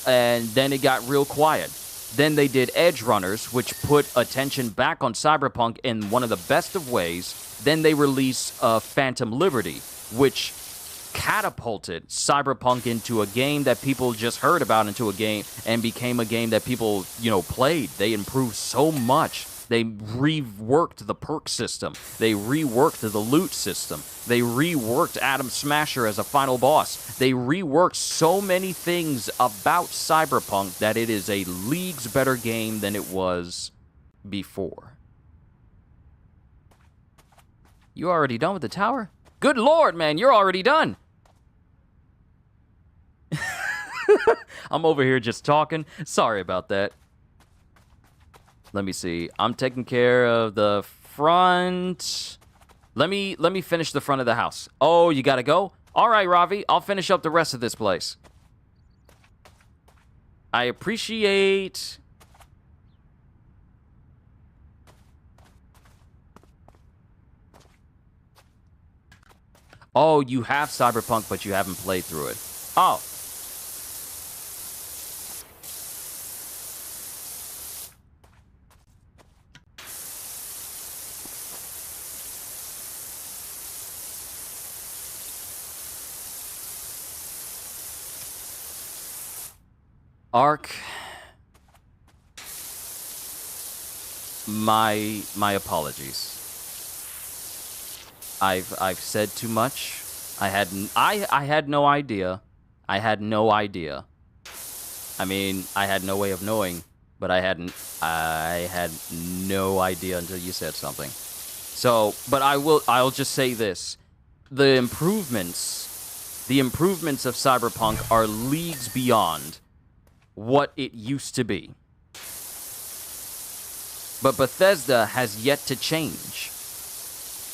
And then it got real quiet. Then they did Edge Runners, which put attention back on Cyberpunk in one of the best of ways. Then they released Phantom Liberty, which catapulted Cyberpunk into a game that people just heard about, into a game, and became a game that people, played. They improved so much. They reworked the perk system. They reworked the loot system. They reworked Adam Smasher as a final boss. They reworked so many things about Cyberpunk that it is a leagues better game than it was before. You already done with the tower? Good lord, man, you're already done. I'm over here just talking. Sorry about that. Let me see. I'm taking care of the front. Let me finish the front of the house. Oh, you gotta go? All right, Ravi. I'll finish up the rest of this place. I appreciate... Oh, you have Cyberpunk, but you haven't played through it. Oh. Ark. My apologies. I've said too much. I had no idea. I had no idea. I mean, I had no way of knowing, but I had no idea until you said something. So, but I'll just say this. The improvements of Cyberpunk are leagues beyond what it used to be. But Bethesda has yet to change.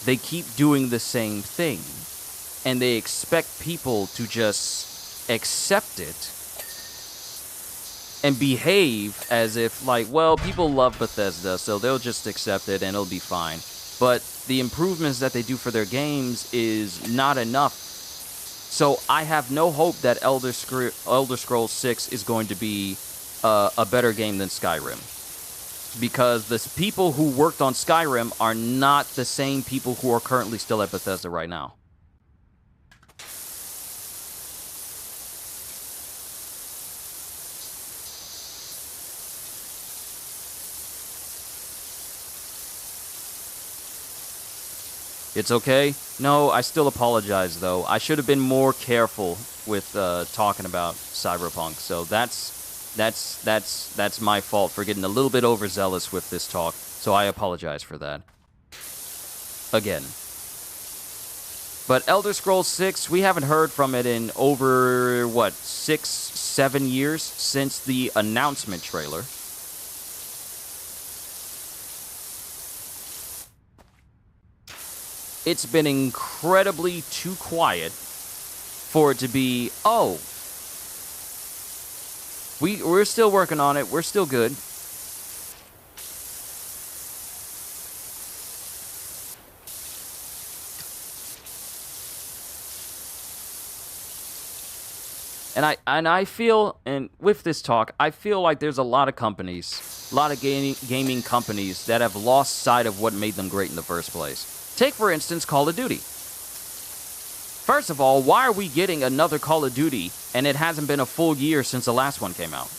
They keep doing the same thing, and they expect people to just accept it and behave as if, like, well, people love Bethesda, so they'll just accept it and it'll be fine. But the improvements that they do for their games is not enough. So I have no hope that Elder Scrolls 6 is going to be a better game than Skyrim. Because the people who worked on Skyrim are not the same people who are currently still at Bethesda right now. It's okay? No, I still apologize, though. I should have been more careful with talking about Cyberpunk, so that's my fault for getting a little bit overzealous with this talk, so I apologize for that. Again. But Elder Scrolls 6, we haven't heard from it in over, 6, 7 years since the announcement trailer. It's been incredibly too quiet for it to be, oh, we're still working on it, we're still good. And I feel, and with this talk, I feel like there's a lot of companies, a lot of gaming companies that have lost sight of what made them great in the first place. Take, for instance, Call of Duty. First of all, why are we getting another Call of Duty and it hasn't been a full year since the last one came out?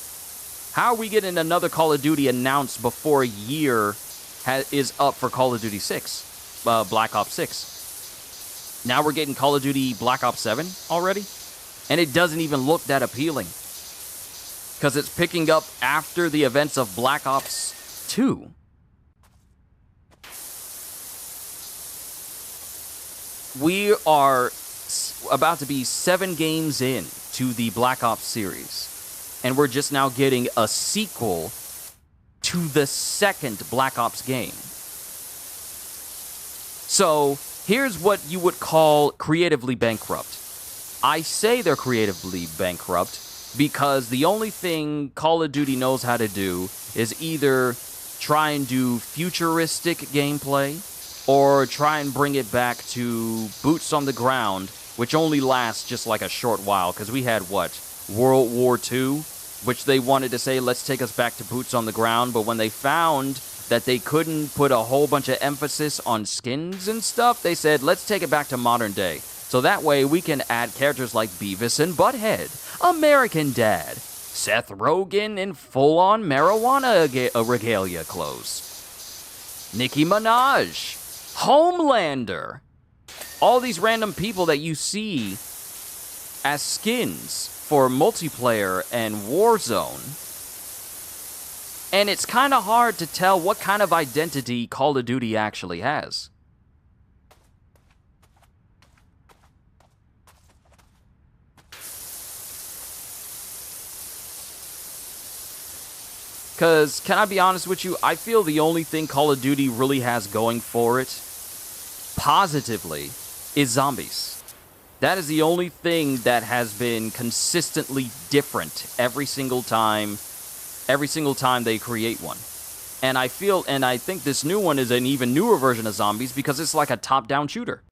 How are we getting another Call of Duty announced before a year is up for Call of Duty 6, Black Ops 6? Now we're getting Call of Duty Black Ops 7 already? And it doesn't even look that appealing. Because it's picking up after the events of Black Ops 2. We are about to be 7 games in to the Black Ops series. And we're just now getting a sequel to the second Black Ops game. So, here's what you would call creatively bankrupt. I say they're creatively bankrupt because the only thing Call of Duty knows how to do is either try and do futuristic gameplay or try and bring it back to boots on the ground, which only lasts just like a short while, because we had, World War II, which they wanted to say, let's take us back to boots on the ground, but when they found that they couldn't put a whole bunch of emphasis on skins and stuff, they said, let's take it back to modern day. So that way we can add characters like Beavis and Butthead, American Dad, Seth Rogen in full-on marijuana regalia clothes, Nicki Minaj, Homelander, all these random people that you see as skins for multiplayer and Warzone. And it's kind of hard to tell what kind of identity Call of Duty actually has. Because, can I be honest with you? I feel the only thing Call of Duty really has going for it, positively, is zombies. That is the only thing that has been consistently different every single time they create one. And I think this new one is an even newer version of zombies because it's like a top-down shooter.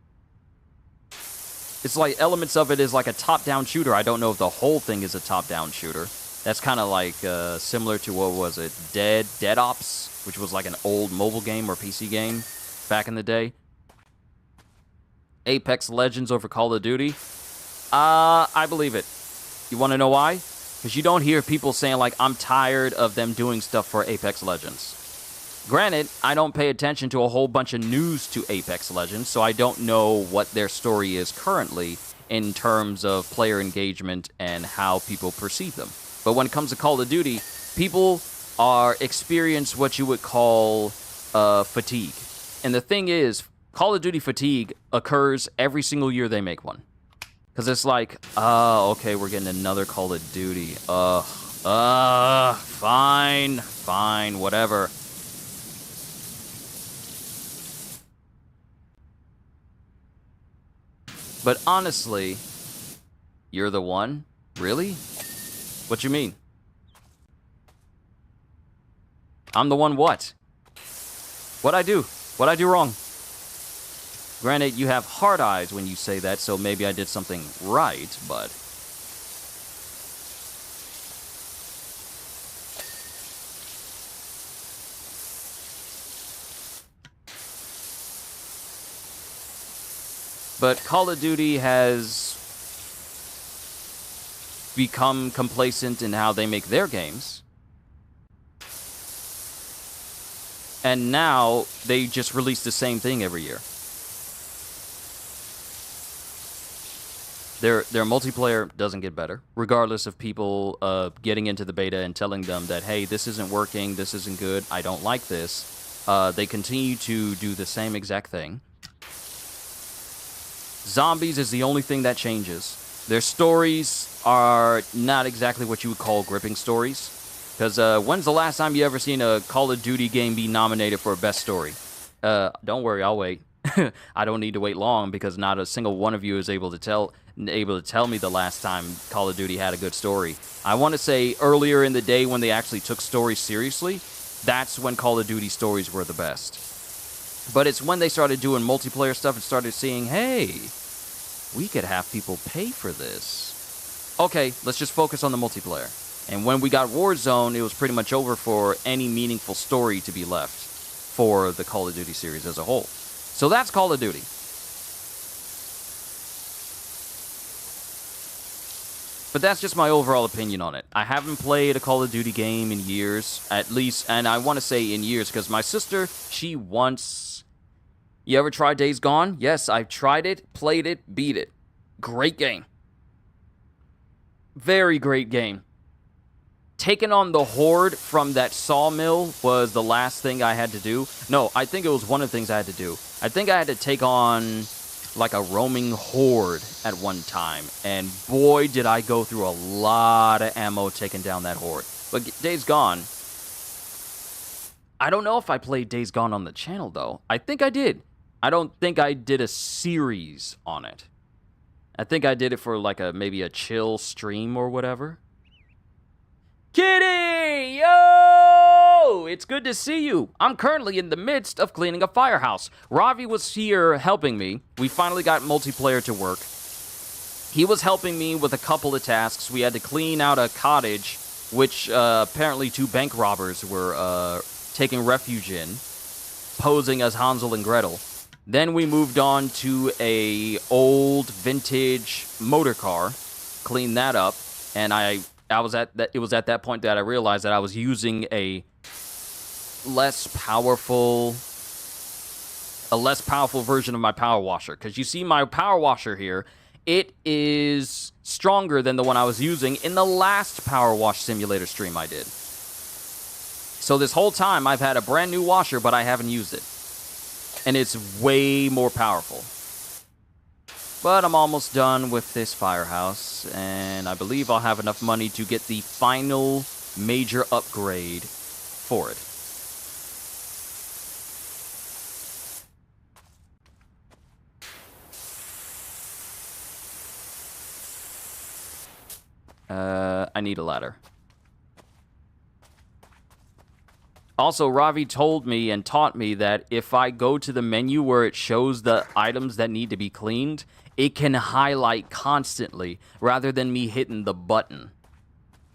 It's like elements of it is like a top-down shooter. I don't know if the whole thing is a top-down shooter. That's kind of like similar to, what was it, Dead Ops, which was like an old mobile game or PC game back in the day. Apex Legends over Call of Duty. I believe it. You want to know why? Because you don't hear people saying, like, I'm tired of them doing stuff for Apex Legends. Granted, I don't pay attention to a whole bunch of news to Apex Legends, so I don't know what their story is currently in terms of player engagement and how people perceive them. But when it comes to Call of Duty, people experience what you would call fatigue. And the thing is, Call of Duty fatigue occurs every single year they make one. Because it's like, okay, we're getting another Call of Duty. Fine, whatever. But honestly, you're the one? Really? What you mean? I'm the one what? What'd I do? What'd I do wrong? Granted, you have hard eyes when you say that, so maybe I did something right, but... But Call of Duty has become complacent in how they make their games. And now they just release the same thing every year. Their multiplayer doesn't get better, regardless of people getting into the beta and telling them that, hey, this isn't working, this isn't good, I don't like this. They continue to do the same exact thing. Zombies is the only thing that changes. Their stories are not exactly what you would call gripping stories. Because when's the last time you ever seen a Call of Duty game be nominated for a best story? Don't worry, I'll wait. I don't need to wait long because not a single one of you is able to tell me the last time Call of Duty had a good story. I want to say earlier in the day when they actually took stories seriously, that's when Call of Duty stories were the best. But it's when they started doing multiplayer stuff and started seeing, hey, we could have people pay for this. Okay, let's just focus on the multiplayer. And when we got Warzone, it was pretty much over for any meaningful story to be left for the Call of Duty series as a whole. So that's Call of Duty. But that's just my overall opinion on it. I haven't played a Call of Duty game in years, at least, and I want to say in years, because my sister, she wants... You ever tried Days Gone? Yes, I've tried it, played it, beat it. Great game. Very great game. Taking on the Horde from that sawmill was the last thing I had to do. No, I think it was one of the things I had to do. I think I had to take on like a roaming horde at one time. And boy, did I go through a lot of ammo taking down that horde. But Days Gone... I don't know if I played Days Gone on the channel, though. I think I did. I don't think I did a series on it. I think I did it for like maybe a chill stream or whatever. Kitty! Yo! It's good to see you. I'm currently in the midst of cleaning a firehouse. Ravi was here helping me. We finally got multiplayer to work. He was helping me with a couple of tasks. We had to clean out a cottage, which apparently 2 bank robbers were taking refuge in, posing as Hansel and Gretel. Then we moved on to a old vintage motor car, cleaned that up, and it was at that point that I realized that I was using a less powerful version of my power washer. Because you see my power washer here, it is stronger than the one I was using in the last Power Wash Simulator stream I did. So this whole time I've had a brand new washer, but I haven't used it. And it's way more powerful. But I'm almost done with this firehouse, and I believe I'll have enough money to get the final major upgrade for it. I need a ladder. Also, Ravi told me and taught me that if I go to the menu where it shows the items that need to be cleaned, it can highlight constantly rather than me hitting the button.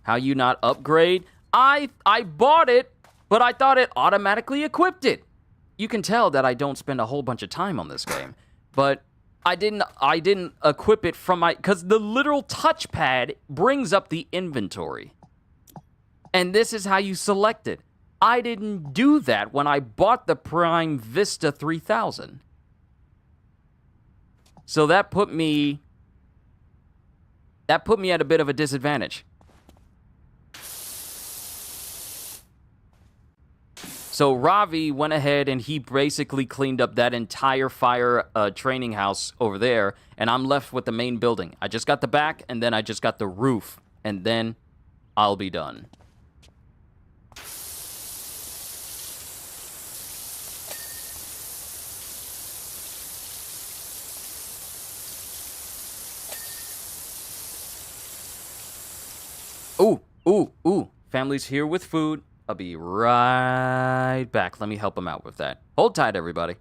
How you not upgrade? I bought it, but I thought it automatically equipped it. You can tell that I don't spend a whole bunch of time on this game, but I didn't equip it from my, because the literal touchpad brings up the inventory. And this is how you select it. I didn't do that when I bought the Prime Vista 3000. So that put me at a bit of a disadvantage. So Ravi went ahead and he basically cleaned up that entire fire training house over there, and I'm left with the main building. I just got the back, and then I just got the roof, and then I'll be done. Ooh. Family's here with food. I'll be right back. Let me help them out with that. Hold tight, everybody.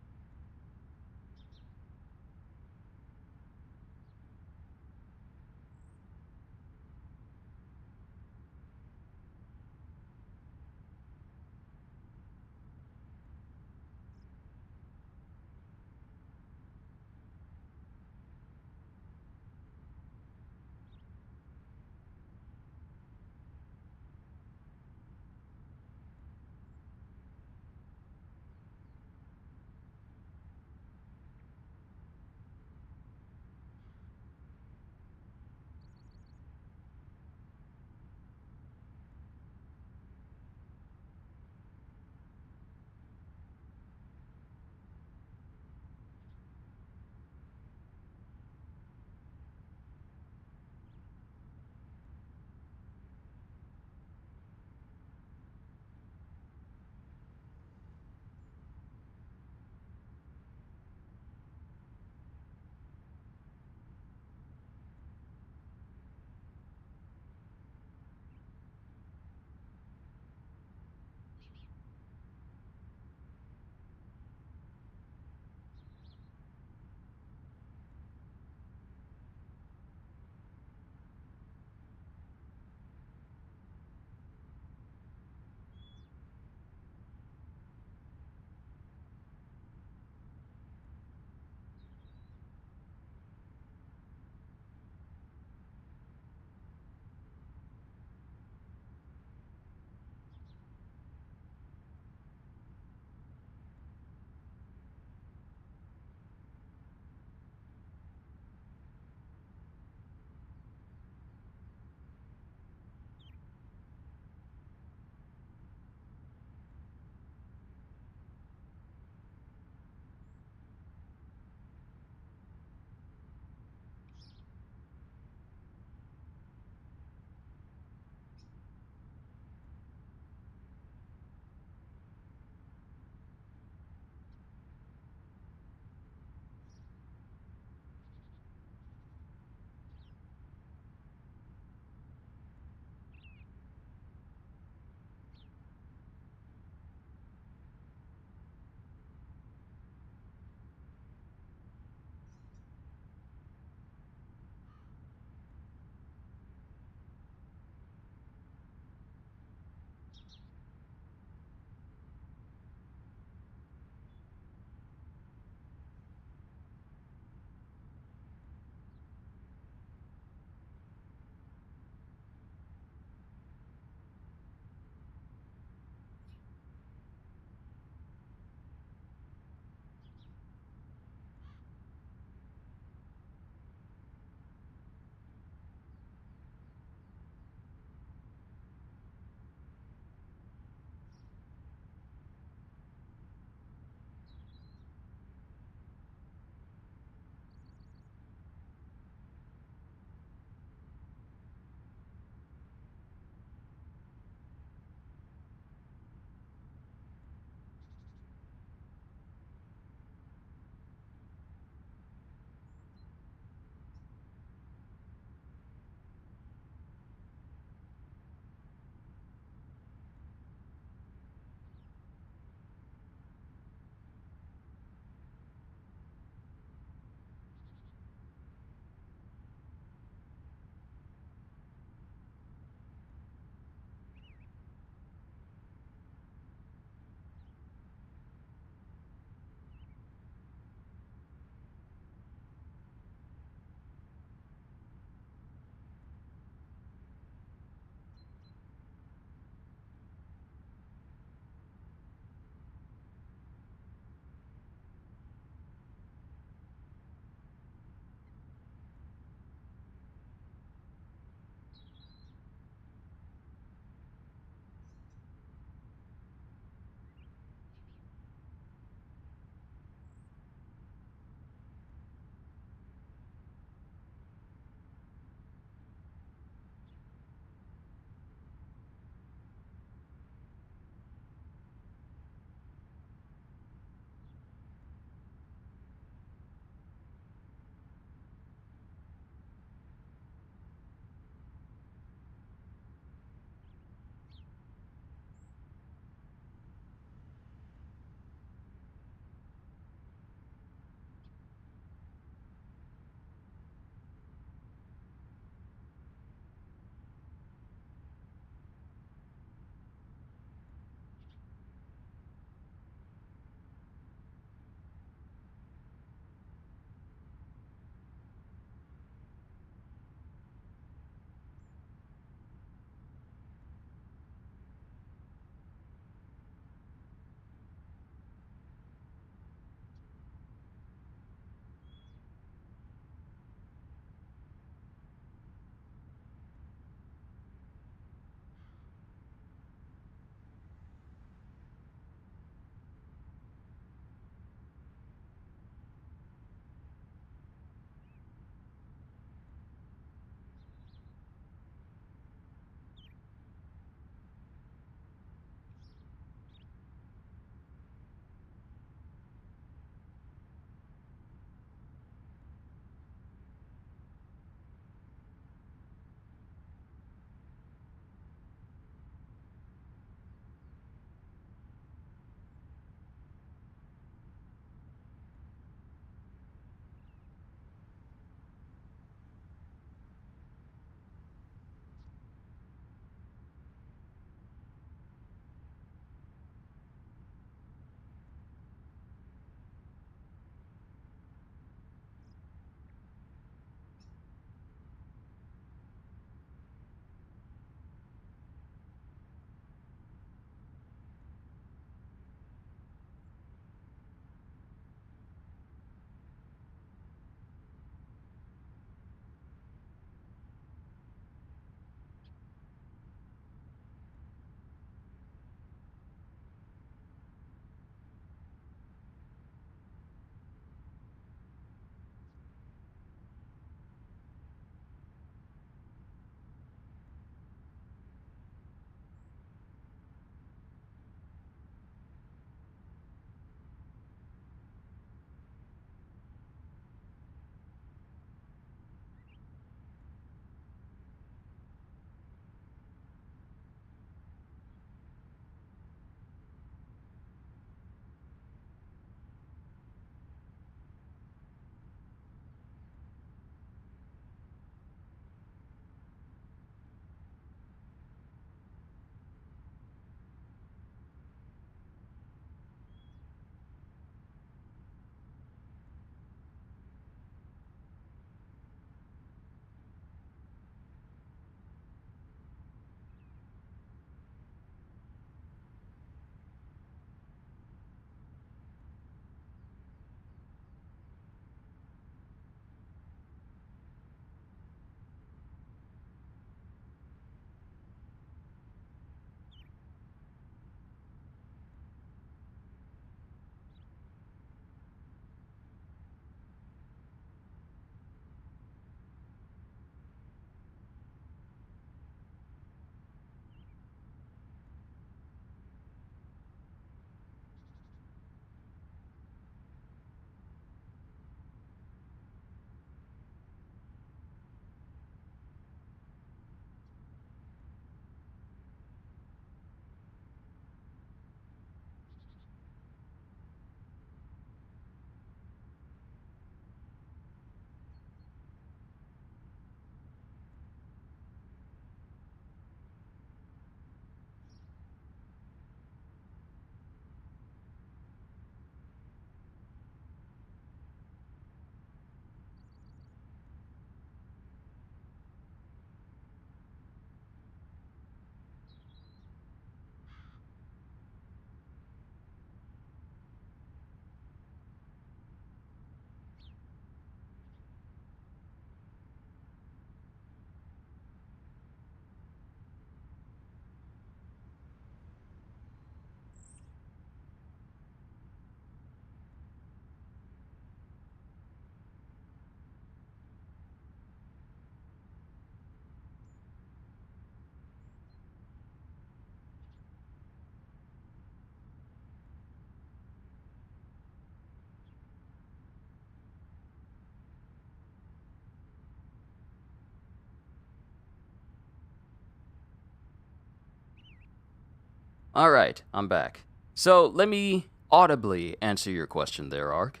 All right, I'm back. So let me audibly answer your question there, Ark.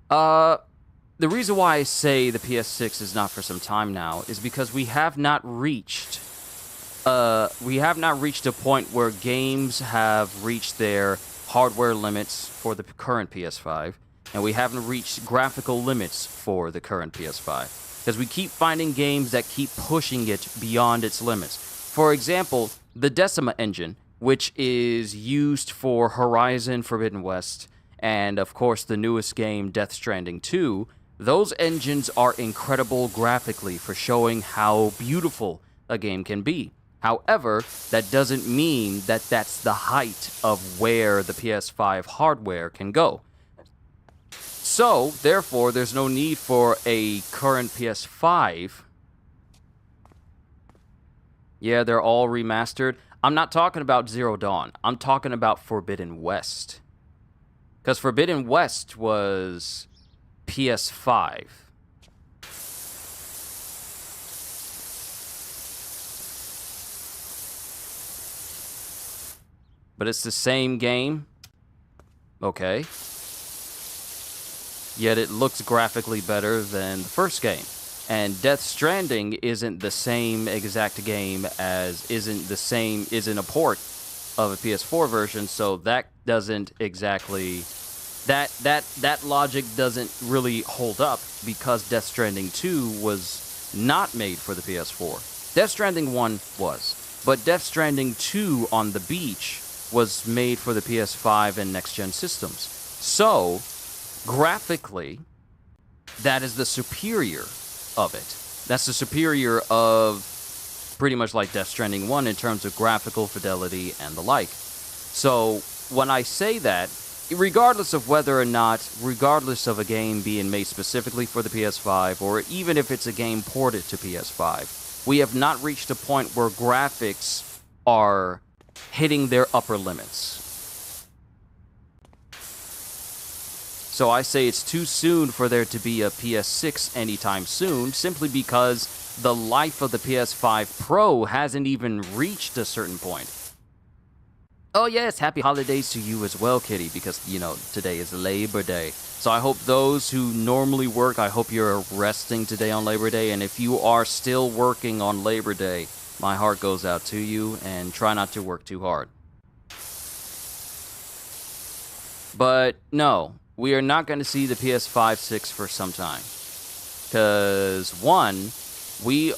Uh, the reason why I say the PS6 is not for some time now is because we have not reached a point where games have reached their hardware limits for the current PS5, and we haven't reached graphical limits for the current PS5. Because we keep finding games that keep pushing it beyond its limits. For example, the Decima engine, which is used for Horizon Forbidden West, and of course the newest game, Death Stranding 2, those engines are incredible graphically for showing how beautiful a game can be. However, that doesn't mean that that's the height of where the PS5 hardware can go. So, therefore, there's no need for a current PS5. Yeah, they're all remastered. I'm not talking about Zero Dawn. I'm talking about Forbidden West. Because Forbidden West was PS5. But it's the same game. Okay. Yet it looks graphically better than the first game. And Death Stranding isn't the same exact game as isn't a port of a PS4 version, so that doesn't exactly that logic doesn't really hold up because Death Stranding 2 was not made for the PS4. Death Stranding 1 was, but Death Stranding 2 on the beach was made for the PS5 and next-gen systems. So, graphically, that is the superior of it. That's the superior of pretty much like Death Stranding 1 in terms of graphical fidelity and the like. So, when I say that, regardless of a game being made specifically for the PS5, or even if it's a game ported to PS5, we have not reached a point where graphics are hitting their upper limits. So I say it's too soon for there to be a PS6 anytime soon, simply because the life of the PS5 Pro hasn't even reached a certain point. Oh yes, happy holidays to you as well, Kitty, because, today is Labor Day. So I hope those who normally work, I hope you're resting today on Labor Day, and if you are still working on Labor Day, my heart goes out to you, and try not to work too hard. But no, we are not going to see the PS5 6 for some time. Because, one, the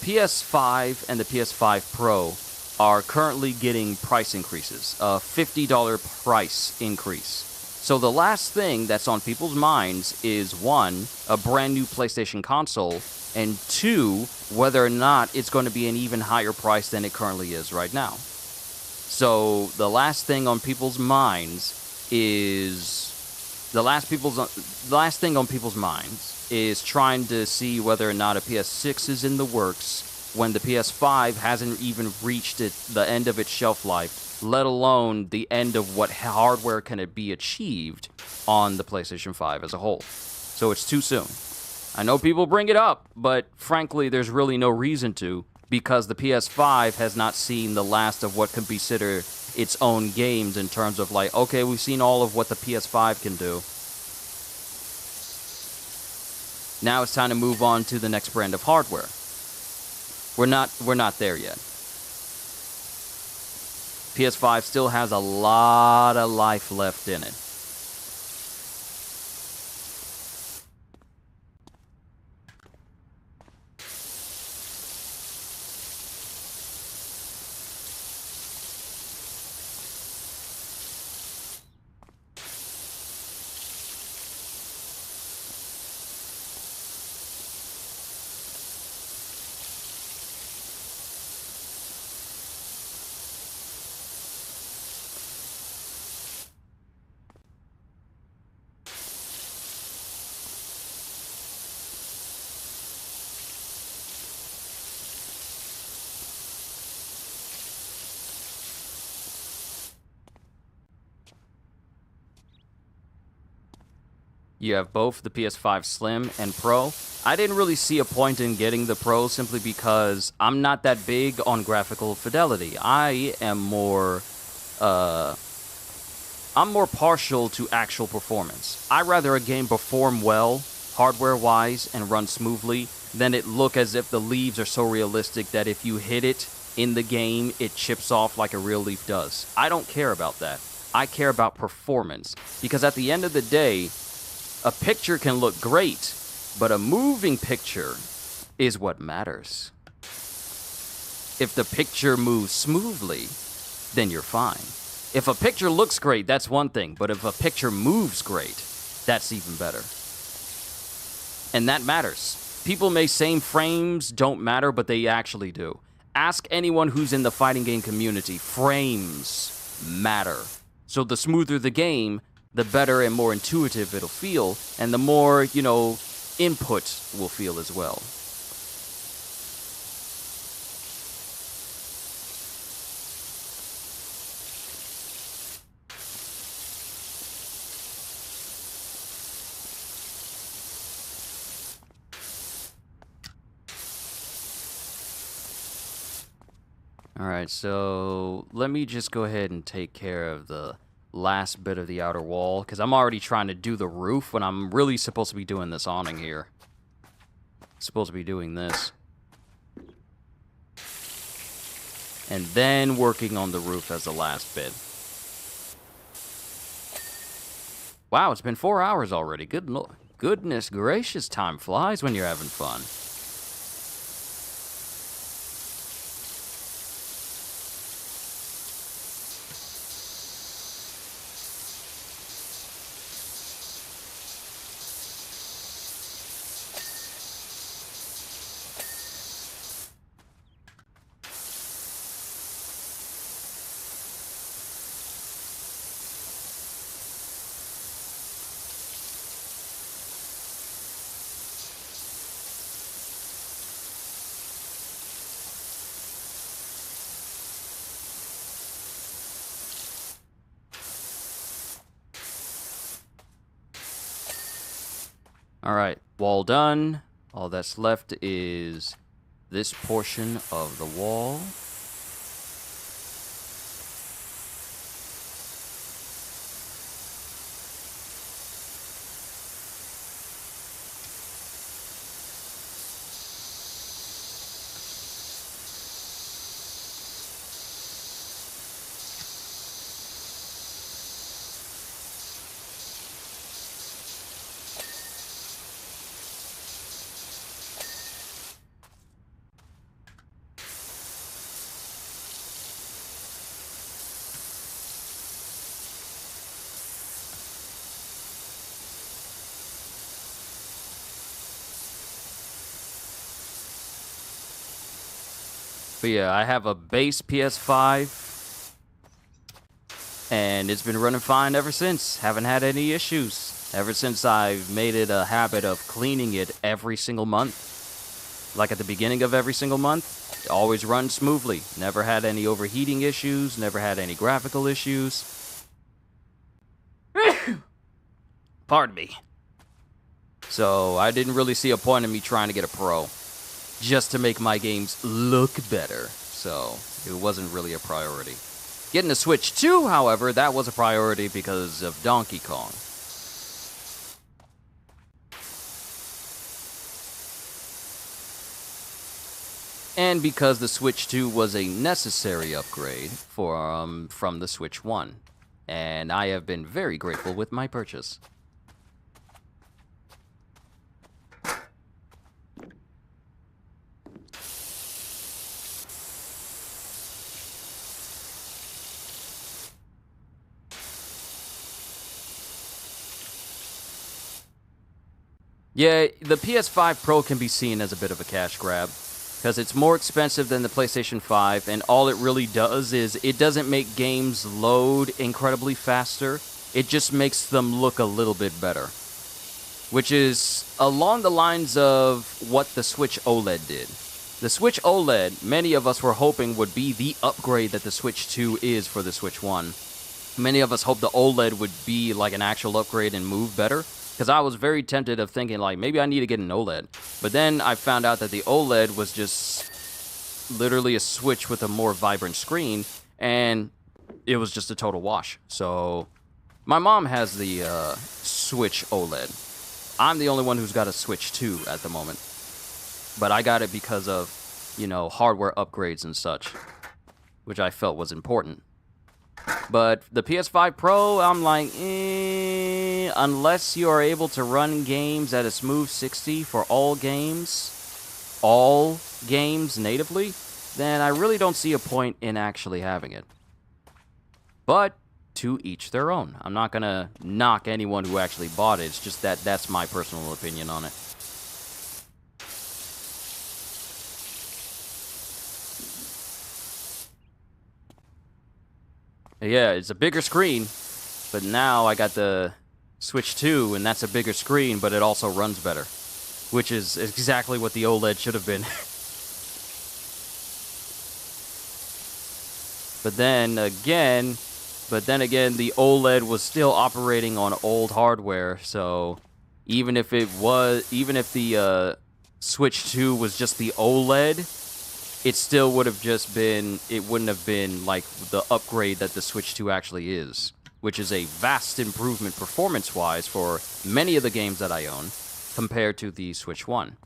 PS5 and the PS5 Pro are currently getting price increases, a $50 price increase. So the last thing that's on people's minds is, one, a brand new PlayStation console, and two, whether or not it's going to be an even higher price than it currently is right now. So the last thing on people's minds is trying to see whether or not a PS6 is in the works when the PS5 hasn't even reached the end of its shelf life, let alone the end of what hardware can be achieved on the PlayStation 5 as a whole. So it's too soon. I know people bring it up, but frankly, there's really no reason to, because the PS5 has not seen the last of what could be considered its own games in terms of okay, we've seen all of what the PS5 can do. Now it's time to move on to the next brand of hardware. We're not there yet. PS5 still has a lot of life left in it. You have both the PS5 Slim and Pro. I didn't really see a point in getting the Pro simply because I'm not that big on graphical fidelity. I'm more partial to actual performance. I'd rather a game perform well, hardware-wise, and run smoothly, than it look as if the leaves are so realistic that if you hit it in the game, it chips off like a real leaf does. I don't care about that. I care about performance. Because at the end of the day, a picture can look great, but a moving picture is what matters. If the picture moves smoothly, then you're fine. If a picture looks great, that's one thing, but if a picture moves great, that's even better. And that matters. People may say frames don't matter, but they actually do. Ask anyone who's in the fighting game community. Frames matter. So the smoother the game, the better and more intuitive it'll feel, and the more, input will feel as well. Alright, so let me just go ahead and take care of the last bit of the outer wall, because I'm already trying to do the roof when I'm really supposed to be doing this awning here. Supposed to be doing this. And then working on the roof as the last bit. Wow, it's been 4 hours already. Goodness gracious, time flies when you're having fun. Alright, wall done. All that's left is this portion of the wall. But yeah, I have a base PS5, and it's been running fine ever since. Haven't had any issues. Ever since I've made it a habit of cleaning it every single month. Like at the beginning of every single month, it always runs smoothly. Never had any overheating issues, never had any graphical issues. Pardon me. So I didn't really see a point in me trying to get a Pro. Just to make my games look better, so it wasn't really a priority. Getting a Switch 2, however, that was a priority because of Donkey Kong. And because the Switch 2 was a necessary upgrade from the Switch 1. And I have been very grateful with my purchase. Yeah, the PS5 Pro can be seen as a bit of a cash grab, because it's more expensive than the PlayStation 5, and all it really does is it doesn't make games load incredibly faster, it just makes them look a little bit better. Which is along the lines of what the Switch OLED did. The Switch OLED, many of us were hoping would be the upgrade that the Switch 2 is for the Switch 1. Many of us hoped the OLED would be like an actual upgrade and move better. Because I was very tempted of thinking, like, maybe I need to get an OLED. But then I found out that the OLED was just literally a Switch with a more vibrant screen, and it was just a total wash. So my mom has the Switch OLED. I'm the only one who's got a Switch 2 at the moment. But I got it because of, hardware upgrades and such, which I felt was important. But the PS5 Pro, I'm like, unless you are able to run games at a smooth 60 for all games natively, then I really don't see a point in actually having it. But to each their own. I'm not going to knock anyone who actually bought it. It's just that's my personal opinion on it. Yeah, it's a bigger screen, but now I got the Switch 2, and that's a bigger screen, but it also runs better, which is exactly what the OLED should have been. But then again, the OLED was still operating on old hardware, so even if the Switch 2 was just the OLED, it still would have just been, it wouldn't have been like the upgrade that the Switch 2 actually is, which is a vast improvement performance-wise for many of the games that I own compared to the Switch 1.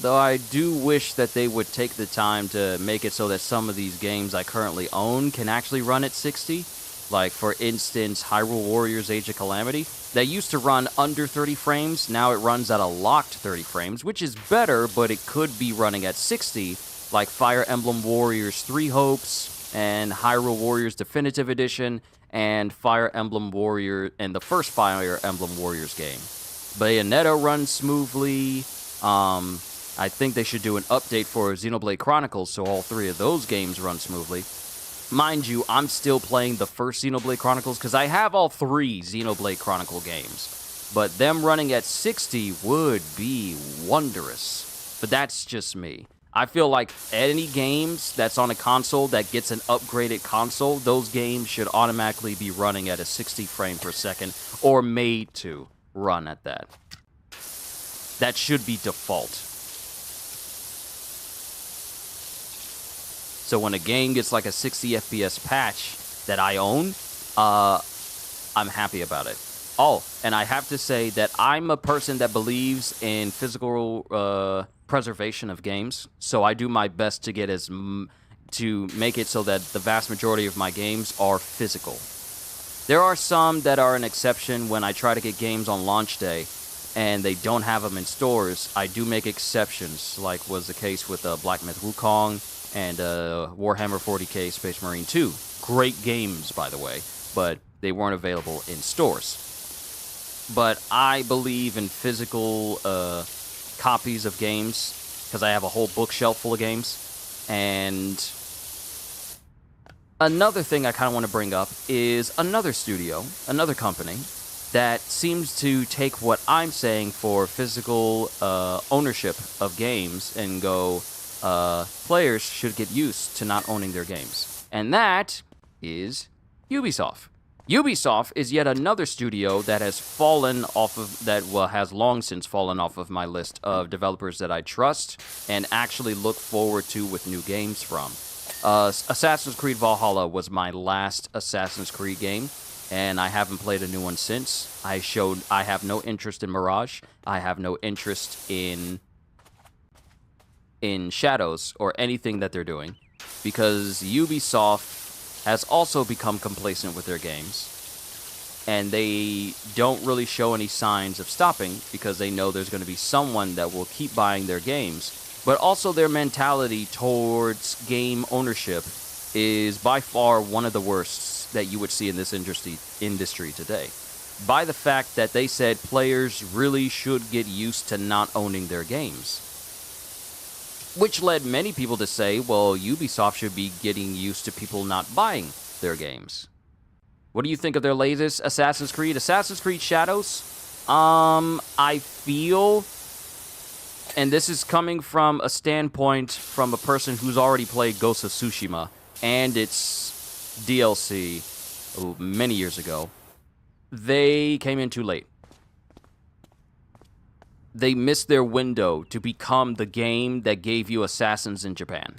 Though I do wish that they would take the time to make it so that some of these games I currently own can actually run at 60. Like, for instance, Hyrule Warriors Age of Calamity. That used to run under 30 frames, now it runs at a locked 30 frames, which is better, but it could be running at 60, like Fire Emblem Warriors 3 Hopes, and Hyrule Warriors Definitive Edition, and Fire Emblem Warrior, and the first Fire Emblem Warriors game. Bayonetta runs smoothly. I think they should do an update for Xenoblade Chronicles so all three of those games run smoothly. Mind you, I'm still playing the first Xenoblade Chronicles because I have all three Xenoblade Chronicle games. But them running at 60 would be wondrous. But that's just me. I feel like any games that's on a console that gets an upgraded console, those games should automatically be running at a 60 frame per second or made to run at that. That should be default. So when a game gets like a 60 FPS patch that I own, I'm happy about it. Oh, and I have to say that I'm a person that believes in physical preservation of games. So I do my best to get to make it so that the vast majority of my games are physical. There are some that are an exception when I try to get games on launch day and they don't have them in stores. I do make exceptions, like was the case with Black Myth Wukong and Warhammer 40k Space Marine 2. Great games, by the way, but they weren't available in stores. But I believe in physical copies of games because I have a whole bookshelf full of games. And another thing I kind of want to bring up is another studio, another company, that seems to take what I'm saying for physical ownership of games and go, players should get used to not owning their games. And that is Ubisoft. Ubisoft is yet another studio that has has long since fallen off of my list of developers that I trust and actually look forward to with new games from. Assassin's Creed Valhalla was my last Assassin's Creed game, and I haven't played a new one since. I have no interest in Mirage. I have no interest in Shadows or anything that they're doing, because Ubisoft has also become complacent with their games, and they don't really show any signs of stopping because they know there's going to be someone that will keep buying their games. But also their mentality towards game ownership is by far one of the worst that you would see in this industry today. By the fact that they said players really should get used to not owning their games. Which led many people to say, well, Ubisoft should be getting used to people not buying their games. What do you think of their latest Assassin's Creed? Assassin's Creed Shadows? I feel, and this is coming from a standpoint from a person who's already played Ghost of Tsushima and its DLC many years ago. they came in too late. They missed their window to become the game that gave you Assassins in Japan.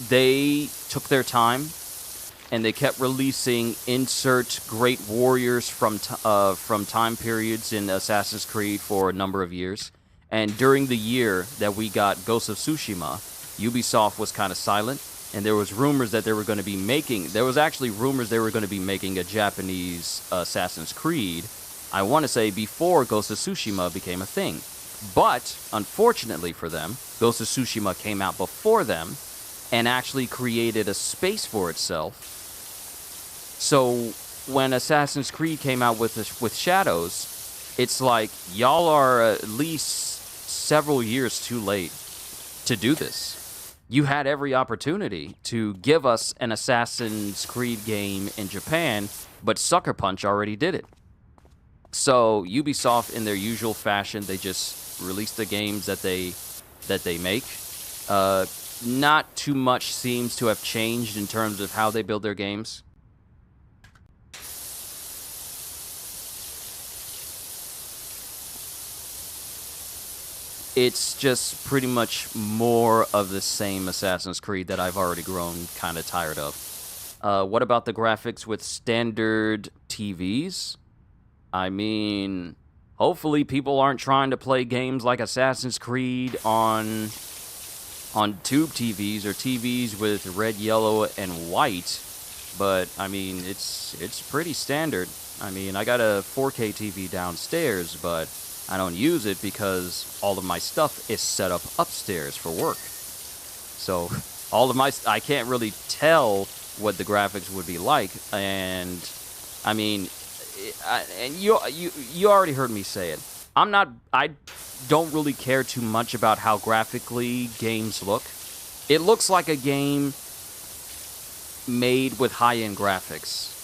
They took their time, and they kept releasing insert great warriors from time periods in Assassin's Creed for a number of years. And during the year that we got Ghost of Tsushima, Ubisoft was kind of silent, and there was rumors that they were going to be making... There was actually rumors they were going to be making a Japanese Assassin's Creed, I want to say before Ghost of Tsushima became a thing. But, unfortunately for them, Ghost of Tsushima came out before them, and actually created a space for itself. So, when Assassin's Creed came out with Shadows, it's like, y'all are at least several years too late to do this. You had every opportunity to give us an Assassin's Creed game in Japan, but Sucker Punch already did it. So Ubisoft, in their usual fashion, they just release the games that they make. Not too much seems to have changed in terms of how they build their games. It's just pretty much more of the same Assassin's Creed that I've already grown kind of tired of. What about the graphics with standard TVs? I mean, hopefully people aren't trying to play games like Assassin's Creed on tube TVs or TVs with red, yellow, and white. But, I mean, it's pretty standard. I mean, I got a 4K TV downstairs, but I don't use it because all of my stuff is set up upstairs for work. So I can't really tell what the graphics would be like. And I mean, and you already heard me say it. I don't really care too much about how graphically games look. It looks like a game made with high-end graphics.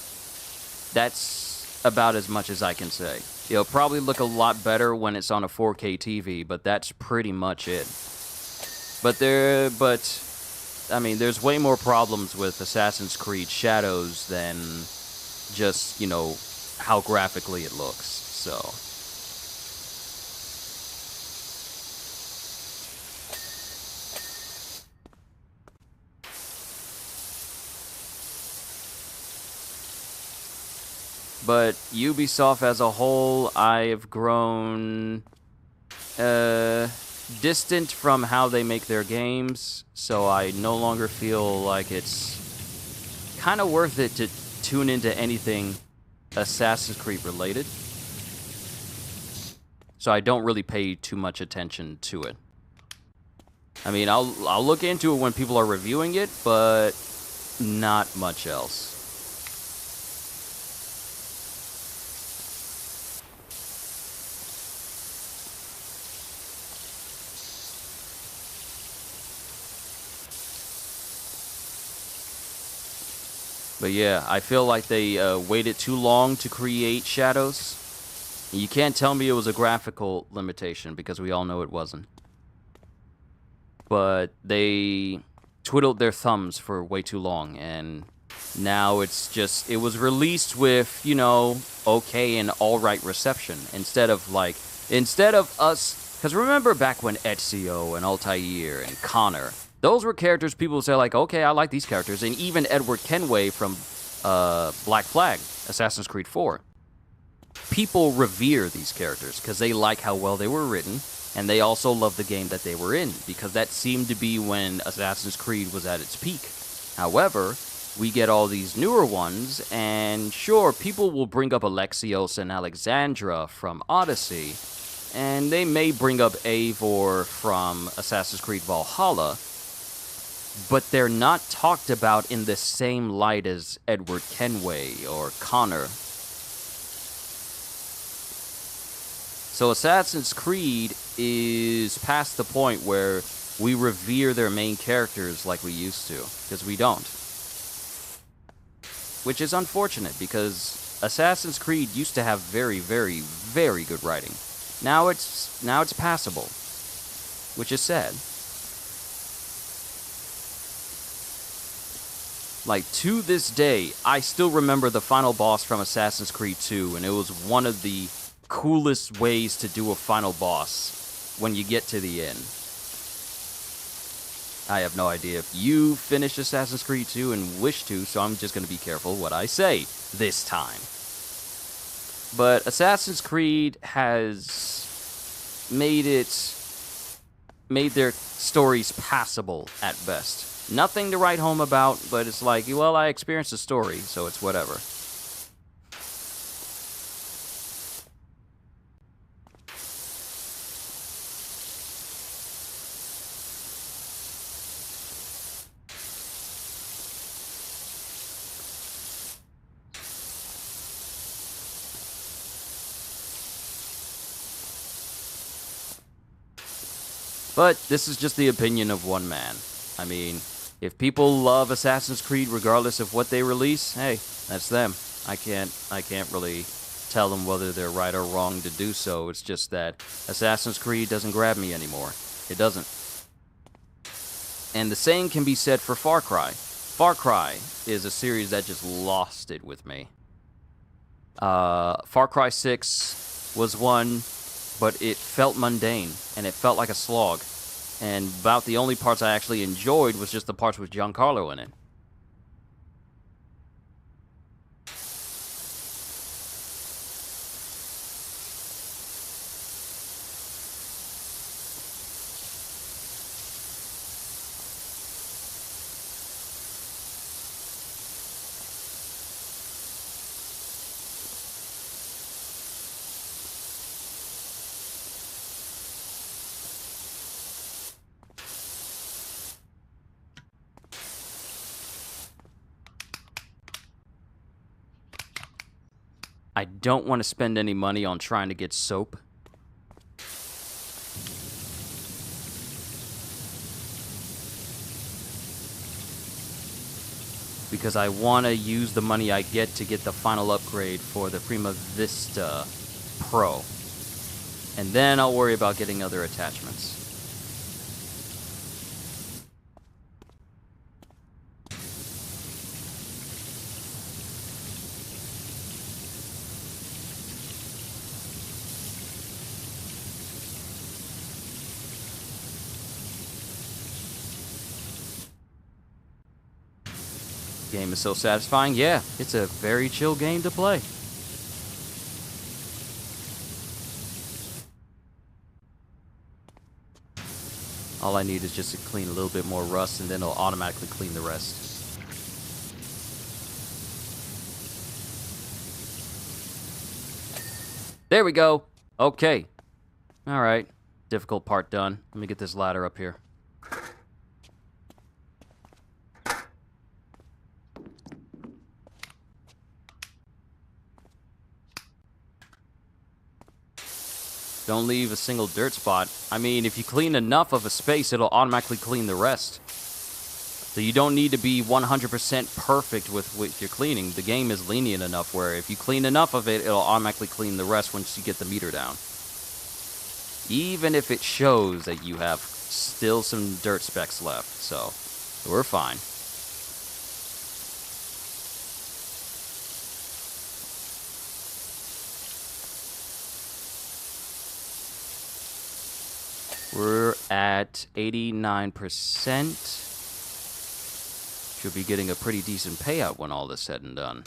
That's about as much as I can say. It'll probably look a lot better when it's on a 4K TV, but that's pretty much it. But I mean, there's way more problems with Assassin's Creed Shadows than just, you know, how graphically it looks, so. But Ubisoft as a whole, I've grown distant from how they make their games, so I no longer feel like it's kind of worth it to tune into anything Assassin's Creed related. So I don't really pay too much attention to it. I mean, I'll look into it when people are reviewing it, but not much else. But yeah, I feel like they waited too long to create Shadows. You can't tell me it was a graphical limitation, because we all know it wasn't. But they twiddled their thumbs for way too long, and now it was released with, you know, okay and alright reception, instead of us, because remember back when Ezio and Altair and Connor, those were characters people would say, like, okay, I like these characters. And even Edward Kenway from Black Flag, Assassin's Creed 4. People revere these characters because they like how well they were written, and they also love the game that they were in, because that seemed to be when Assassin's Creed was at its peak. However, we get all these newer ones, and sure, people will bring up Alexios and Alexandra from Odyssey, and they may bring up Eivor from Assassin's Creed Valhalla, but they're not talked about in the same light as Edward Kenway or Connor. So Assassin's Creed is past the point where we revere their main characters like we used to, because we don't. Which is unfortunate, because Assassin's Creed used to have very, very, very good writing. Now it's passable, which is sad. Like, to this day, I still remember the final boss from Assassin's Creed 2, and it was one of the coolest ways to do a final boss when you get to the end. I have no idea if you finished Assassin's Creed 2 and wish to, so I'm just going to be careful what I say this time. But Assassin's Creed has made their stories passable at best. Nothing to write home about, but it's like, well, I experienced a story, so it's whatever. But this is just the opinion of one man. I mean, if people love Assassin's Creed regardless of what they release, hey, that's them. I can't really tell them whether they're right or wrong to do so. It's just that Assassin's Creed doesn't grab me anymore. It doesn't. And the same can be said for Far Cry. Far Cry is a series that just lost it with me. Far Cry 6 was one, but it felt mundane, and it felt like a slog. And about the only parts I actually enjoyed was just the parts with Giancarlo in it. I don't want to spend any money on trying to get soap. Because I want to use the money I get to get the final upgrade for the Prima Vista Pro. And then I'll worry about getting other attachments. Game is so satisfying. Yeah, it's a very chill game to play. All I need is just to clean a little bit more rust, and then it'll automatically clean the rest. There we go. Okay. All right. Difficult part done. Let me get this ladder up here. Don't leave a single dirt spot. I mean, if you clean enough of a space, it'll automatically clean the rest. So you don't need to be 100% perfect with your cleaning. The game is lenient enough where if you clean enough of it, it'll automatically clean the rest once you get the meter down. Even if it shows that you have still some dirt specks left. So, we're fine. We're at 89%. Should be getting a pretty decent payout when all is said and done.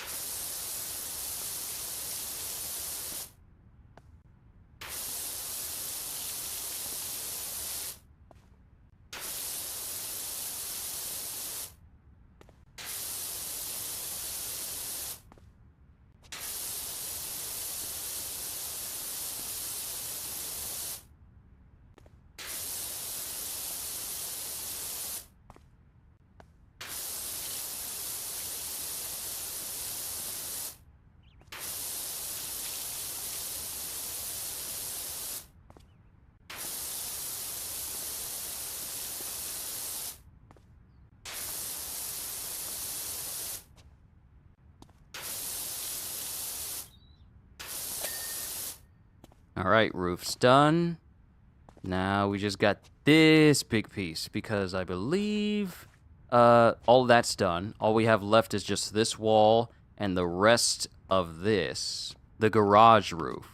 Alright, roof's done. Now we just got this big piece, because I believe All that's done. All we have left is just this wall and the rest of this, the garage roof.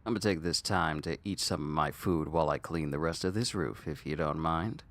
I'm gonna take this time to eat some of my food while I clean the rest of this roof, if you don't mind.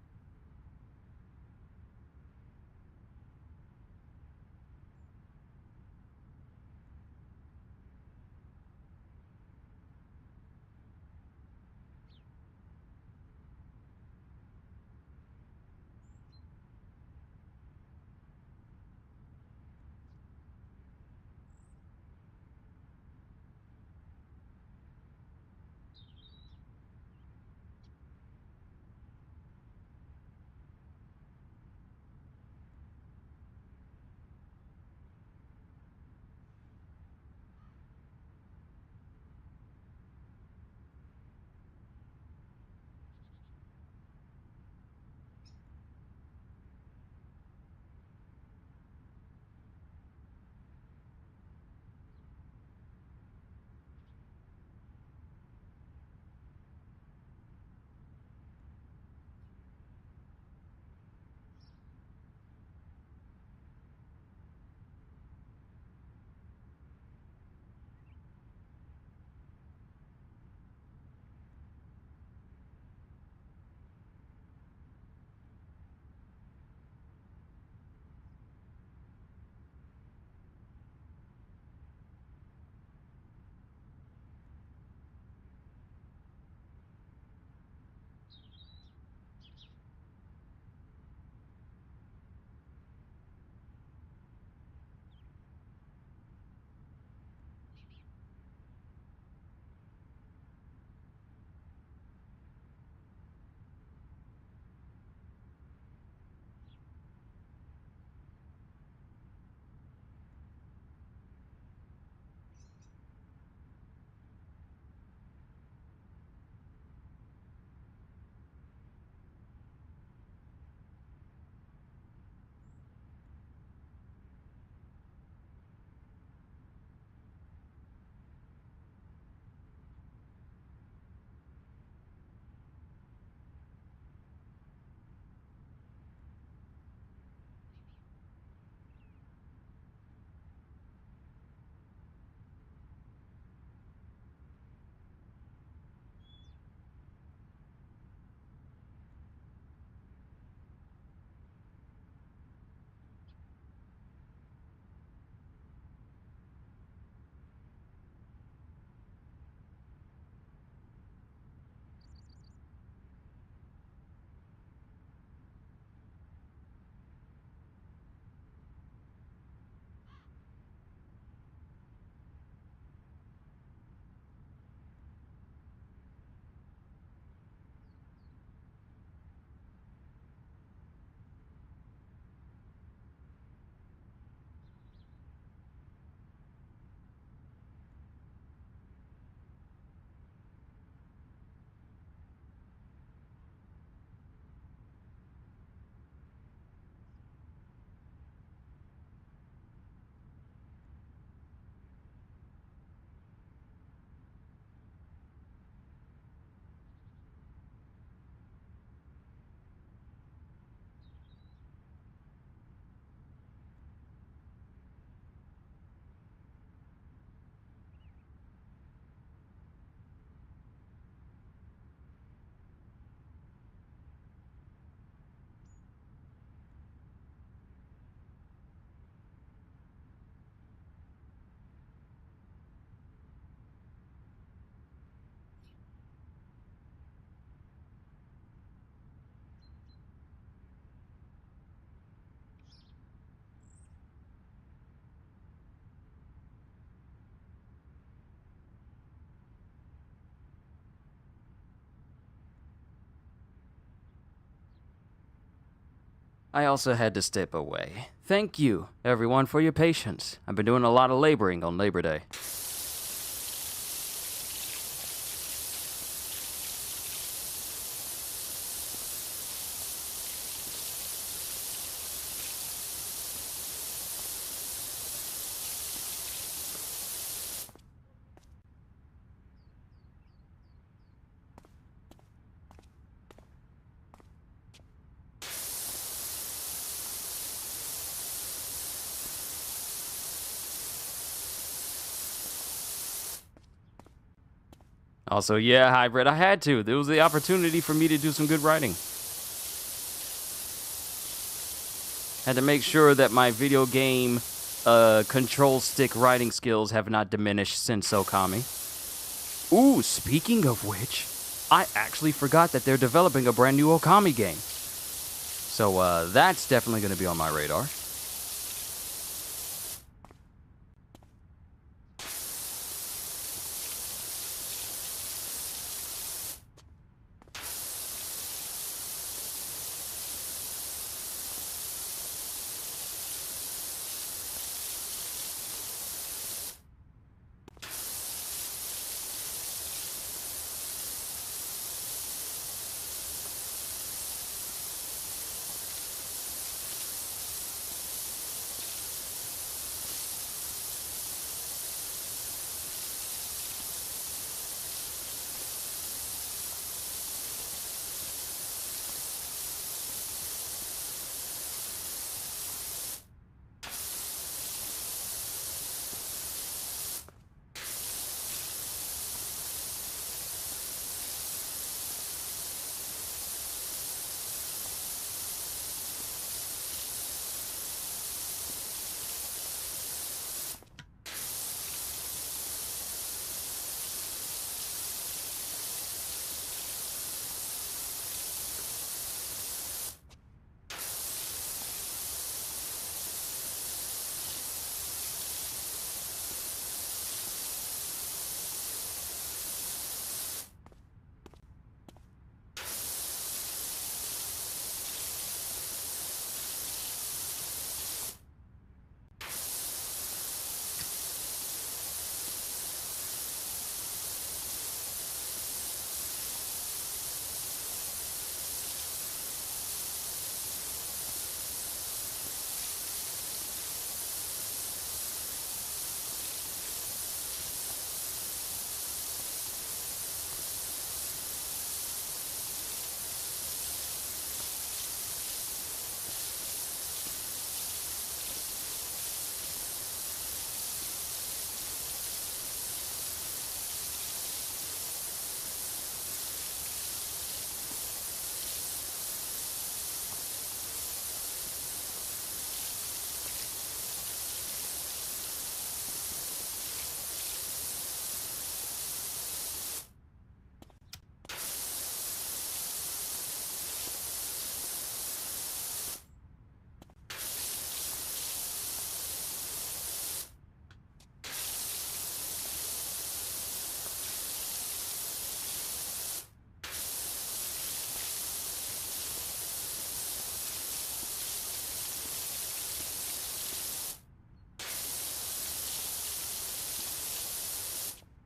I also had to step away. Thank you, everyone, for your patience. I've been doing a lot of laboring on Labor Day. Also, yeah, Hybrid, I had to. There was the opportunity for me to do some good writing. Had to make sure that my video game control stick writing skills have not diminished since Okami. Ooh, speaking of which, I actually forgot that they're developing a brand new Okami game. So that's definitely going to be on my radar.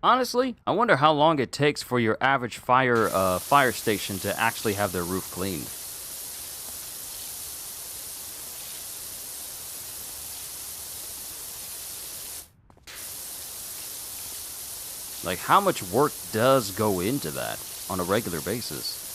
Honestly, I wonder how long it takes for your average fire station to actually have their roof cleaned. Like, how much work does go into that on a regular basis?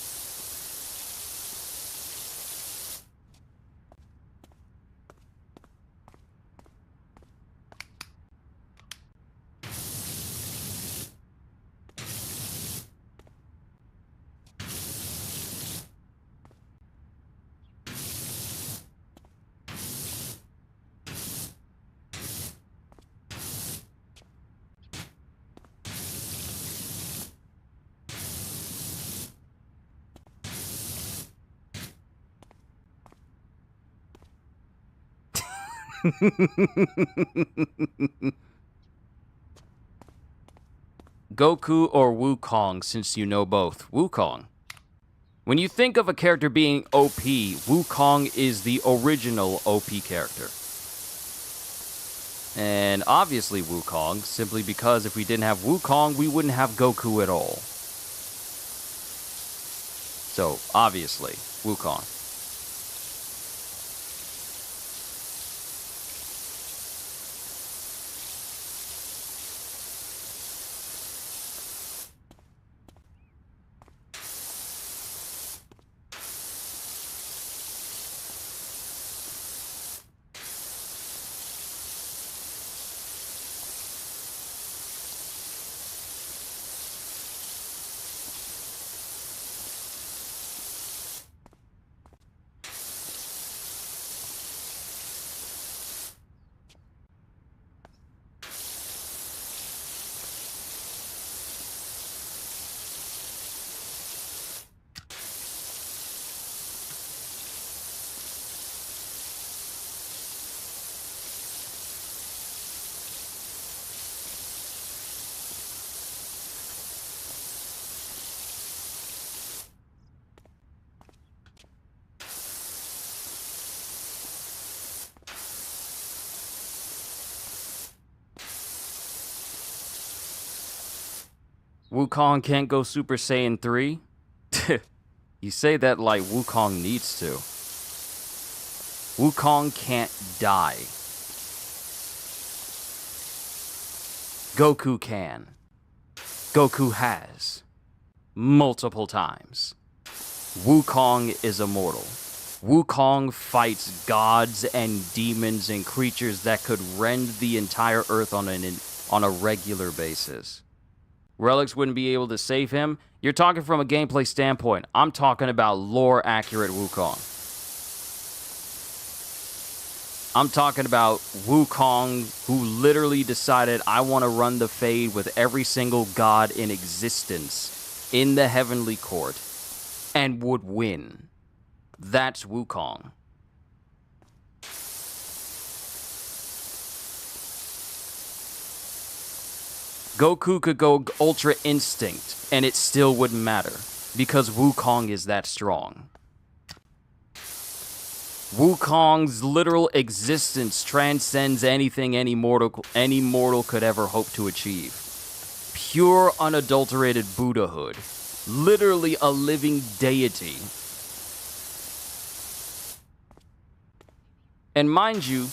Goku or Wukong, since you know both? Wukong. When you think of a character being OP, Wukong is the original OP character. And obviously Wukong, simply because if we didn't have Wukong, we wouldn't have Goku at all. So, obviously, Wukong. Wukong can't go Super Saiyan 3? You say that like Wukong needs to. Wukong can't die. Goku can. Goku has. Multiple times. Wukong is immortal. Wukong fights gods and demons and creatures that could rend the entire earth on a regular basis. Relics wouldn't be able to save him. You're talking from a gameplay standpoint. I'm talking about lore-accurate Wukong. I'm talking about Wukong who literally decided, I want to run the Fade with every single god in existence in the Heavenly Court and would win. That's Wukong. Goku could go Ultra Instinct, and it still wouldn't matter, because Wukong is that strong. Wukong's literal existence transcends anything any mortal could ever hope to achieve. Pure, unadulterated Buddhahood. Literally a living deity. And mind you,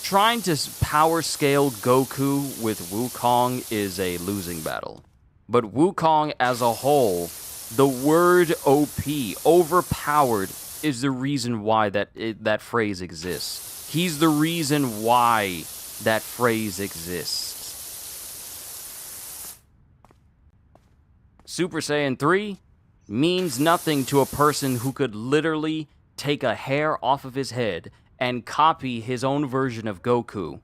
trying to power scale Goku with Wukong is a losing battle. But Wukong as a whole, the word OP, overpowered, is the reason why that phrase exists. He's the reason why that phrase exists. Super Saiyan 3 means nothing to a person who could literally take a hair off of his head and copy his own version of Goku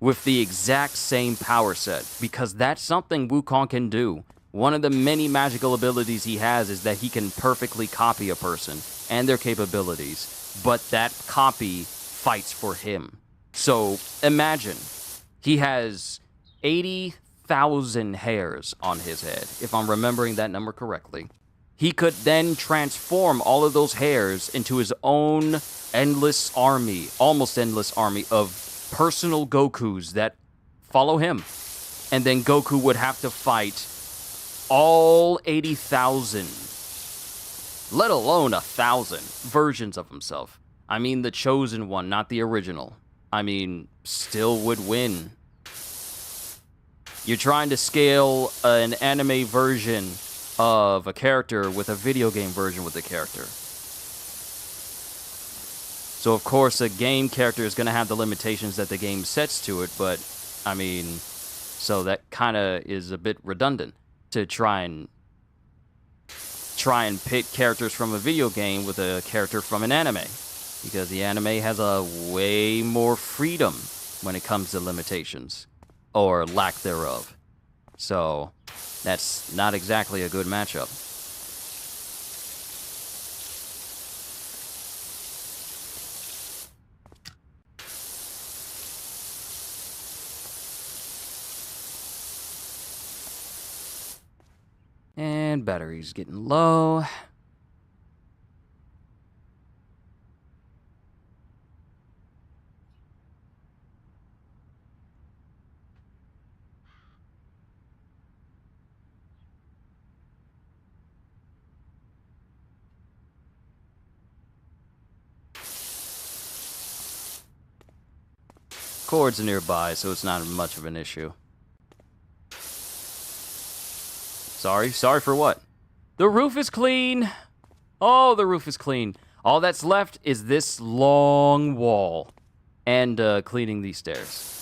with the exact same power set, because that's something Wukong can do. One of the many magical abilities he has is that he can perfectly copy a person and their capabilities, but that copy fights for him. So imagine, he has 80,000 hairs on his head, if I'm remembering that number correctly. He could then transform all of those hairs into his own endless army, almost endless army of personal Gokus that follow him. And then Goku would have to fight all 80,000, let alone 1,000 versions of himself. I mean, the chosen one, not the original. I mean, still would win. You're trying to scale an anime version of a character with a video game version with the character. So, of course, a game character is going to have the limitations that the game sets to it, but, I mean, so that kind of is a bit redundant to try and pit characters from a video game with a character from an anime, because the anime has a way more freedom when it comes to limitations, or lack thereof. So, that's not exactly a good matchup. And And battery's getting low. Cords are nearby, so it's not much of an issue. Sorry for what? The roof is clean. Oh, the roof is clean. All that's left is this long wall and cleaning these stairs.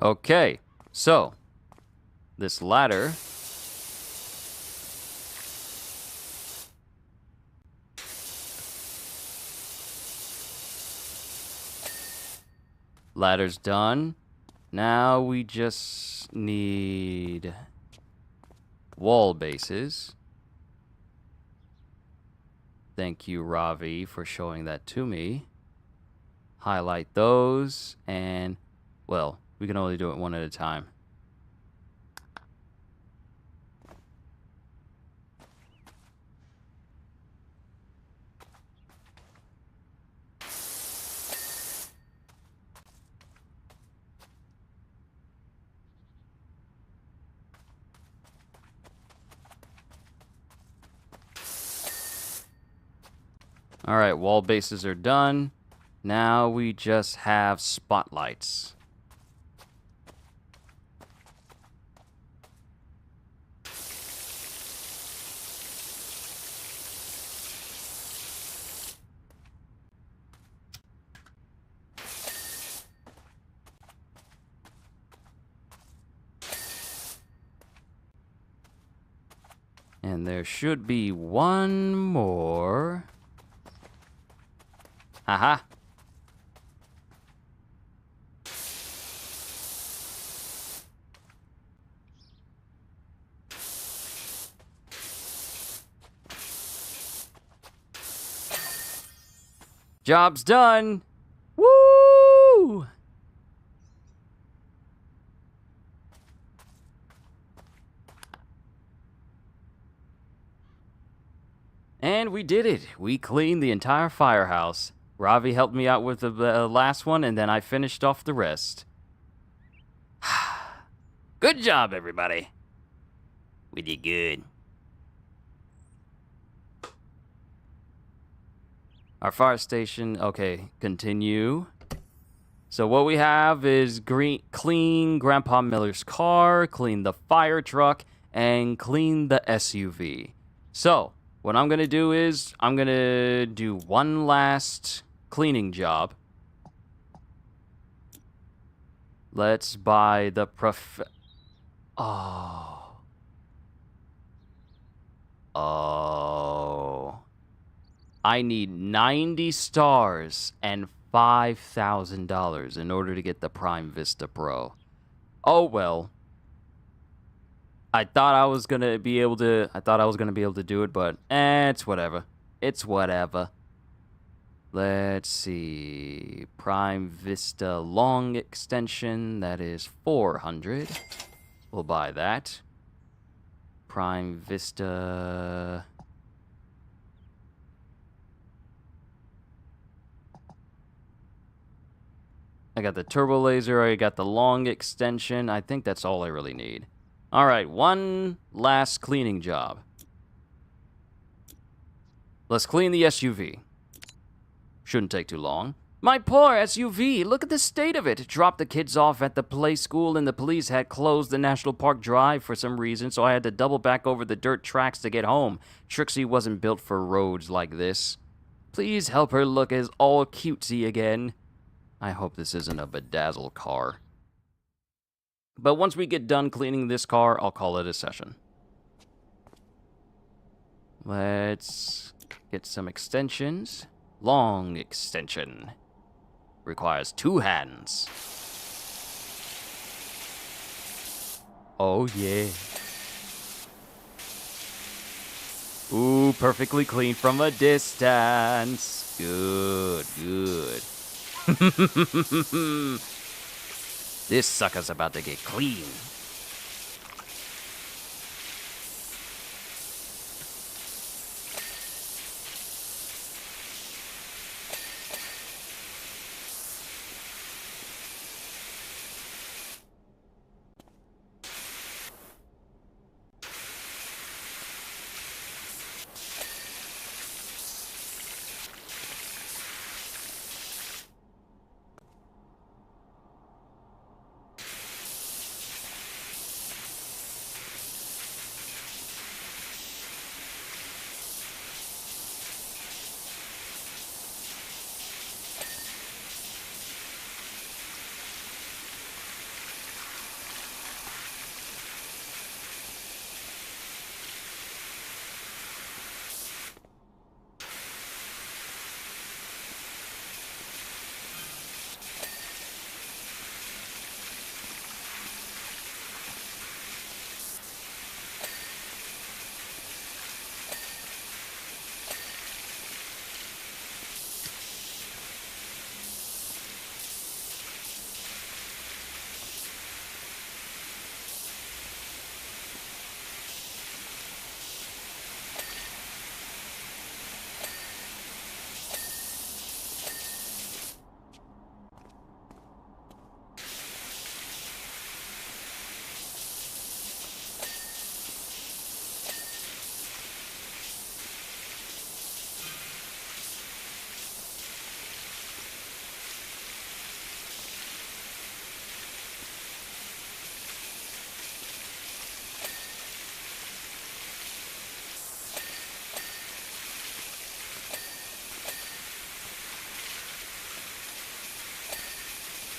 Okay, so this ladder ladder's done. Now we just need wall bases. Thank you, Ravi, for showing that to me. Highlight those, and, well, we can only do it one at a time. All right, wall bases are done. Now we just have spotlights. And there should be one more. Aha. Job's done. Woo! And we did it. We cleaned the entire firehouse. Ravi helped me out with the last one, and then I finished off the rest. Good job, everybody. We did good. Our fire station, okay, continue. So what we have is clean Grandpa Miller's car, clean the fire truck, and clean the SUV. So what I'm going to do is I'm going to do one last cleaning job. Let's buy the Oh. I need 90 stars and $5,000 in order to get the Prime Vista Pro. Oh well. I thought I was gonna be able to do it, but it's whatever. It's whatever. Let's see. Prime Vista long extension, that is 400. We'll buy that. Prime Vista. I got the turbo laser, I got the long extension. I think that's all I really need. All right, one last cleaning job. Let's clean the SUV. Shouldn't take too long. My poor SUV, look at the state of it. Dropped the kids off at the play school and the police had closed the National Park Drive for some reason, so I had to double back over the dirt tracks to get home. Trixie wasn't built for roads like this. Please help her look as all cutesy again. I hope this isn't a bedazzled car. But once we get done cleaning this car, I'll call it a session. Let's get some extensions. Long extension. Requires 2 hands. Oh yeah. Ooh, perfectly clean from a distance. Good, good. This sucker's about to get clean.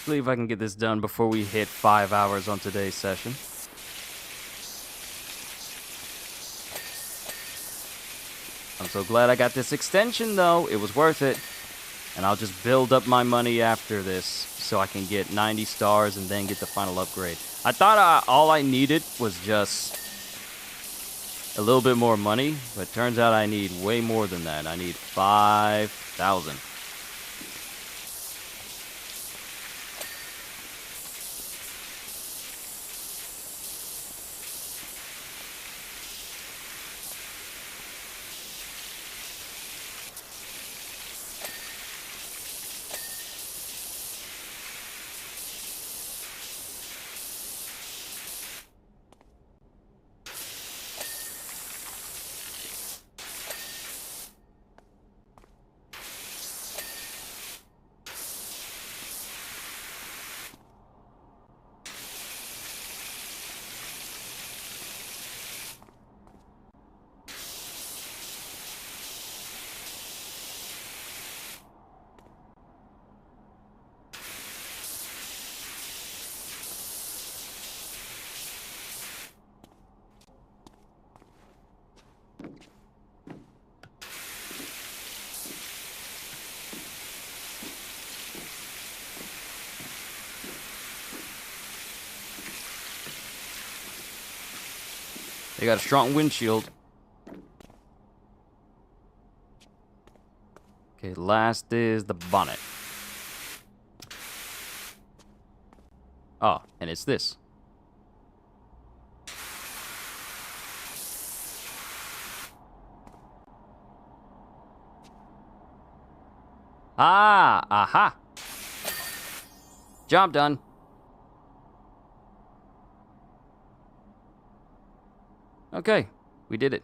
See if I can get this done before we hit 5 hours on today's session. I'm so glad I got this extension, though. It was worth it. And I'll just build up my money after this so I can get 90 stars and then get the final upgrade. I thought all I needed was just a little bit more money, but it turns out I need way more than that. I need 5,000. They got a strong windshield. Okay, last is the bonnet. Oh, and it's this. Ah, aha. Job done. Okay, we did it.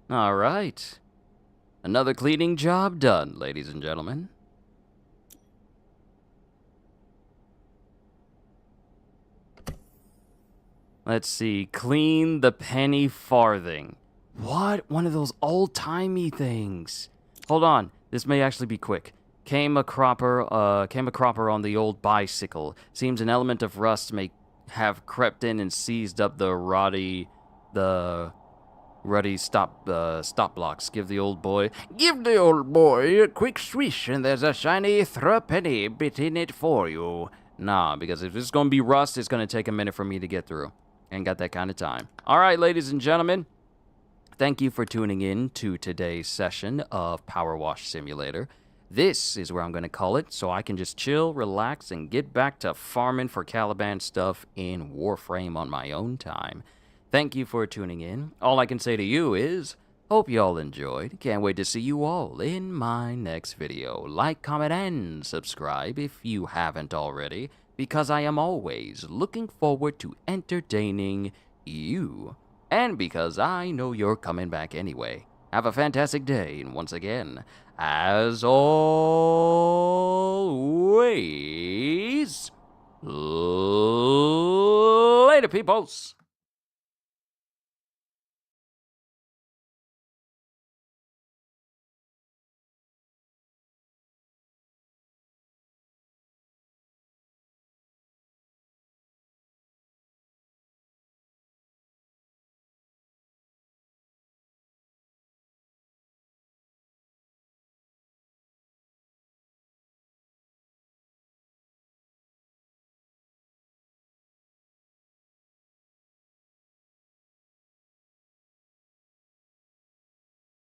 All right. Another cleaning job done, ladies and gentlemen. Let's see. Clean the penny farthing. What? One of those old-timey things. Hold on. This may actually be quick. Came a cropper on the old bicycle. Seems an element of rust may have crept in and seized up the ruddy stop blocks. Give the old boy a quick swish, and there's a shiny threepenny bit in it for you. Nah, because if it's gonna be rust, it's gonna take a minute for me to get through. Ain't got that kind of time. All right, ladies and gentlemen, thank you for tuning in to today's session of PowerWash Simulator. This is where I'm gonna call it, so I can just chill, relax, and get back to farming for Caliban stuff in Warframe on my own time. Thank you for tuning in. All I can say to you is, hope you all enjoyed. Can't wait to see you all in my next video. Like, comment, and subscribe if you haven't already, because I am always looking forward to entertaining you. And because I know you're coming back anyway. Have a fantastic day, and once again, as always, later, peoples.